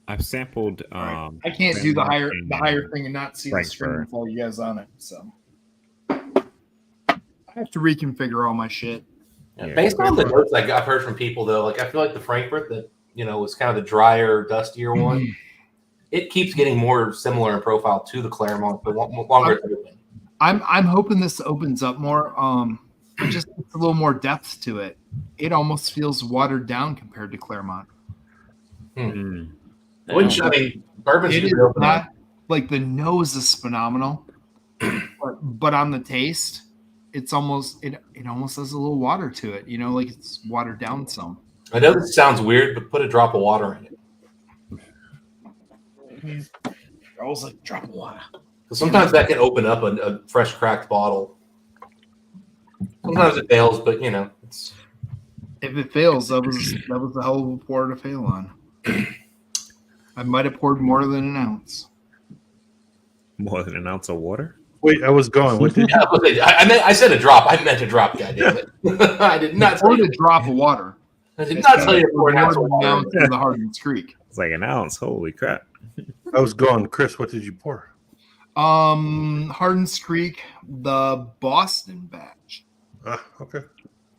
I've sampled. I can't do the higher thing and not see the Frankfurt. screen with all you guys on it. So I have to reconfigure all my shit. Yeah, based on the notes I've heard from people, though, like I feel like the Frankfurt that was kind of the drier, dustier one, it keeps getting more similar in profile to the Claremont the longer it's open. I'm hoping this opens up more. It just gets a little more depth to it. It almost feels watered down compared to Claremont. Which, I mean, bourbon's It is good open not like the nose is phenomenal, but on the taste, it's almost it almost has a little water to it. Like it's watered down some. I know this sounds weird, but put a drop of water in it. I was like, drop of water. Sometimes that can open up a fresh cracked bottle. Sometimes it fails, but it's. If it fails, that was a hell of a pour to fail on. I might have poured more than an ounce. More than an ounce of water? Wait, I was gone. What did I said a drop. I meant a drop, goddammit. I did not pour a drop of water. I did not tell you to pour an ounce of More than an water. ounce in the Hardens Creek. It's like an ounce. Holy crap. I was gone. Chris, what did you pour? Hardens Creek, the Boston batch. Okay.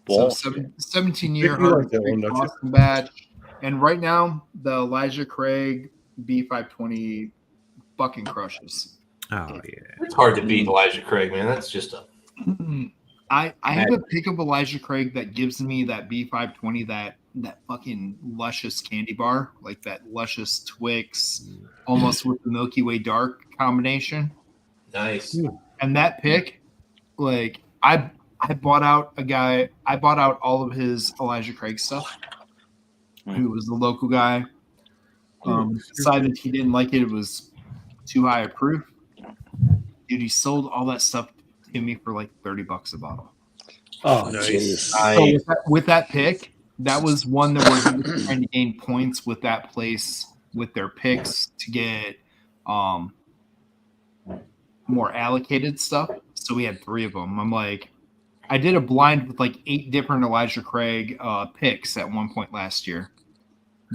So 17-year You like Hardens that Creek one, don't you? Boston batch. And right now, the Elijah Craig B520 bucking crushes. Oh, yeah. It's hard to beat Elijah Craig, man. That's just a. I have a pick of Elijah Craig that gives me that B520, that fucking luscious candy bar, like that luscious Twix, almost with the Milky Way Dark combination. Nice. And that pick, like I bought out all of his Elijah Craig stuff. Who was the local guy? Decided he didn't like it. It was too high a proof. Dude, he sold all that stuff to me for like $30 a bottle. Oh, Nice. jeez. So with that pick, that was one that was trying to gain points with that place with their picks to get more allocated stuff. So we had 3 of them. I'm like, I did a blind with like 8 different Elijah Craig picks at one point last year.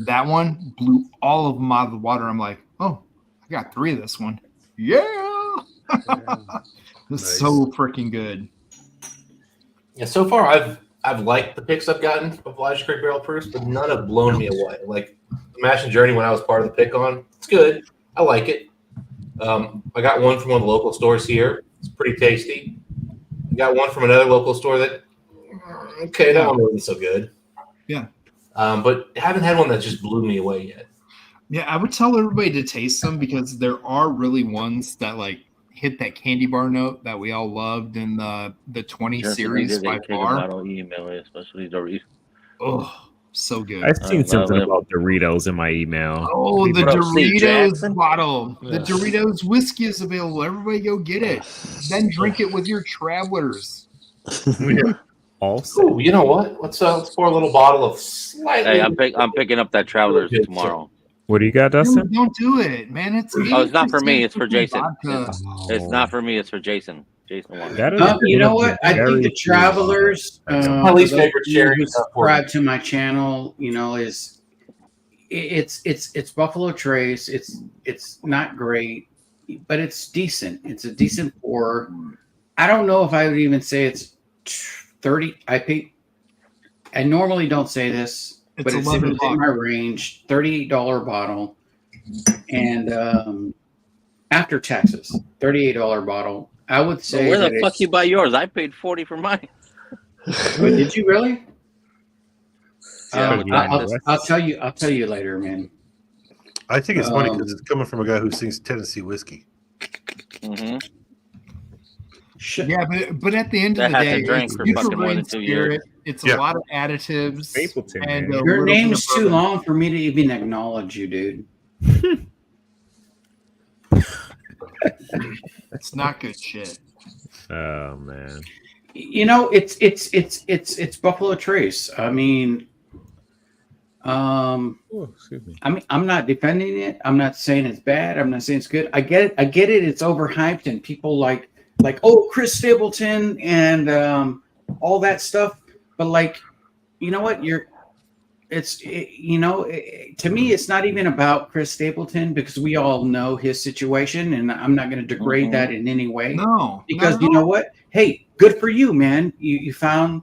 That one blew all of them out of the water. I'm like, oh, I got 3 of this one. Yeah. It's Nice. so freaking good. Yeah, so far I've liked the picks I've gotten of Elijah Craig barrel proofs, but none have blown me away. Like the Mash and Journey when I was part of the pick on, it's good. I like it. I got one from one of the local stores here. It's pretty tasty. I got one from another local store that that one wasn't so good. Yeah. But haven't had one that just blew me away yet. Yeah, I would tell everybody to taste them because there are really ones that like hit that candy bar note that we all loved in the 20 series by far. Email it, especially Doritos. Oh, so good. I've seen love something it. about Doritos in my email. Oh, the What up, Steve Doritos Jackson? bottle. The Yeah. Doritos whiskey is available. Everybody go get it. Then drink it with your travelers. Also, Ooh, you know what? Let's pour a little bottle of slightly. Hey, I'm picking up that Travelers Good, tomorrow. what do you got, Dustin? Don't do it, man. It's Oh, it's not for me. It's for 80% Jason. vodka. It's not for me. It's for Jason. Jason wants it. That is You know one of what? the I think very the few Travelers, My least for those favorite of you cherry who is not subscribe to my channel, is it's Buffalo Trace. It's not great, but it's decent. It's a decent pour. I don't know if I would even say it's 30. I normally don't say this, but It's it's 11 within my range. $38 bottle, and after taxes, $38 bottle. I would So say. where that the fuck it's- you buy yours? I paid $40 for mine. Wait, did you really? Yeah, I'll tell you. I'll tell you later, man. I think it's funny because it's coming from a guy who sings Tennessee whiskey. Mm-hmm. Yeah, but at the end of That the has day, to drink it's for neutral fucking more grain than 2 spirit. years. It's Yeah. a lot of additives. Stapleton, and man. a Your little bit name's of too bourbon. long for me to even acknowledge you, dude. It's not good shit. Oh man. It's Buffalo Trace. I mean, excuse me. I mean, I'm not defending it. I'm not saying it's bad. I'm not saying it's good. I get it. I get it. It's overhyped, and people like, oh, Chris Stapleton and all that stuff. But like, you know what? To me, it's not even about Chris Stapleton because we all know his situation, and I'm not going to degrade that in any way. No, because you know what? Hey, good for you, man. You found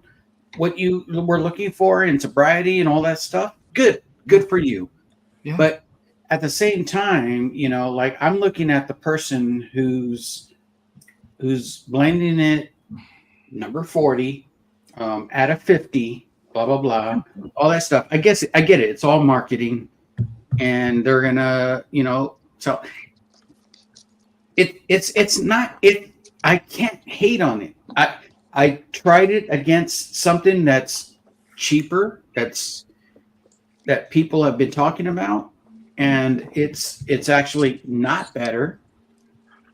what you were looking for in sobriety and all that stuff. Good for you. Yeah. But at the same time, like I'm looking at the person who's blending it number 40 out of 50, blah blah blah, all that stuff. I guess I get it. It's all marketing, and they're gonna, so it's not it. I can't hate on it. I tried it against something that's cheaper, that people have been talking about, and it's actually not better.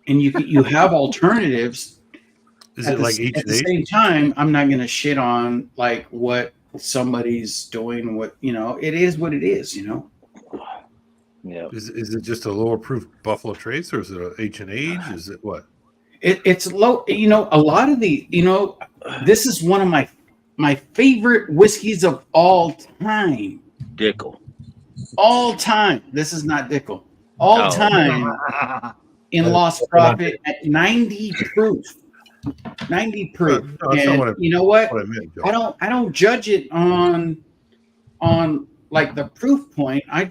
And you have alternatives. Is it like H&H? At the same time, I'm not going to shit on like what somebody's doing. What it is what it is. Yeah. Is it just a lower proof Buffalo Trace, or is it a H&H? Is it what? It's low. A lot of the this is one of my favorite whiskeys of all time. Dickel. All time. This is not Dickel. All time in Lost Profit at 90 proof. 90 proof. And you know what? I don't judge it on like the proof point. I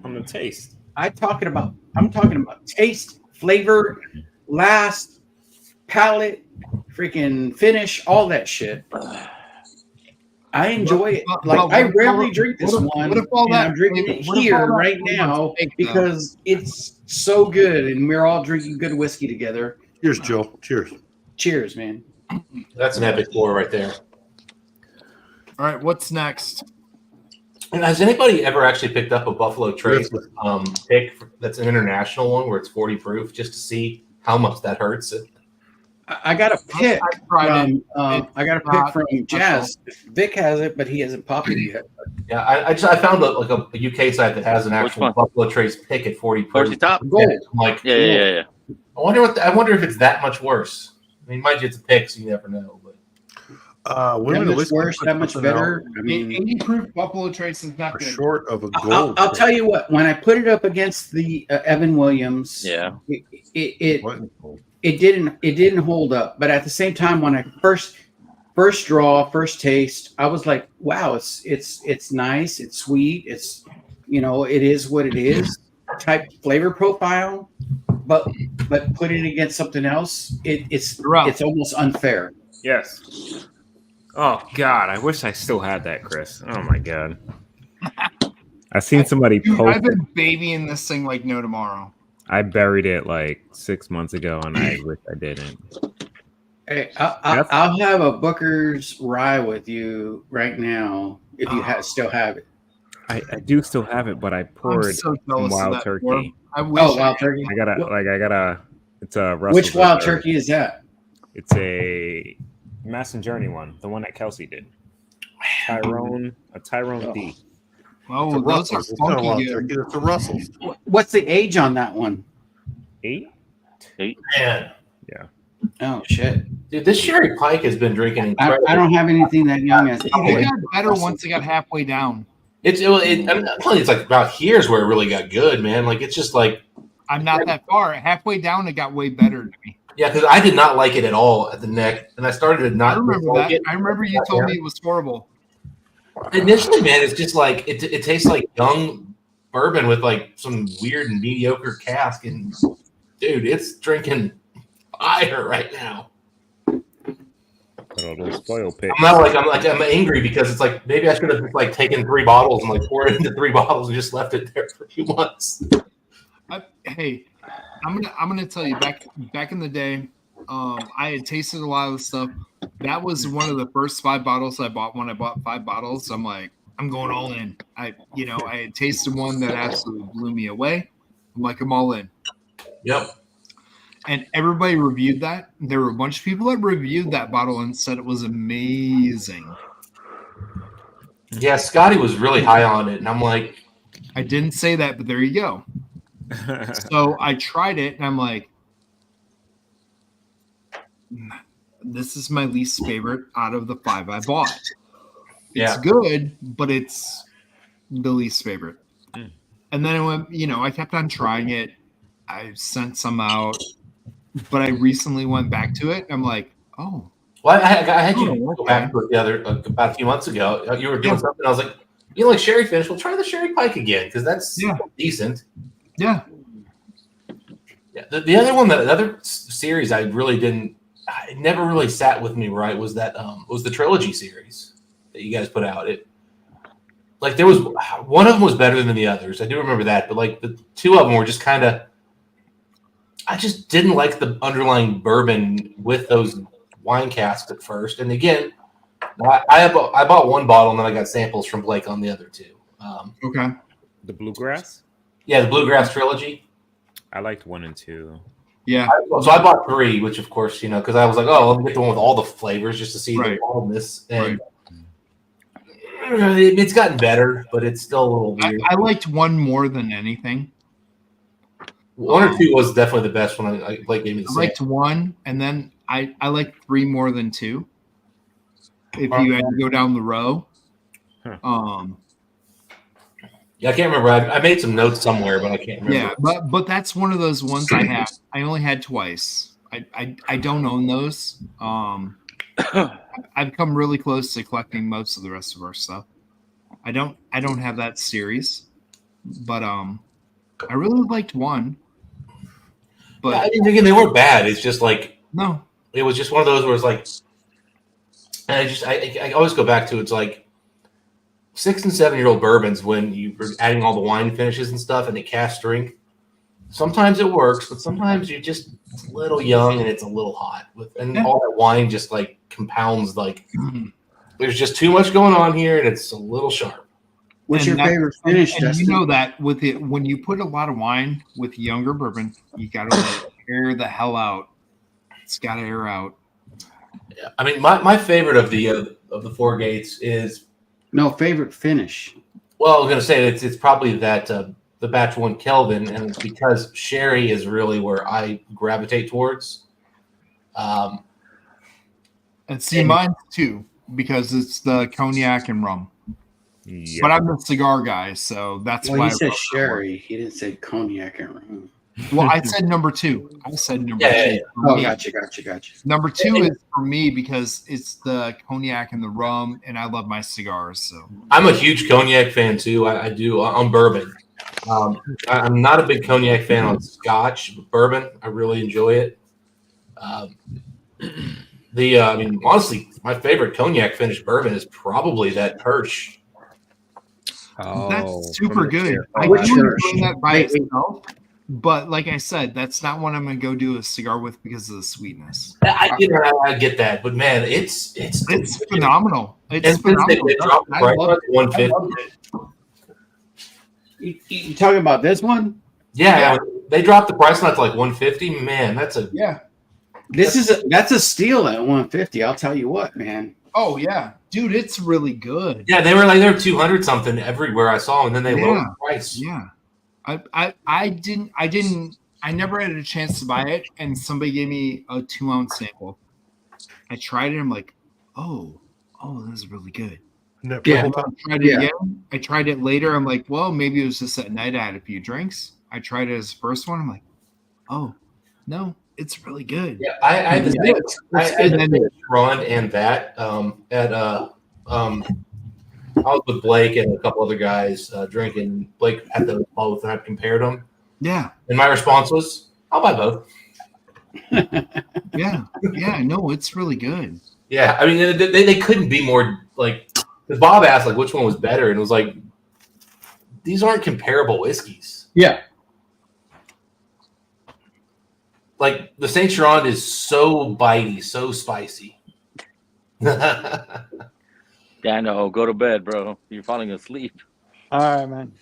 on the taste. I'm talking about taste, flavor, last, palate, freaking finish, all that shit. I enjoy it. Like I rarely drink this one, and I'm drinking it here right now because it's so good, and we're all drinking good whiskey together. Cheers, Joe. Cheers. Cheers, man. That's an epic pour right there. All right, what's next? And has anybody ever actually picked up a Buffalo Trace pick that's an international one where it's 40 proof just to see how much that hurts it? I got a pick from Jazz. Vic has it, but he hasn't popped it yet. Yeah, I found a UK site that has an actual Buffalo Trace pick at 40 proof. Where's top? Gold. I'm like, Yeah. I wonder if it's that much worse. I mean, mind you, it's a pick, so you never know. But women that much worse, that much better. I mean, 80 proof Buffalo Trace is not good. Short of a gold. I'll tell you what. When I put it up against the Evan Williams, it didn't hold up. But at the same time, when I first taste, I was like, wow, it's nice, it's sweet, it's it is what it is. Type flavor profile, but put it against something else, it's almost unfair. Yes. Oh God, I wish I still had that, Chris. Oh my God. I seen somebody Dude, post. I've been babying this thing like no tomorrow. I buried it like 6 months ago, and I wish I didn't. Hey, I'll have a Booker's Rye with you right now if you still have it. I do still have it, but I poured so some Wild Turkey. Wild Turkey. I gotta. It's a Russell. Which Wild Turkey is that? It's a Mass and Journey one, the one that Kelsey did. Tyrone D. Oh, those are funky good. It's a Russell's. What's the age on that one? 8. Man. Yeah. Oh shit. Dude, this Sherry Pike has been drinking incredible. I don't have anything that young as. It got better once it got halfway down. I'm telling you, it's like about here's where it really got good, man. Like it's just like I'm not that far. Halfway down, it got way better to me. Yeah, because I did not like it at all at the neck, and I started to not. I remember like that. it. I remember you told me it was horrible. Initially, man, it's just like it tastes like young bourbon with like some weird and mediocre cask, and dude, it's drinking fire right now. I'm angry because it's like maybe I should have just like taken 3 bottles and like poured it into 3 bottles and just left it there for a few months. Hey, I'm gonna tell you back in the day, I had tasted a lot of the stuff. That was one of the first 5 bottles I bought when I bought 5 bottles. I'm like, I'm going all in. I had tasted one that absolutely blew me away. I'm like, I'm all in. Yep. And everybody reviewed that. There were a bunch of people that reviewed that bottle and said it was amazing. Yeah, Scotty was really high on it, and I'm like, I didn't say that, but there you go. So I tried it, and I'm like, this is my least favorite out of the 5 I bought. It's Yeah. good, but it's the least favorite. And then I went, I kept on trying it. I sent some out, but I recently went back to it. And I'm like, oh. well, I had you Oh, go okay. back to it the other about a few months ago. You were doing something. I was like, you like sherry finish? Well, try the sherry pike again because that's decent. Yeah. Yeah. The other one, the other series, I really didn't. It never really sat with me right. Was that was the trilogy series that you guys put out? It like there was one of them was better than the others. I do remember that, but like the 2 of them were just kind of. I just didn't like the underlying bourbon with those wine casks at first, and again. I bought 1 bottle and then I got samples from Blake on the other 2. Okay. The Bluegrass? Yeah, the Bluegrass trilogy. I liked 1 and 2. Yeah. So I bought 3, which of course, because I was like, oh, let me get the one with all the flavors just to see Right. the wildness. And it's gotten better, but it's still a little weird. I liked 1 more than anything. 1 or 2 was definitely the best one. Blake gave me the I liked 1, and then I liked 3 more than 2. If you had to go down the row. Yeah, I can't remember. I made some notes somewhere, but I can't remember. Yeah, but that's one of those ones I have. I only had twice. I don't own those. I've come really close to collecting most of the rest of our stuff. I don't have that series, but I really liked 1. But yeah, I mean, again, they weren't bad. It's just like no, it was just one of those where it's like, and I always go back to it's like 6 and 7 year old bourbons when you're adding all the wine finishes and stuff and they cast strength. Sometimes it works, but sometimes you're just a little young and it's a little hot, and all that wine just like compounds. Like there's just too much going on here, and it's a little sharp. What's And your favorite finish, And Dustin? you know that with it, when you put a lot of wine with younger bourbon, you got to let it air the hell out. It's got to air out. Yeah, I mean, my favorite of the 4 Gates is favorite finish. Well, I was gonna say it's probably that the batch 1 Kelvin, and it's because sherry is really where I gravitate towards. And see, mine too, because it's the cognac and rum. Yeah. But I'm a cigar guy, so that's Well, why. he I said wrote that one. sherry. He didn't say cognac and rum. Well, I said number 2. I said number 2. Yeah. for Oh, me. gotcha. Number 2 is for me because it's the cognac and the rum, and I love my cigars. So I'm a huge cognac fan too. I do on bourbon. I'm not a big cognac fan on Scotch, but bourbon I really enjoy it. I mean, honestly, my favorite cognac finished bourbon is probably that Hirsch. that's super good. I Which do Hirsch? enjoy that by itself, but like I said, that's not what I'm gonna go do a cigar with because of the sweetness. I get that, but man, it's phenomenal. It's and since they phenomenal. dropped the I price love on it. I 150. love You talking about this one? Yeah, they dropped the price not to like 150. Man, that's a Yeah. That's a steal at 150. I'll tell you what, man. Oh yeah, dude, it's really good. yeah. They were 200 something everywhere I saw them, and then they lowered the price. Yeah. I never had a chance to buy it, and somebody gave me a 2-ounce sample. I tried it. I'm like, oh, this is really good. Yeah. I tried it again. I tried it later. I'm like, well, maybe it was just at night I had a few drinks. I tried it as the first one. I'm like, oh, no, it's really good. Yeah, I had the Yeah. same Ron and that I was with Blake and a couple other guys drinking. Blake had those both, and I compared them. Yeah. And my response was, "I'll buy both." Yeah. No, it's really good. Yeah, I mean, they couldn't be more like. Because Bob asked which one was better, and it was like, these aren't comparable whiskeys. Yeah. Like the Saint Laurent is so bitey, so spicy. Yeah, I know. Go to bed, bro. You're falling asleep. All right, man.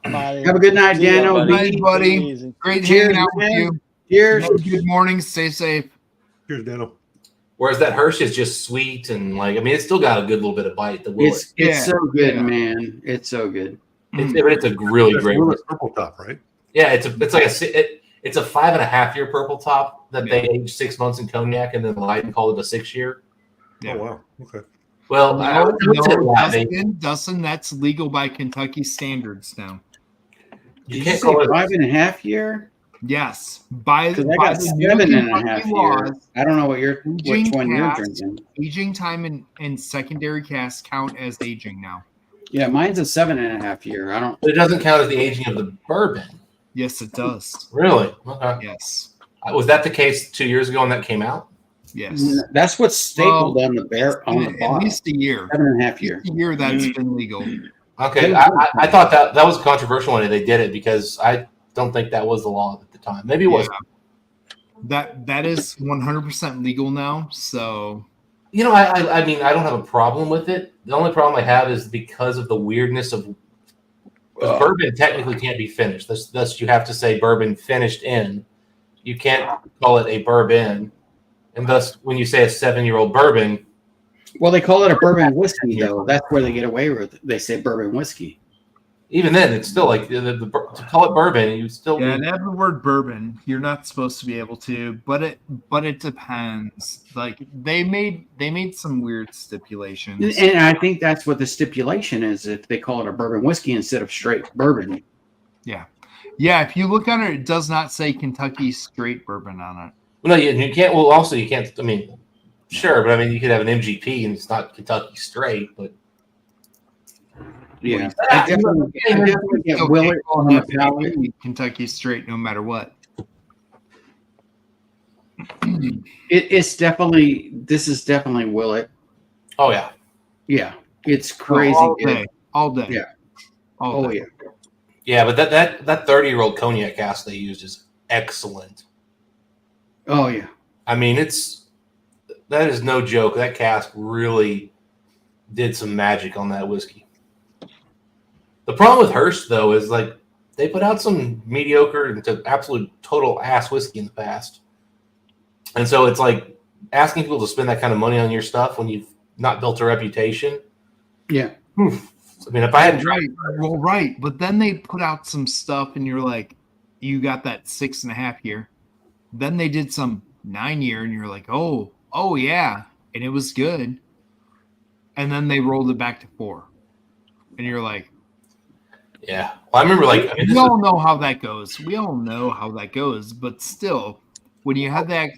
I'm outta here. Have a good night, See ya, Daniel. Good night, Take it buddy. easy. Great Cheers, hanging out with man. you. Cheers. Have a good morning. Stay safe. Here's Daniel. Whereas that Hirsch is just sweet and like, I mean, it's still got a good little bit of bite. The Willet. It's so good, man. It's so good. It's a really great Willet purple top, right? Yeah, it's like it's a 5.5 year purple top that they aged 6 months in cognac and then lied and called it a 6 year. Yeah. Oh wow. Okay. Well, Dustin, that's legal by Kentucky standards now. You Did can't you call say it 5.5 year? Yes, by Because I by got the new 7.5 Kentucky year. laws, I don't know which aging one you're cask, drinking. aging time and secondary casks count as aging now. Yeah, mine's a 7.5 year. I don't. But it doesn't count as the aging of the bourbon. Yes, it does. Really? Okay. Yes. Was that the case 2 years ago when that came out? Yes. That's what's stapled on the At bottle. least a year. 7.5 year. A year that's been legal. Okay, I thought that was controversial when they did it because I don't think that was the law at the time. Maybe it was. That is 100% legal now. So, You know, I mean, I don't have a problem with it. The only problem I have is because of the weirdness of bourbon technically can't be finished. Thus, you have to say bourbon finished in. You can't call it a bourbon. And thus, when you say a 7-year-old bourbon, Well, they call it a bourbon whiskey, though. That's where they get away with it. They say bourbon whiskey. even then, it's still like to call it bourbon. You still yeah, and have the word bourbon. You're not supposed to be able to, but it depends. Like they made some weird stipulations. And I think that's what the stipulation is if they call it a bourbon whiskey instead of straight bourbon. Yeah. If you look on it, it does not say Kentucky straight bourbon on it. Well, no, you can't. Well, also you can't. I mean, sure, but I mean, you could have an MGP and it's not Kentucky straight, but yeah, I definitely get Willett on the palate. Kentucky straight, no matter what. It's definitely. This is definitely Willett. Oh yeah, yeah, it's crazy. All day. Yeah. All day. Yeah. yeah. But that 30-year-old cognac cask they used is excellent. Oh yeah. I mean, that is no joke. That cask really did some magic on that whiskey. The problem with Hirsch, though, is like they put out some mediocre and to absolute total ass whiskey in the past. And so it's like asking people to spend that kind of money on your stuff when you've not built a reputation. Yeah. I mean, if I hadn't tried. Right. But then they put out some stuff and you're like, you got that 6.5 year. Then they did some 9 year and you're like, oh yeah. And it was good. And then they rolled it back to 4. And you're like, yeah. Well, I remember like we all know how that goes. We all know how that goes. But still, when you have that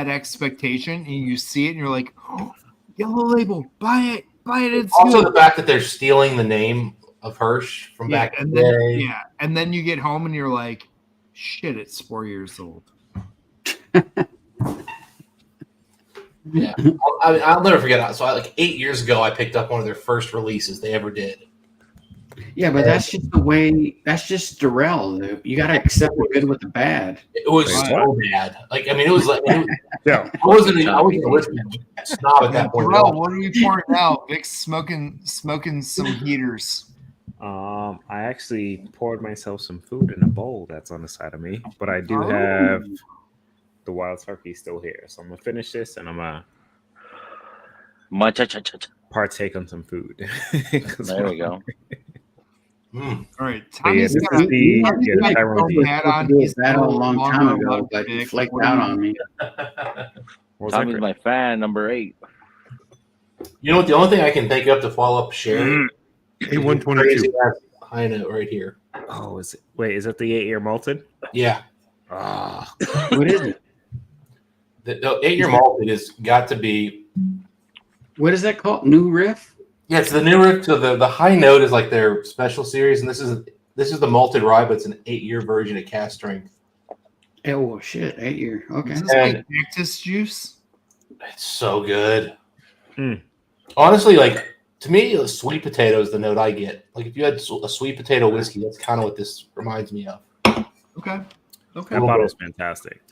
expectation and you see it and you're like, oh, yellow label, buy it. It's also good. the fact that they're stealing the name of Hirsch from back in the day. Yeah. And then you get home and you're like, shit, it's 4 years old. Yeah, I'll never forget that. So, like 8 years ago, I picked up one of their first releases they ever did. Yeah, but that's just the way. That's just Durrell. You got to accept the good with the bad. It was so bad. Like, I mean, it was like, yeah. I wasn't a listening snob at that point. Bro, what are you pouring out? Vic's smoking some heaters. I actually poured myself some food in a bowl that's on the side of me, but I do have the wild turkey still here. So I'm gonna finish this and I'm gonna partake on some food. There we go. All right, Tommy's Tommy's got a hat on. He's that a long time ago, but he flaked out on me. Tommy's my fan, number 8. You know what? The only thing I can think of to follow up Sherry, A122 high note right here. Oh, is it? Wait, is it the 8-year malted? Yeah. What is it? The 8-year malted has got to be. What is that called? New Riff? Yeah, it's the new riff. So the high note is like their special series, and this is the malted rye, but it's an 8-year version of cast strength. Oh shit, 8 year. Okay. Is this like cactus juice? It's so good. Honestly, like to me, a sweet potato is the note I get. Like if you had a sweet potato whiskey, that's kind of what this reminds me of. Okay. That bottle's fantastic.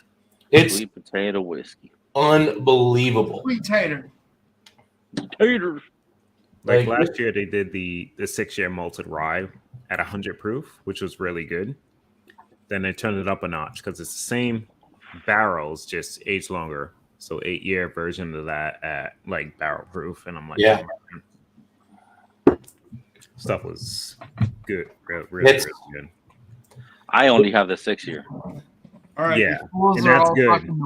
It's sweet potato whiskey. Unbelievable. Sweet tater. Taters. Like last year, they did the 6-year malted rye at 100 proof, which was really good. Then they turned it up a notch because it's the same barrels, just aged longer. So 8-year version of that at like barrel proof, and I'm like, Yeah. stuff was good, really good. I only have the 6-year. All right, Yeah, the schools and are that's all good. talking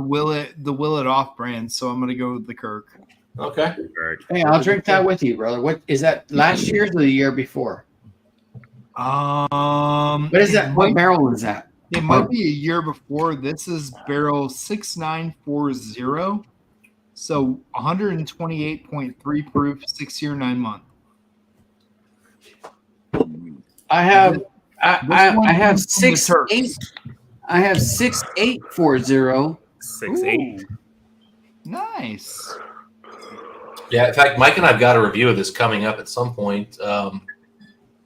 the Willet off brand, so I'm gonna go with the Kirk. Okay. Hey, I'll drink that with you, brother. What is that? Last year's or the year before? What is that? What barrel is that? It might be a year before. This is barrel 6940. So 128.3 proof, 6 year, 9 month. I have I have comes from the 6.8. I have 6.840. 6.8. Nice. Yeah, in fact, Mike and I've got a review of this coming up at some point.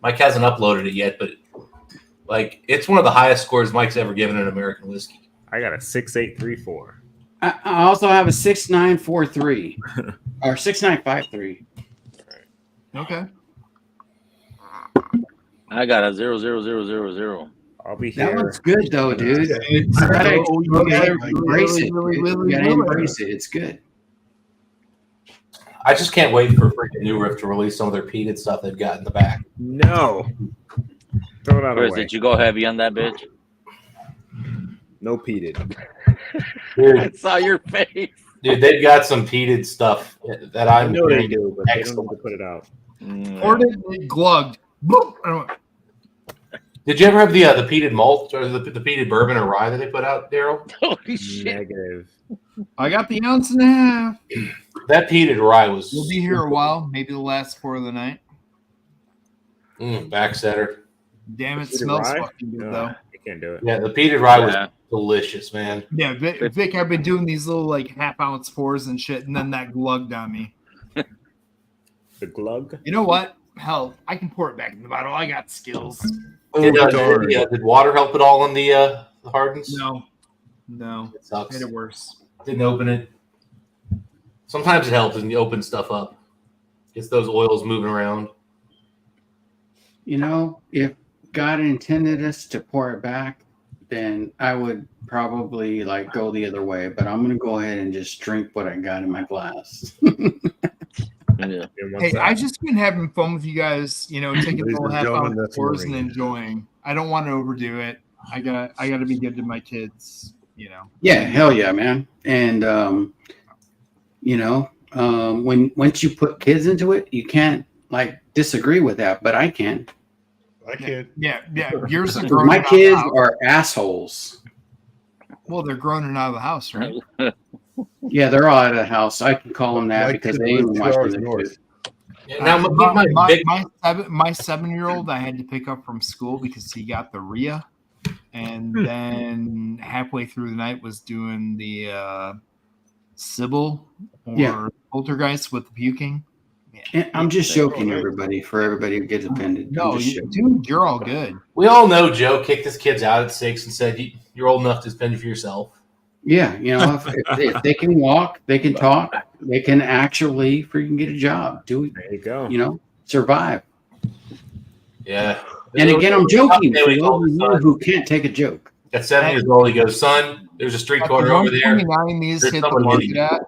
Mike hasn't uploaded it yet, but like it's one of the highest scores Mike's ever given in American whiskey. I got a 6.834. I also have a 6.943 or 6.953. Okay. I got a 0.0000. I'll be That here. one's good though, dude. It's You gotta really, embrace it. really, dude. really You gotta good. embrace it. It's good. I just can't wait for freaking New Riff to release some of their peated stuff they've got in the back. No. Throw that Chris, away. did you go heavy on that bitch? No peated. I saw your face. Dude, they've got some peated stuff that I I'm know they hearing do, but they don't excellent. need to put it out. Poured it, it glugged. Boop. I don't- Did you ever have the peated malt or the peated bourbon or rye that they put out, Daryl? Holy shit. Negative. I got the ounce and a half. That peated rye was We'll be here a while, maybe the last pour of the night. backsetter. Damn, it Peated smells rye? fucking good No, though. I can't do it. Yeah, the peated rye Yeah. was delicious, man. Yeah, Vic, I've been doing these little like half ounce pours and shit, and then that glugged on me. The glug? You know what? Hell, I can pour it back in the bottle. I got skills. Did water help at all on the hardens? No, It sucks. made it worse. Didn't open it. Sometimes it helps when you open stuff up. Gets those oils moving around. You know, if God intended us to pour it back, then I would probably like go the other way. But I'm gonna go ahead and just drink what I got in my glass. Yeah. Hey, I just been having fun with you guys. You know, taking Ladies little and half gentlemen, ounce that's pours and Maureen. enjoying. I don't want to overdo it. I gotta be good to my kids. You know. Yeah, hell yeah, man. And you know, when once you put kids into it, you can't like disagree with that, but I can. I can't. Yeah. Yours are grown My out of kids the house. are assholes. Well, they're grown and out of the house, right? Yeah, they're all out of the house. I can call them that Mike because could they live even 2 watch hours the north. Now, my 7-year-old I had to pick up from school because he got the RIA, and then halfway through the night was doing the Sybil or Yeah. Poltergeist with the puking. And I'm just joking, everybody, for everybody who gets offended. I'm No, just joking. dude, you're all good. We all know Joe kicked his kids out at 6 and said, "You're old enough to spend it for yourself." Yeah, you know, if they can walk, they can talk, they can actually freaking get a job, do it, There you go. you know, survive. Yeah. And again, I'm joking There for we those go, of you son. who can't take a joke. At 7 years old, he goes, "Son, there's a street At the corner over there. 129 these There's hit the someone market hitting you." at.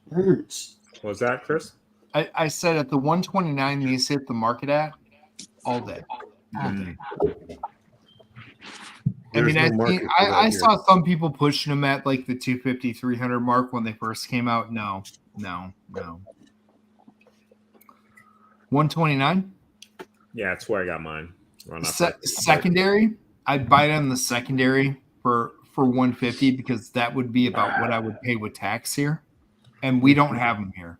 Burns. What was that, Chris? I said at the 129 these hit the market at all day. All day. I There's mean, no market for that I here. saw some people pushing them at like the 250, 300 mark when they first came out. No. 129 Yeah, that's where I got mine. Run off secondary. I'd buy it on the secondary for 150 because that would be about what I would pay with tax here, and we don't have them here.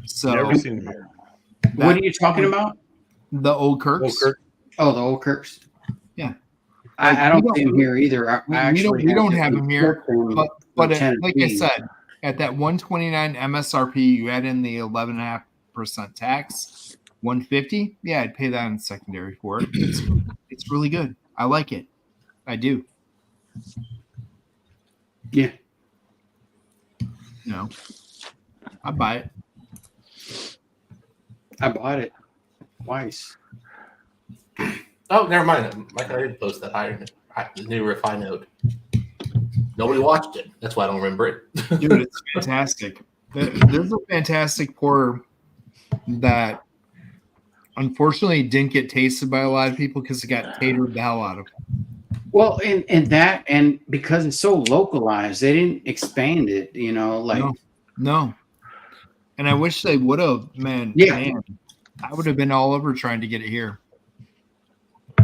So Never seen them here. What are you talking about? The old Kirks. Oh, the old Kirks. Yeah. I don't see them here either. I We don't have them here, but like I Tennessee. said, at that 129 MSRP, you add in the 11.5% tax, 150. Yeah, I'd pay that in secondary for it. It's really good. I like it. I do. Yeah. No, I buy it. I bought it twice. Oh, never mind. Mike, I didn't post that higher. The new riff high note. Nobody watched it. That's why I don't remember it. Dude, it's fantastic. There's a fantastic pour that unfortunately didn't get tasted by a lot of people because it got tatered the hell out of. Well, and that, and because it's so localized, they didn't expand it, you know, like. No. And I wish they would have, man. Yeah. Man, I would have been all over trying to get it here.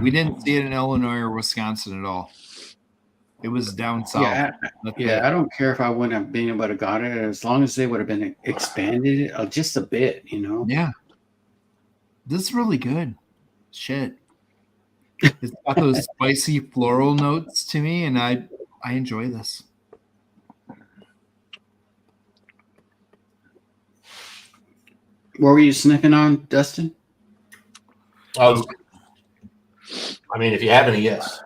We didn't see it in Illinois or Wisconsin at all. It was down south. I don't care if I wouldn't have been able to got it as long as they would have been expanded it just a bit, you know. Yeah. This is really good. Shit. It's got those spicy floral notes to me, and I enjoy this. What were you sniffing on, Dustin? I mean, if you have any, yes.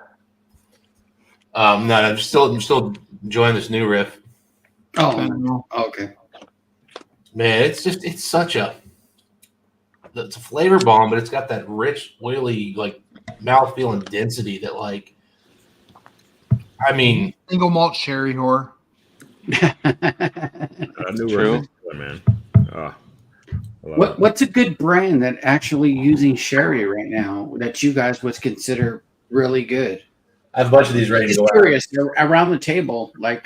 No, I'm still enjoying this new riff. Oh, okay. Man, it's such a flavor bomb, but it's got that rich, oily, like mouthfeel and density that, like, I mean, single malt sherry whore. True, man. What's a good brand that actually using sherry right now that you guys would consider really good? I have a bunch of these ready to Just go out. curious, around the table, like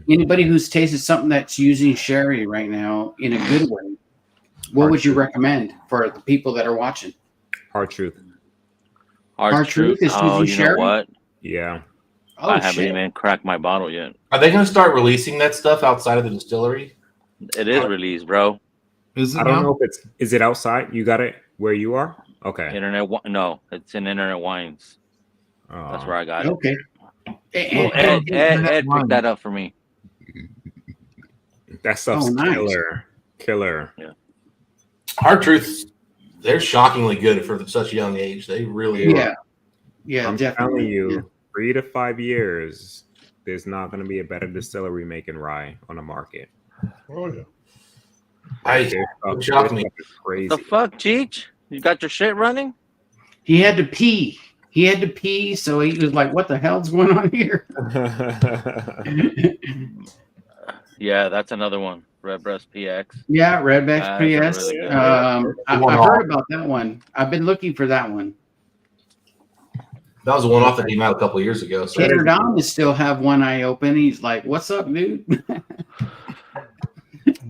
anybody who's tasted something that's using sherry right now in a good way, what would you recommend for the people that are watching? Hard Truth. Hard Truth is Oh, using you sherry? know what? Yeah. Oh, I haven't shit. even cracked my bottle yet. Are they going to start releasing that stuff outside of the distillery? It is released, bro. Is I don't know if is it outside? You got it where you are? Okay. No, it's in Internet Wines. That's where I got it. Okay. Well, Ed picked that up for me. That stuff's nice. killer. Yeah. Hard Truth, they're shockingly good for such a young age. They really are. Yeah, I'm definitely. telling you, 3 to 5 years, there's not going to be a better distillery making rye on the market. Oh yeah. Shocked me. Crazy. The fuck, Cheech? You got your shit running? He had to pee. So he was like, "What the hell's going on here?" Yeah, that's another one. Redbreast PX. Yeah, Redback That's PS. really good. I heard about that one. I've been looking for that one. That was a one-off that came out a couple of years ago. So Tater Don is still have one eye open. He's like, "What's up, dude?"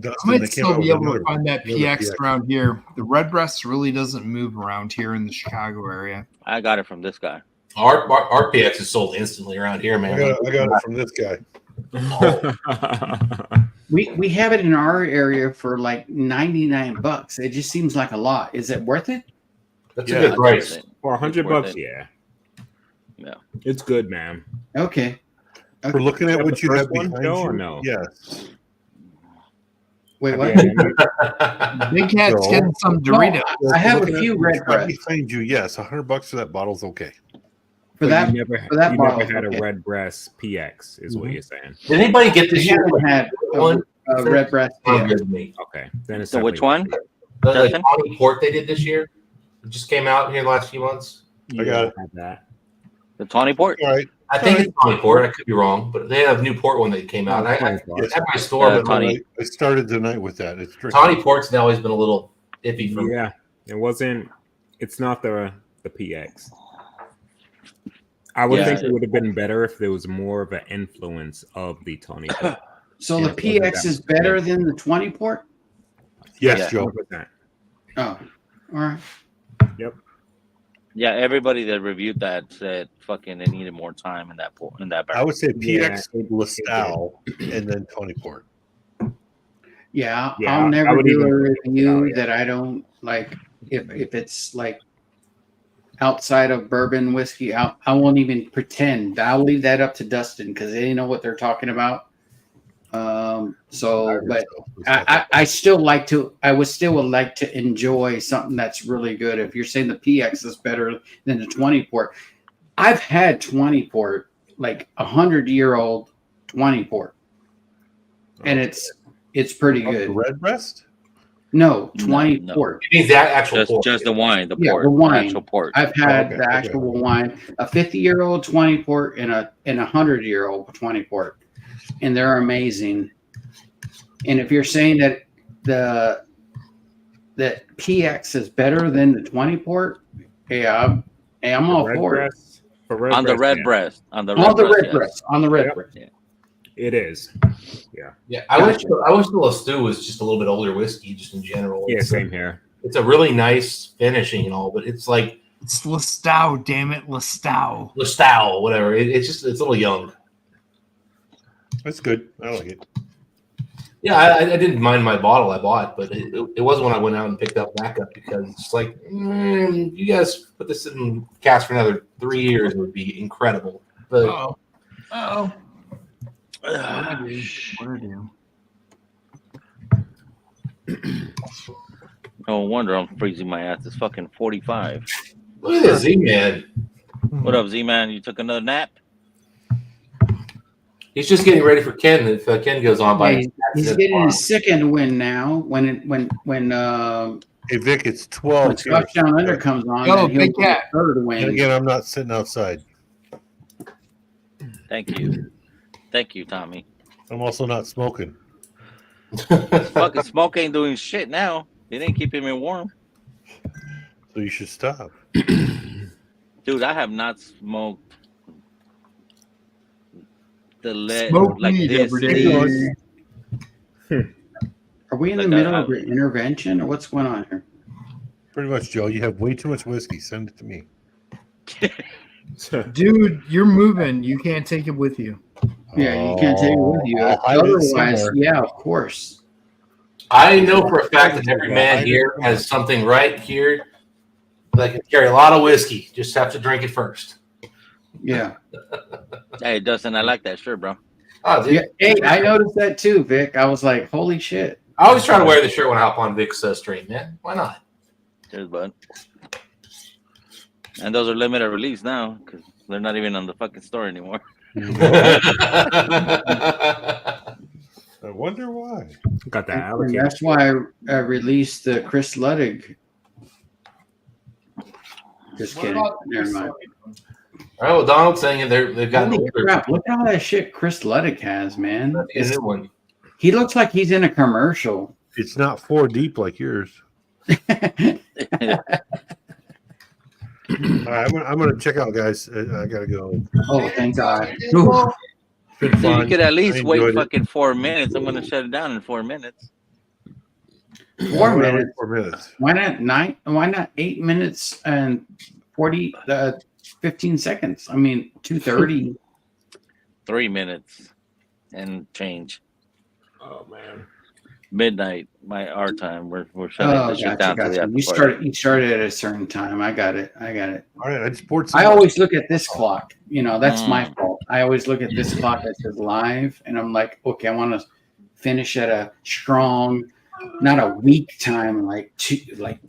I might still be able to find that PX around here. The Redbreast really doesn't move around here in the Chicago area. I got it from this guy. Our PX is sold instantly around here, man. I got it from this guy. We have it in our area for like $99. It just seems like a lot. Is it worth it? That's a good price. For $100, yeah. Yeah. It's good, man. Okay. We're looking at what you have First one, behind Joe, you. or no? Yes. Wait, what? Big Cat's So- getting some Doritos. I have a Looking at few what's Redbreast. behind you. Yes, $100 for that bottle's okay. For But that, you never, for that you bottle, never had okay. a Redbreast PX, is what you're saying. Did anybody get this We year? haven't had one? a Redbreast Sounds yet. good to me. Okay. Then it's So which definitely- one? The Justin? Tawny Port they did this year. It just came out here the last few months. I got it. Had that. The Tawny Port? All right. I think it's Tawny Port. I could be wrong, but they have a new port one that came out. I at my store, but Tawny. I started tonight with that. It's Tawny Port's always been a little iffy for me. Yeah. It wasn't, it's not the PX. I would Yeah. think it would have been better if there was more of an influence of the Tawny Port. So Yeah, the PX is better than the 20 port? Yes, Yeah. Joe. 100%. Oh, all right. Yep. Yeah, everybody that reviewed that said fucking it needed more time in that port, in that I barrel. would say PX, LaSalle, and then Tony Port. Yeah, Yeah, I'll I never would do even- a review yeah. that I don't like. If it's like outside of bourbon whiskey, I won't even pretend. I'll leave that up to Dustin because they know what they're talking about. But I still like to. I would still like to enjoy something that's really good. If you're saying the PX is better than the 20 port, I've had 20 port, like 100-year-old 20 port, and it's pretty Oh, good. the Redbreast? No, 20 no. port. It means that actual Just port. just the wine, the Yeah, port, the wine. actual port. I've had okay, the okay. actual wine, a 50-year-old 20 port and a 100-year-old 20 port, and they're amazing. And if you're saying that that PX is better than the 20 port, I'm all for it. On the red breast. On the red breast. On the red breast. It is. Yeah, I wish the La Stew was just a little bit older whiskey, just in general. Yeah, It's same here. It's a really nice finishing and all, but it's like It's Lestau, damn it, Lestau. Lestau, whatever. It's a little young. That's good. I like it. Yeah, I didn't mind my bottle I bought, but it wasn't when I went out and picked up backup because it's like, you guys put this in cast for another 3 years, it would be incredible. But Oh. What do I do? No wonder I'm freezing my ass. It's fucking 45. look at this Z-Man. What up, Z-Man? You took another nap? He's just getting ready for Ken. If Ken goes on by, Yeah, he's getting his second win now. When Hey Vic, it's when 12. Scotch Down Under comes on, Yo, then he'll Big get Cat. a third And win. again, I'm not sitting outside. Thank you. Thank you, Tommy. I'm also not smoking. Fucking smoke ain't doing shit now. It ain't keeping me warm. So you should stop. Dude, I have not smoked the lead Smoke like weed this. every day. Are we in the Like, middle I- of an intervention or what's going on here? Pretty much, Joe. You have way too much whiskey. Send it to me. Dude, you're moving. You can't take it with you. Yeah, you can't take it with you. I'll hide it Otherwise, somewhere. yeah, of course. I know for a fact that every man here has something right here that can carry a lot of whiskey. Just have to drink it first. Yeah. Hey, Dustin, I like that shirt, bro. Oh, dude. Yeah. Hey, I noticed that too, Vic. I was like, holy shit. I always try to wear the shirt when I hop on Vic's stream, man. Why not? Cheers, bud. And those are limited release now because they're not even on the fucking store anymore. I wonder why. Got that And allocated. that's why I released the Chris Ludwig. Just What kidding. about Never mind. All right, well, Donald's saying they've got Holy crap, look at all that shit Chris Ludwig has, man. a new one. He looks like he's in a commercial. It's not 4 deep like yours. All right, I'm gonna check out, guys. I gotta go. Oh, thank God. It's been So fun. you could at least I wait enjoyed it. fucking 4 minutes. I'm gonna shut it down in 4 minutes. 4 minutes. 4 minutes. Why not 9? Why not 8 minutes and 15 seconds? I mean, 2:30. 3 minutes and change. Oh man. Midnight, our time. We're shutting Oh, this shit gotcha, down to the gotcha. after You party. started at a certain time. I got it. All right, I just poured some. I always look at this clock. You know, that's my Mm. fault. I always look at this clock that says live, and I'm like, okay, I want to finish at a strong, not a weak time, like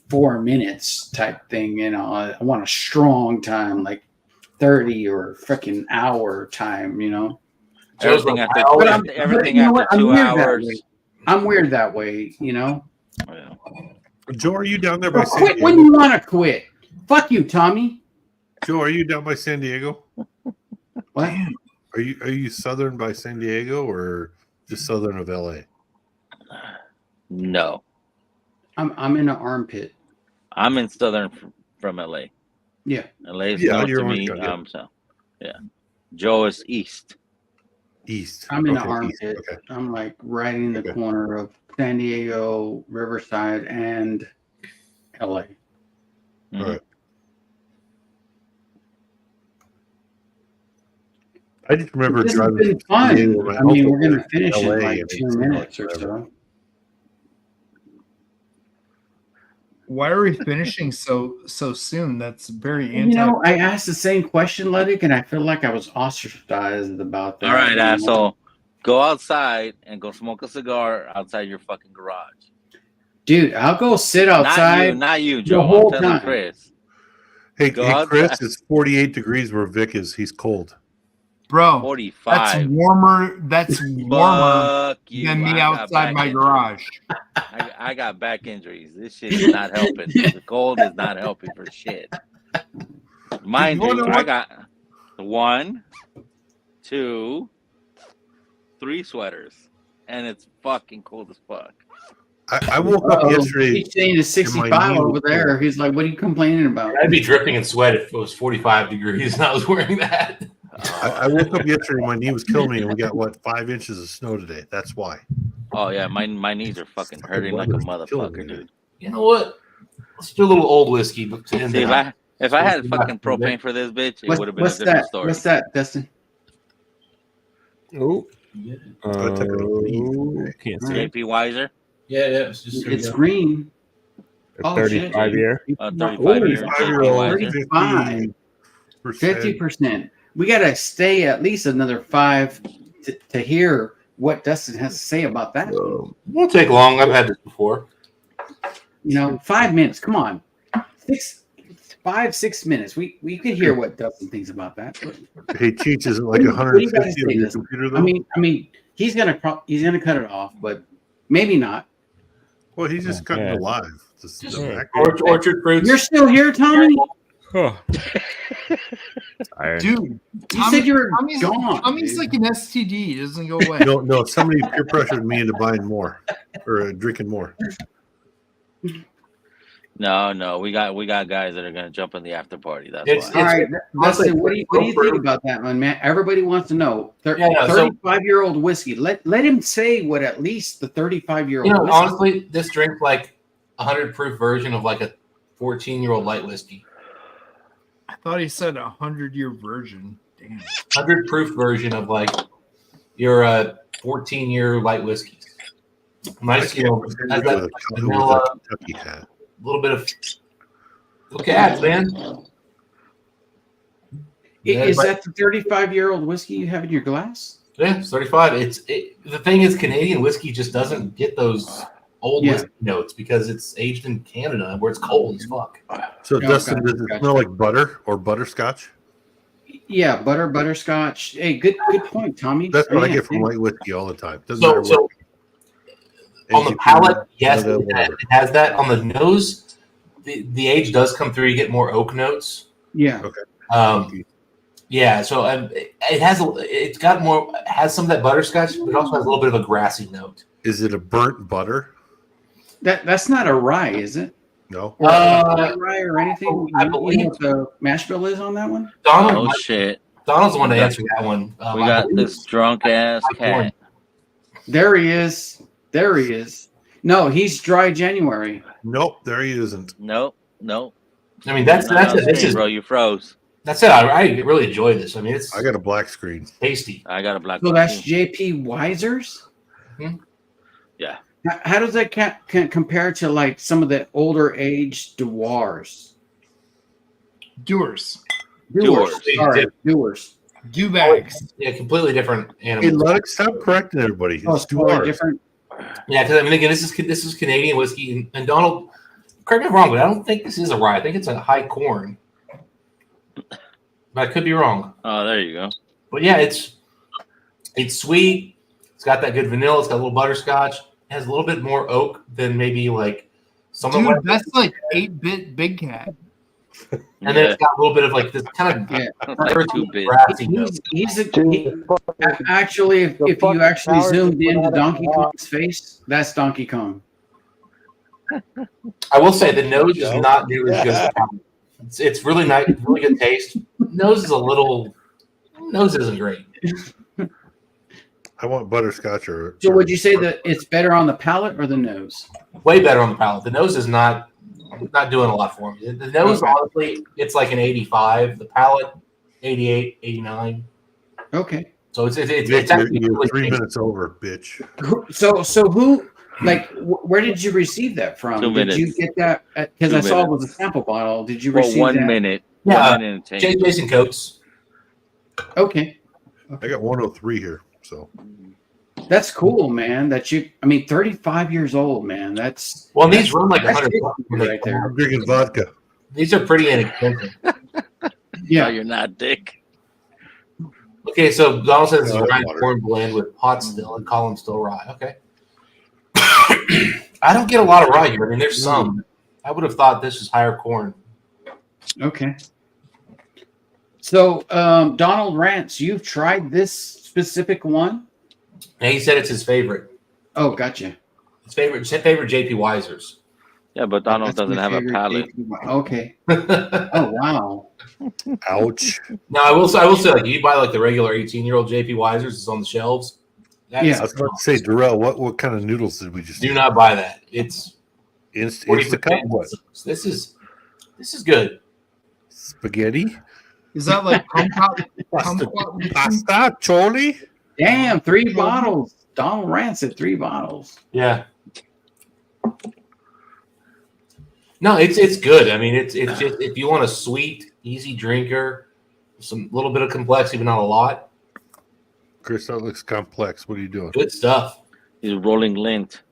4 minutes type thing. You know, I want a strong time, like 30 or freaking hour time. You know, Everything after, But I'm- everything you know after what? I'm 2 weird that hours. way. I'm weird that way. You know, Yeah. Joe, are you down there by well, San quit Diego? when you want to quit. Fuck you, Tommy. Joe, are you down by San Diego? What? Are you southern by San Diego or just southern of LA? No, I'm in an armpit. I'm in southern from LA. Yeah. LA is Yeah, north you're to on me. the coast, yeah. So, yeah. Joe is east. East. I'm in the Okay, east, armpit. okay. I'm like right in the Okay. corner of San Diego, Riverside, and LA. Mhm. All right. I just remember This has driving. been to San Diego fun. when I mean, also we're gonna lived finish in LA, like and 2 it seemed minutes or forever. so. Why are we finishing so soon? That's very You know, I asked the same question, Ludwig, and I feel like I was ostracized about that. All right, you know? asshole. Go outside and go smoke a cigar outside your fucking garage. Dude, I'll go sit outside. Not you, the Joe. whole I'm telling time. Chris. Hey, Go hey, Chris, outside. it's 48 degrees where Vic is. He's cold. Bro, 45. that's warmer. That's warmer Fuck you. than me I got outside back my injuries. garage. I got back injuries. This shit is not helping. The cold is not helping for shit. Mind You you, wanna I what- got 1, 2, 3 sweaters, and it's fucking cold as fuck. I woke up yesterday. He's saying it's and my 65 knee was over there. He's like, what are you complaining about? I'd be dripping in sweat if it was 45 degrees and I was wearing that. I woke up yesterday and my knee was killing me, and we got 5 inches of snow today. That's why. Oh yeah, my knees are fucking hurting like a motherfucker, dude. You know what? Let's do a little old whiskey. To end See, it out. if I had fucking propane for this bitch, it would have been a What's different that? story. What's that, Dustin? Oh, can't see it. JP Weiser, Yeah, it's just It's green. A Oh, shit. 35 year. 35 year JP Weiser. 50%. We got to stay at least another 5 to hear what Dustin has to say about that. Won't take long. I've had this before. 5 minutes. Come on. 6 minutes. We could hear what Dustin thinks about that. Hey, Cheech, is it like What do you guys 150 on think, your Dustin? computer though? I mean, he's gonna cut it off, but maybe not. Well, he's just cutting Yeah. it live. Orchard fruits. You're still here, Tommy? Oh. Tired. Dude, You said you were Tommy's, gone. Tommy's dude. like an STD. He doesn't go away. No, somebody peer pressured me into buying more or drinking more. No, we got guys that are gonna jump in the after party. That's It's- why. All right, honestly, Dustin, what do you think about that one, man? Everybody wants to know. Yeah, no, so- 35-year-old whiskey. Let him say what at least the 35-year-old. You know, whiskey. honestly, this drink's like a 100 proof version of like a 14-year-old light whiskey. I thought he said 100-year version. Damn. 100 proof version of like your 14-year light whiskeys. Nice, you know, has that vanilla, Kentucky hat. a little bit of look at man. Is that the 35-year-old whiskey you have in your glass? Yeah, it's 35. The thing is, Canadian whiskey just doesn't get those old Yeah. whiskey notes because it's aged in Canada where it's cold as fuck. So, Yeah, Dustin, okay, does it gotcha. smell like butter or butterscotch? Yeah, butterscotch. Hey, good point, Tommy. That's what I Man, get from man. light whiskey all the time. Doesn't matter So what. on the AGP, palate, yes, whatever, it whatever. has that. On the nose, the age does come through. You get more oak notes. Yeah. Yeah, so it's got more, has some of that butterscotch, but it also has a little bit of a grassy note. Is it a burnt butter? That's not a rye, is it? No. Or a rye or anything? I You know believe- what the mash bill is on that one? Donald, Oh shit. Donald's the one to answer that one. We got this drunk ass cat. There he is. There he is. No, he's dry January. Nope, there he isn't. Nope. I mean, that's it. This is, bro. You froze. that's it. I really enjoy this. I mean, it's I got a black screen. tasty. I got a black. So that's too. JP Weiser's? Yeah. How does that compare to like some of the older age Dewars? Doers. Dewars. Sorry, Dewars. Dew bags. Yeah, completely different Hey, animals. Luddick, stop correcting everybody. Oh, It's it's totally Dewars. different. Yeah, because I mean, again, this is Canadian whiskey, and Donald, correct me if I'm wrong, but I don't think this is a rye. I think it's a high corn. But I could be wrong. Oh, there you go. But yeah, it's sweet. It's got that good vanilla. It's got a little butterscotch. It has a little bit more oak than maybe like some of Dude, the that's like 8-bit Big Cat. and then it's got a little bit of like this kind of Yeah. Like 2-bit. grassy note. Actually, if you actually zoomed into Donkey Kong's face, that's Donkey Kong. I will say the nose is not nearly as good as the palate. It's really nice, really good taste. Nose isn't great. I want butterscotch or. So would you say that it's better on the palate or the nose? Way better on the palate. The nose is not doing a lot for me. The nose, honestly, it's like an 85. The palate, 88, 89. Okay. So it's You're actually really 3 tasty. minutes over, bitch. So who, like, where did you receive that from? 2 Did you minutes. get that? Because 2 I saw it minutes. was a sample bottle. Did you For receive 1 that? minute. Yeah, 1 minute and 10. Jason Coates. Okay. I got 103 here. So That's cool, man. That you, I mean, 35 years old, man. That's Well, and these run like that's 100 tasty bucks. right there. I'm drinking vodka. These are pretty inexpensive. No, Yeah. you're not, Dick. Okay, so Donald says it's No, rye water. corn blend with pot still and column still rye. Okay. I don't get a lot of rye here. I mean, there's some. I would have thought this is higher corn. Okay. So, Donald Rance, you've tried this specific one? And he said it's his favorite. Oh, gotcha. His favorite JP Weisers. Yeah, but Donald That's doesn't my have a favorite palate. JP. Okay. Oh, wow. Ouch. Now I will say, like, you buy like the regular 18-year-old JP Weisers, it's on the shelves. That's Yeah. I was about to say, Darrell, what kind of noodles did we just do not buy that. It's Instacut? What? This is good. Spaghetti? Is that like Pasta, Choli? Damn, 3 bottles. Donald Rance said 3 bottles. Yeah. No, it's good. I mean, it's just if you want a sweet, easy drinker, some little bit of complexity, but not a lot. Chris, that looks complex. What are you doing? Good stuff. He's rolling lint.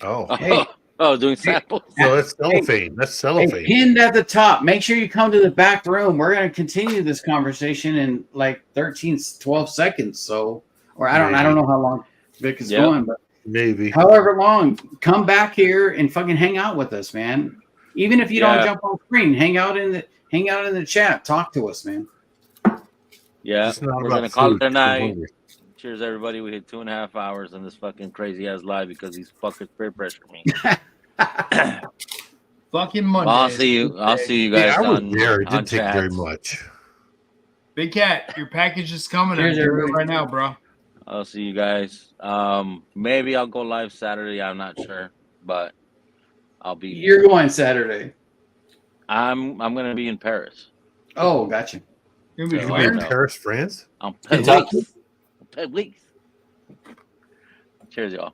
Oh. Hey. Oh, doing samples. No, that's cellophane. That's Hey, cellophane. pinned at the top. Make sure you come to the back room. We're going to continue this conversation in like 13, 12 seconds. So, or I don't know how long Vic is going, but maybe however long, come back here and fucking hang out with us, man. Even if you don't jump on screen, hang out in the chat. Talk to us, man. Yeah, It's not we're about gonna call food, it a it's night. hungry. Cheers, everybody. We hit 2.5 hours on this fucking crazy ass live because these fuckers peer pressure me. fucking Monday? Well, I'll see you. I'll see you guys Yeah, I was on, there. It on didn't take very chats. much. Big Cat, your package is coming. Cheers, I'm doing it everybody. right now, bro. I'll see you guys. Maybe I'll go live Saturday. I'm not sure, but I'll be. You're going Saturday. I'm gonna be in Paris. Oh, gotcha. You're gonna be So, where? I know. Paris, France? I'm Kentucky. Paris. Cheers, y'all.